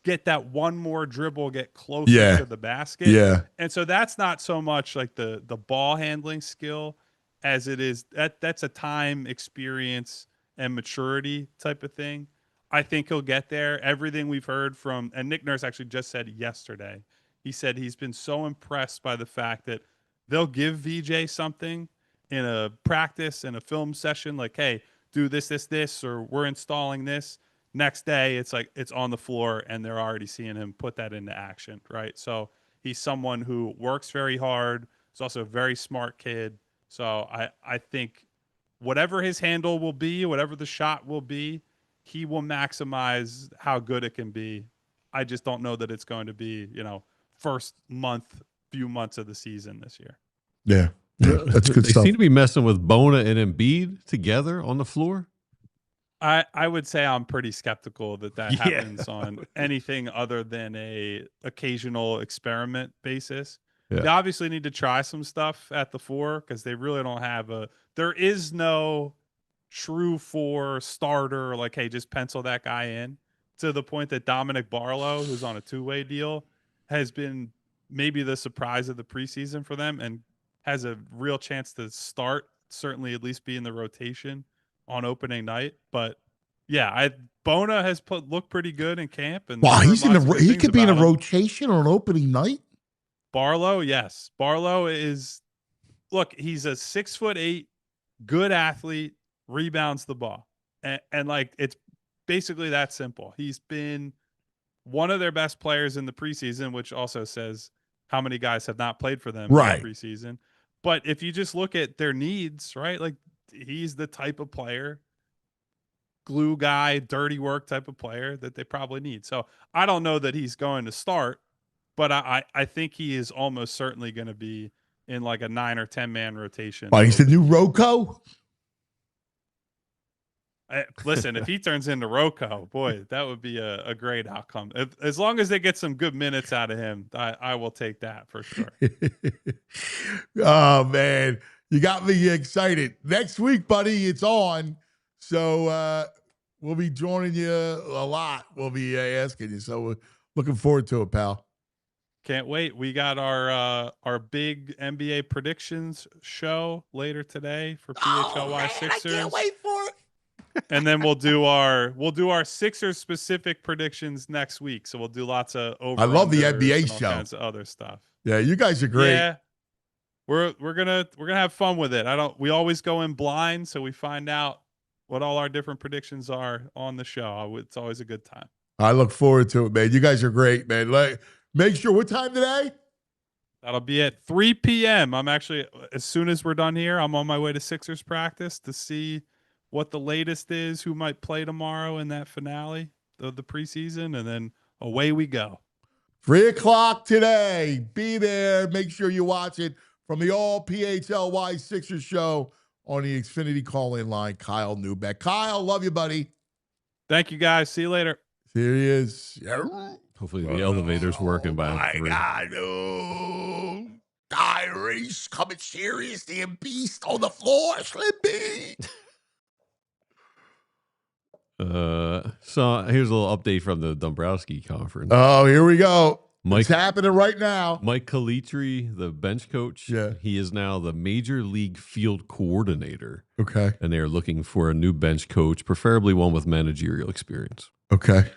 S10: get that one more dribble, get closer to the basket.
S2: Yeah.
S10: And so that's not so much like the ball handling skill as it is that's a time, experience, and maturity type of thing. I think he'll get there. Everything we've heard from, and Nick Nurse actually just said yesterday, he said he's been so impressed by the fact that they'll give VJ something in a practice, in a film session, like, hey, do this, or we're installing this. Next day, it's like it's on the floor, and they're already seeing him put that into action, right? So he's someone who works very hard. He's also a very smart kid. So I think whatever his handle will be, whatever the shot will be, he will maximize how good it can be. I just don't know that it's going to be, first few months of the season this year.
S2: Yeah, that's good
S3: they
S2: stuff.
S3: They seem to be messing with Bona and Embiid together on the floor.
S10: I would say I'm pretty skeptical that happens on anything other than a occasional experiment basis.
S3: Yeah.
S10: They obviously need to try some stuff at the 4 because they really don't have there is no true 4 starter, like, hey, just pencil that guy in, to the point that Dominic Barlow, who's on a 2-way deal, has been maybe the surprise of the preseason for them and has a real chance to start, certainly at least be in the rotation on opening night. But yeah, Bona has looked pretty good in camp, and
S2: wow, he could be in a rotation on opening night.
S10: Barlow, yes. Barlow he's a 6'8", good athlete, rebounds the ball. And like, it's basically that simple. He's been one of their best players in the preseason, which also says how many guys have not played for them in the preseason. But if you just look at their needs, right? Like, he's the type of player, glue guy, dirty work type of player that they probably need. So I don't know that he's going to start, but I think he is almost certainly going to be in like a 9 or 10 man rotation.
S2: Oh, he's the new Rocco?
S10: Listen, if he turns into Rocco, boy, that would be a great outcome. As long as they get some good minutes out of him, I will take that for sure.
S2: Oh, man. You got me excited. Next week, buddy, it's on. So we'll be joining you a lot. We'll be asking you. So we're looking forward to it, pal.
S10: Can't wait. We got our big NBA predictions show later today for PHLY Sixers.
S2: I can't wait for it.
S10: And then we'll do our Sixers specific predictions next week. So we'll do lots of over.
S2: I love the NBA
S10: and all
S2: show.
S10: kinds of other stuff.
S2: Yeah, you guys are great.
S10: Yeah. We're gonna have fun with it. We always go in blind, so we find out what all our different predictions are on the show. It's always a good time.
S2: I look forward to it, man. You guys are great, man. Make sure, what time today?
S10: That'll be at 3 p.m. I'm actually, as soon as we're done here, I'm on my way to Sixers practice to see what the latest is, who might play tomorrow in that finale of the preseason, and then away we go.
S2: 3 o'clock today. Be there. Make sure you watch it from the all PHLY Sixers show on the Xfinity call-in line, Kyle Neubeck. Kyle, love you, buddy.
S10: Thank you, guys. See you later.
S2: Here he is.
S3: Hopefully the elevator's working by 3.
S2: God, no. Diaries coming seriously and beast on the floor, Slippy.
S3: So here's a little update from the Dombrowski conference.
S2: Oh, here we go. It's happening right now.
S3: Mike Calitri, the bench coach, he is now the Major League Field Coordinator.
S2: Okay.
S3: And they are looking for a new bench coach, preferably one with managerial experience.
S2: Okay.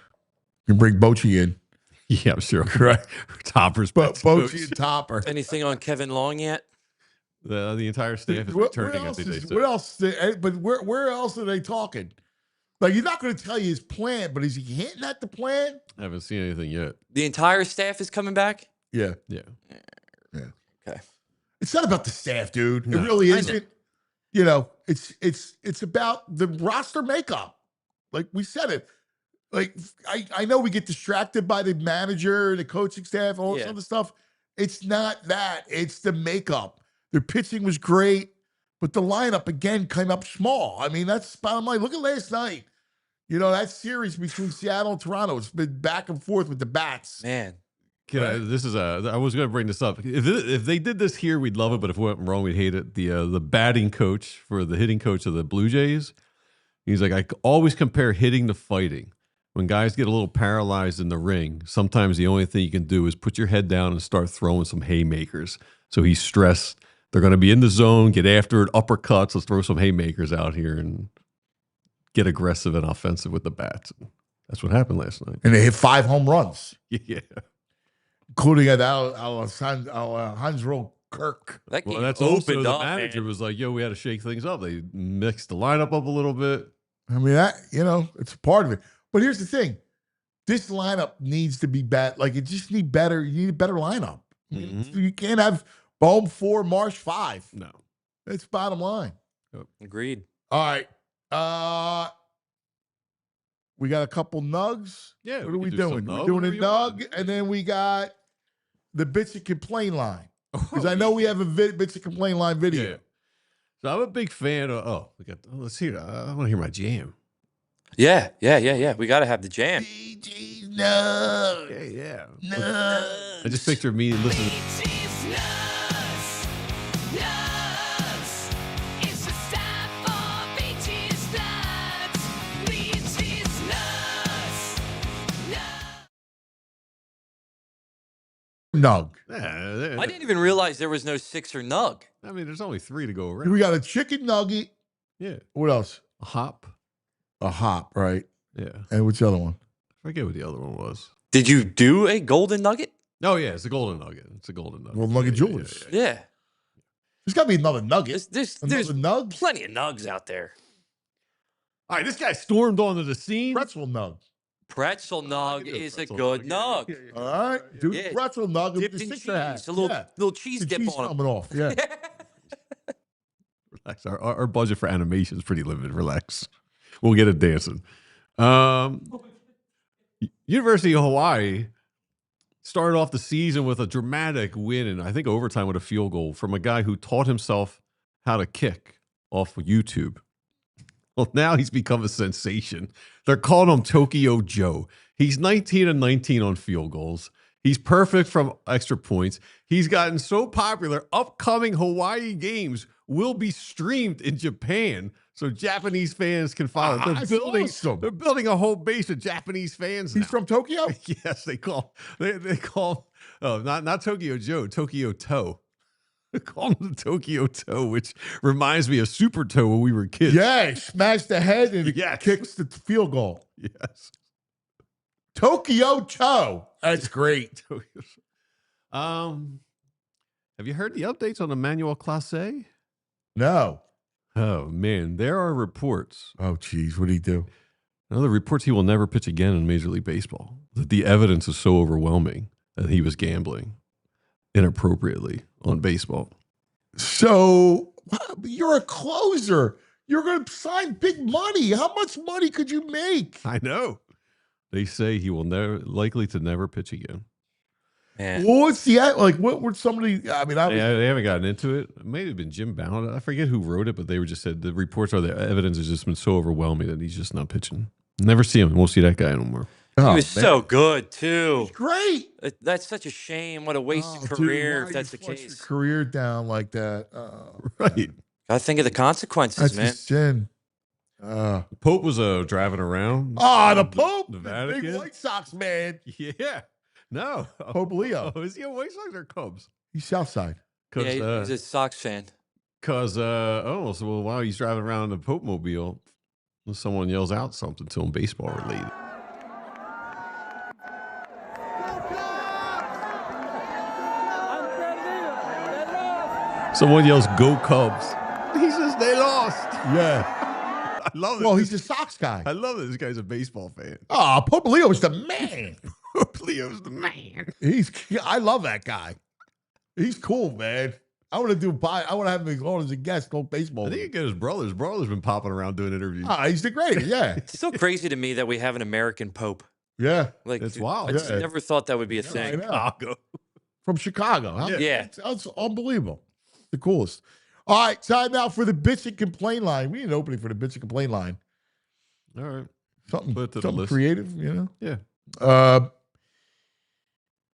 S2: You can bring Bochy in.
S3: Yeah, I'm sure.
S2: Correct.
S3: Topper's
S2: Bochy and Topper.
S4: Anything on Kevin Long yet?
S3: The entire staff is returning.
S2: What else? But where else are they talking? Like, he's not going to tell you his plan, but is he hinting at the plan?
S3: I haven't seen anything yet.
S4: The entire staff is coming back?
S2: Yeah.
S4: Okay.
S2: It's not about the staff, dude.
S3: No,
S2: it really isn't. It's about the roster makeup. Like we said it. Like, I know we get distracted by the manager, the coaching staff, all this other stuff. It's not that. It's the makeup. Their pitching was great, but the lineup, again, came up small. I mean, that's bottom line. Look at last night. That series between Seattle and Toronto, it's been back and forth with the bats.
S4: Man.
S3: I was going to bring this up. If they did this here, we'd love it, but if it went wrong, we'd hate it. The batting coach for the hitting coach of the Blue Jays, he's like, I always compare hitting to fighting. When guys get a little paralyzed in the ring, sometimes the only thing you can do is put your head down and start throwing some haymakers. So he's stressed. They're going to be in the zone, get after it, uppercuts. Let's throw some haymakers out here and get aggressive and offensive with the bats. That's what happened last night.
S2: And they hit 5 home runs.
S3: Yeah.
S2: Including at Alejandro Kirk.
S4: That game
S3: That's also
S4: opened
S3: the
S4: up,
S3: manager
S4: man.
S3: was like, yo, we had to shake things up. They mixed the lineup up a little bit.
S2: I mean, that, it's part of it. But here's the thing. This lineup needs to be bad. Like, it just need better. You need a better lineup. I mean, you can't have Bohm 4, Marsh 5.
S3: No.
S2: That's bottom line.
S4: Agreed.
S2: All right. We got a couple nugs.
S3: Yeah.
S2: What are we
S3: do
S2: doing?
S3: some
S2: We're doing a
S3: whatever you want.
S2: nug, and then we got the Bitch and Complain line. Because I know we have a Bitch and Complain line video.
S3: Yeah. So I'm a big fan of, let's hear it. I want to hear my jam.
S4: Yeah. We got to have the jam.
S2: BG's nugs.
S3: Yeah.
S2: Nugs.
S3: I just picture me listening.
S2: Nug.
S3: Yeah,
S4: I didn't even realize there was no sixer nug.
S3: I mean, there's only 3 to go around.
S2: We got a chicken nugget.
S3: Yeah.
S2: What else?
S3: A hop.
S2: A hop, right?
S3: Yeah.
S2: And what's the other one?
S3: I forget what the other one was.
S4: Did you do a golden nugget?
S3: Oh, yeah. It's a golden nugget. It's a golden nugget.
S2: Well, Nugget Jewelers.
S4: Yeah.
S2: There's got to be another nugget.
S4: There's
S2: Another nug?
S4: plenty of nugs out there.
S3: All right. This guy stormed onto the scene.
S2: Pretzel nug.
S4: Pretzel nug is a good nug.
S2: All right. Do the
S4: Yeah.
S2: pretzel nug with
S4: Dipped
S2: the
S4: in
S2: 6
S4: cheese.
S2: and a half.
S4: A little cheese
S2: The
S4: dip
S2: cheese
S4: on it.
S2: coming off. Yeah.
S3: Relax. Our budget for animation is pretty limited. Relax. We'll get it dancing. University of Hawaii started off the season with a dramatic win, and I think overtime with a field goal from a guy who taught himself how to kick off of YouTube. Well, now he's become a sensation. They're calling him Tokyo Joe. He's 19 and 19 on field goals. He's perfect from extra points. He's gotten so popular, upcoming Hawaii games will be streamed in Japan so Japanese fans can follow.
S2: That's awesome.
S3: They're building a whole base of Japanese fans now.
S2: He's from Tokyo?
S3: Yes, they call not Tokyo Joe, Tokyo Toe. They call him the Tokyo Toe, which reminds me of Super Toe when we were kids.
S2: Yeah, he smashed the head and
S3: Yes.
S2: kicks the field goal.
S3: Yes.
S2: Tokyo Toe. That's great.
S3: Have you heard the updates on Emmanuel Classe?
S2: No.
S3: Oh, man. There are reports.
S2: Oh, geez. What did he do?
S3: The reports he will never pitch again in Major League Baseball. That the evidence is so overwhelming that he was gambling inappropriately on baseball.
S2: So you're a closer. You're going to sign big money. How much money could you make?
S3: I know. They say he will likely to never pitch again.
S4: Man.
S2: Well, what's the like? What were somebody? I mean,
S3: They haven't gotten into it. It may have been Jim Bound. I forget who wrote it, but they were just said the reports are the evidence has just been so overwhelming that he's just not pitching. Never see him. Won't see that guy anymore.
S4: He was so good too.
S2: Great.
S4: That's such a shame. What a wasted
S2: Dude,
S4: career
S2: why
S4: if that's the
S2: you flush
S4: case.
S2: your career down like that.
S3: Right.
S4: Gotta think of the consequences,
S2: That's
S4: man.
S2: a sin.
S3: Pope was driving around.
S2: The Pope,
S3: the
S2: the
S3: Vatican.
S2: big White Sox man.
S3: Yeah. No.
S2: Pope Leo.
S3: Oh, is he a White Sox or Cubs?
S2: He's Southside.
S4: Yeah, he's a Sox fan.
S3: Because, while he's driving around the Pope mobile, someone yells out something to him baseball related. Someone yells, "Go Cubs." He says, "They lost."
S2: Yeah.
S3: I love it.
S2: Well, he's a Sox guy.
S3: I love that this guy's a baseball fan.
S2: Oh, Pope Leo is the man.
S3: Pope Leo's the man.
S2: I love that guy. He's cool, man. I want to have him on as a guest, go baseball.
S3: I think he got his brother. His brother's been popping around doing interviews.
S2: He's the greatest. Yeah.
S4: It's still crazy to me that we have an American Pope.
S2: Yeah.
S4: Like
S3: It's wild.
S4: I just
S2: Yeah.
S4: never thought that would be a
S2: I
S4: thing.
S2: know.
S3: Chicago.
S2: From Chicago. Huh?
S4: Yeah.
S2: That's unbelievable. The coolest. All right, time now for the bitch and complain line. We need an opening for the bitch and complain line.
S3: All right.
S2: Something,
S3: Put it to the
S2: something
S3: list.
S2: creative, you know?
S3: Yeah.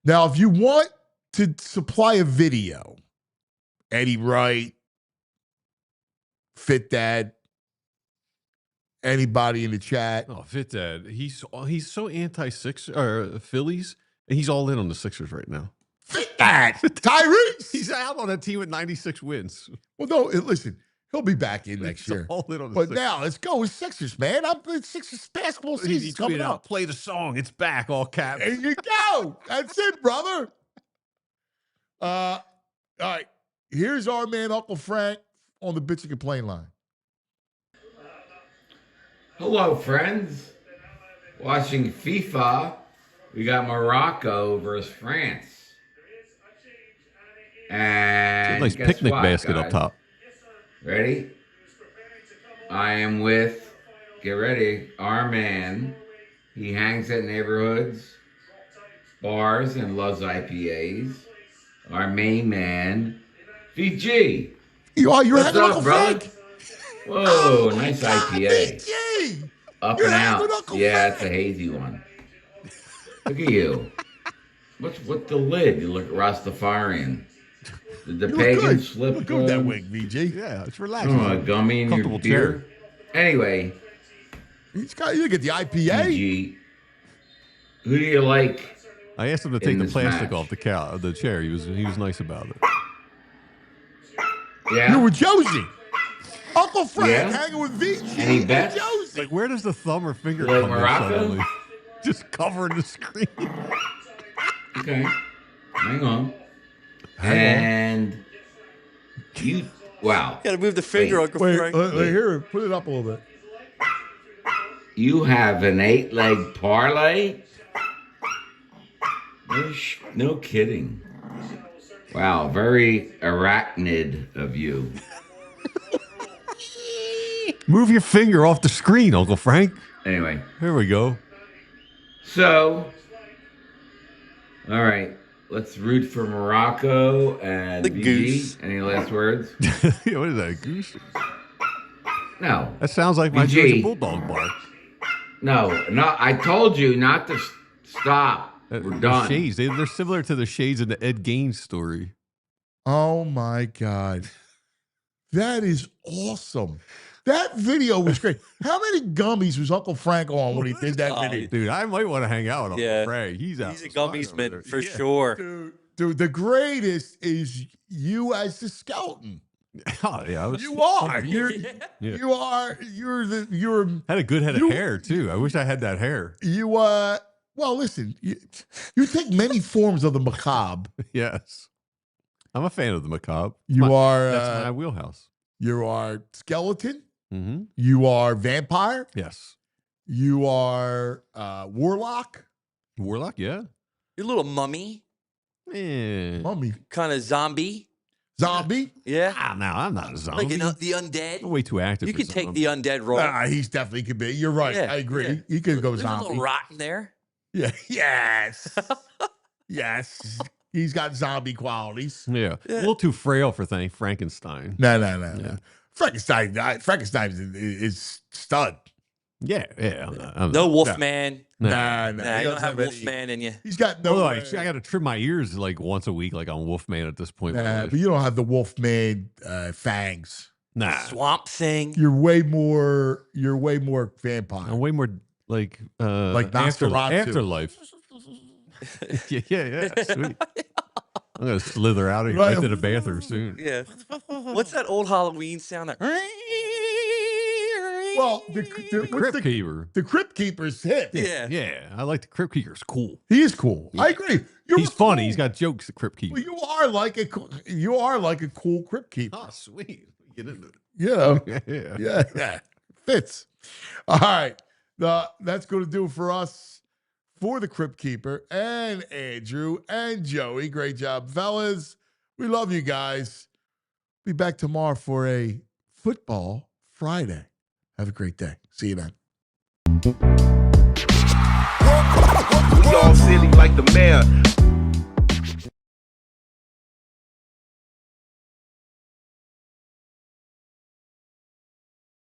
S2: Now, if you want to supply a video, Eddie Wright, Fit Dad, anybody in the chat.
S3: Oh, Fit Dad. He's so anti-Sixers or Phillies, and he's all in on the Sixers right now.
S2: Fit Dad. Tyrese.
S3: He's out on a team with 96 wins.
S2: Well, no, listen. He'll be back in next year. But now let's go with Sixers, man. The Sixers basketball season's coming up.
S3: Play the song. It's back. All caps.
S2: There you go. That's it, brother. All right. Here's our man, Uncle Frank, on the Bitch and Complain line.
S11: Hello, friends. Watching FIFA, we got Morocco versus France. And
S3: nice picnic basket up top.
S11: Ready? I am with, get ready, our man. He hangs at neighborhoods, bars, and loves IPAs. Our main man, VG.
S2: You're
S11: What's
S2: hanging
S11: up,
S2: Uncle
S11: brother?
S2: Frank?
S11: Whoa, nice IPA.
S2: VG.
S11: Up
S2: You're
S11: and
S2: hanging
S11: out.
S2: with Uncle
S11: Yeah,
S2: Frank.
S11: it's a hazy one. Look at you. What's with the lid? You look Rastafarian. Did the pagan slip?
S2: Look good that wig, VG.
S3: Yeah, it's relaxing.
S11: A gummy in your
S3: Comfortable
S11: beer. Anyway,
S2: You get the IPA.
S11: VG, who do you like?
S3: I asked him to
S11: in
S3: take the
S11: this
S3: plastic
S11: match?
S3: off the chair. He was nice about it.
S11: Yeah.
S2: You're with Josie. Uncle Frank
S11: Yeah?
S2: hanging with VG
S11: Any
S2: and
S11: bets?
S2: Josie.
S3: Like, where does the thumb or finger
S11: Like
S3: come in
S11: Morocco?
S3: suddenly? Just covering the screen.
S11: Okay. Hang on. And you, wow.
S4: Gotta move the finger,
S11: Wait.
S4: Uncle
S2: Wait,
S4: Frank.
S2: here, put it up a little bit.
S11: You have an 8-leg parlay? No kidding. Wow, very arachnid of you.
S3: Move your finger off the screen, Uncle Frank.
S11: Anyway,
S3: Here we go.
S11: so, all right, let's root for Morocco and
S4: The
S11: VG.
S4: goose.
S11: Any last words?
S3: What is that, a goose?
S11: No.
S3: That sounds like my
S11: VG.
S3: Georgia Bulldog bark.
S11: No, I told you not to stop. We're
S3: The
S11: done.
S3: shades, they're similar to the shades in the Ed Gaines story.
S2: Oh my God. That is awesome. That video was great. How many gummies was Uncle Frank on when he did that video?
S3: Dude, I might want to hang out with Uncle
S4: Yeah.
S3: Frank. He's out.
S4: He's a
S3: the spot
S4: gummies
S3: over
S4: man
S3: there.
S4: for
S3: Yeah.
S4: sure.
S2: Dude, the greatest is you as the skeleton.
S3: Oh, yeah.
S2: You are. You're
S3: Yeah.
S2: you're
S3: Had a good head of hair, too. I wish I had that hair.
S2: well, listen, you take many forms of the macabre.
S3: Yes. I'm a fan of the macabre.
S2: You are
S3: That's my wheelhouse.
S2: you are skeleton,
S3: Mm-hmm.
S2: you are vampire,
S3: Yes.
S2: you are warlock,
S3: Warlock, yeah.
S4: Your little mummy,
S2: mummy,
S4: kind of zombie.
S2: zombie.
S4: Yeah.
S3: No, I'm not a zombie.
S4: Like the undead.
S3: I'm way too active.
S4: You
S3: for
S4: could take
S3: zombie.
S4: the undead role.
S2: He's definitely could be. You're right.
S4: Yeah,
S2: I agree.
S4: yeah.
S2: He could go
S4: There's a
S2: zombie.
S4: little rot in there.
S2: Yeah. Yes. Yes. He's got zombie qualities.
S3: Yeah. A little too frail for Frankenstein.
S2: No. Frankenstein is stud.
S3: Yeah. I'm
S4: No
S3: not-
S4: Wolfman.
S2: Nah,
S4: Nah, you
S2: he
S4: don't
S2: doesn't
S4: have
S2: any-
S4: Wolfman in you.
S2: He's got no.
S3: Although I got to trim my ears like once a week, like on Wolfman at this point. in my life.
S2: But you don't have the Wolfman fangs.
S3: Nah.
S4: Swamp Thing.
S2: You're way more vampire.
S3: I'm way more like
S2: Nosferatu.
S3: afterlife. yeah, sweet. I'm gonna slither out of here
S2: Right.
S3: right to the bathroom soon.
S4: Yeah. What's that old Halloween sound? That
S2: Well,
S3: Crypt Keeper.
S2: The Crypt Keeper's hit.
S3: Yeah, I like the Crypt Keeper. It's cool.
S2: He is cool. I agree.
S3: He's funny. He's got jokes. The Crypt Keeper.
S2: Well, you are like a cool Crypt Keeper.
S3: Oh, sweet. Get into it.
S2: You know.
S3: Yeah.
S2: Yeah. Fits. All right. That's going to do it for us, for the Crypt Keeper and Andrew and Joey. Great job, fellas. We love you guys. Be back tomorrow for a Football Friday. Have a great day. See you then.
S12: We all silly like the mayor.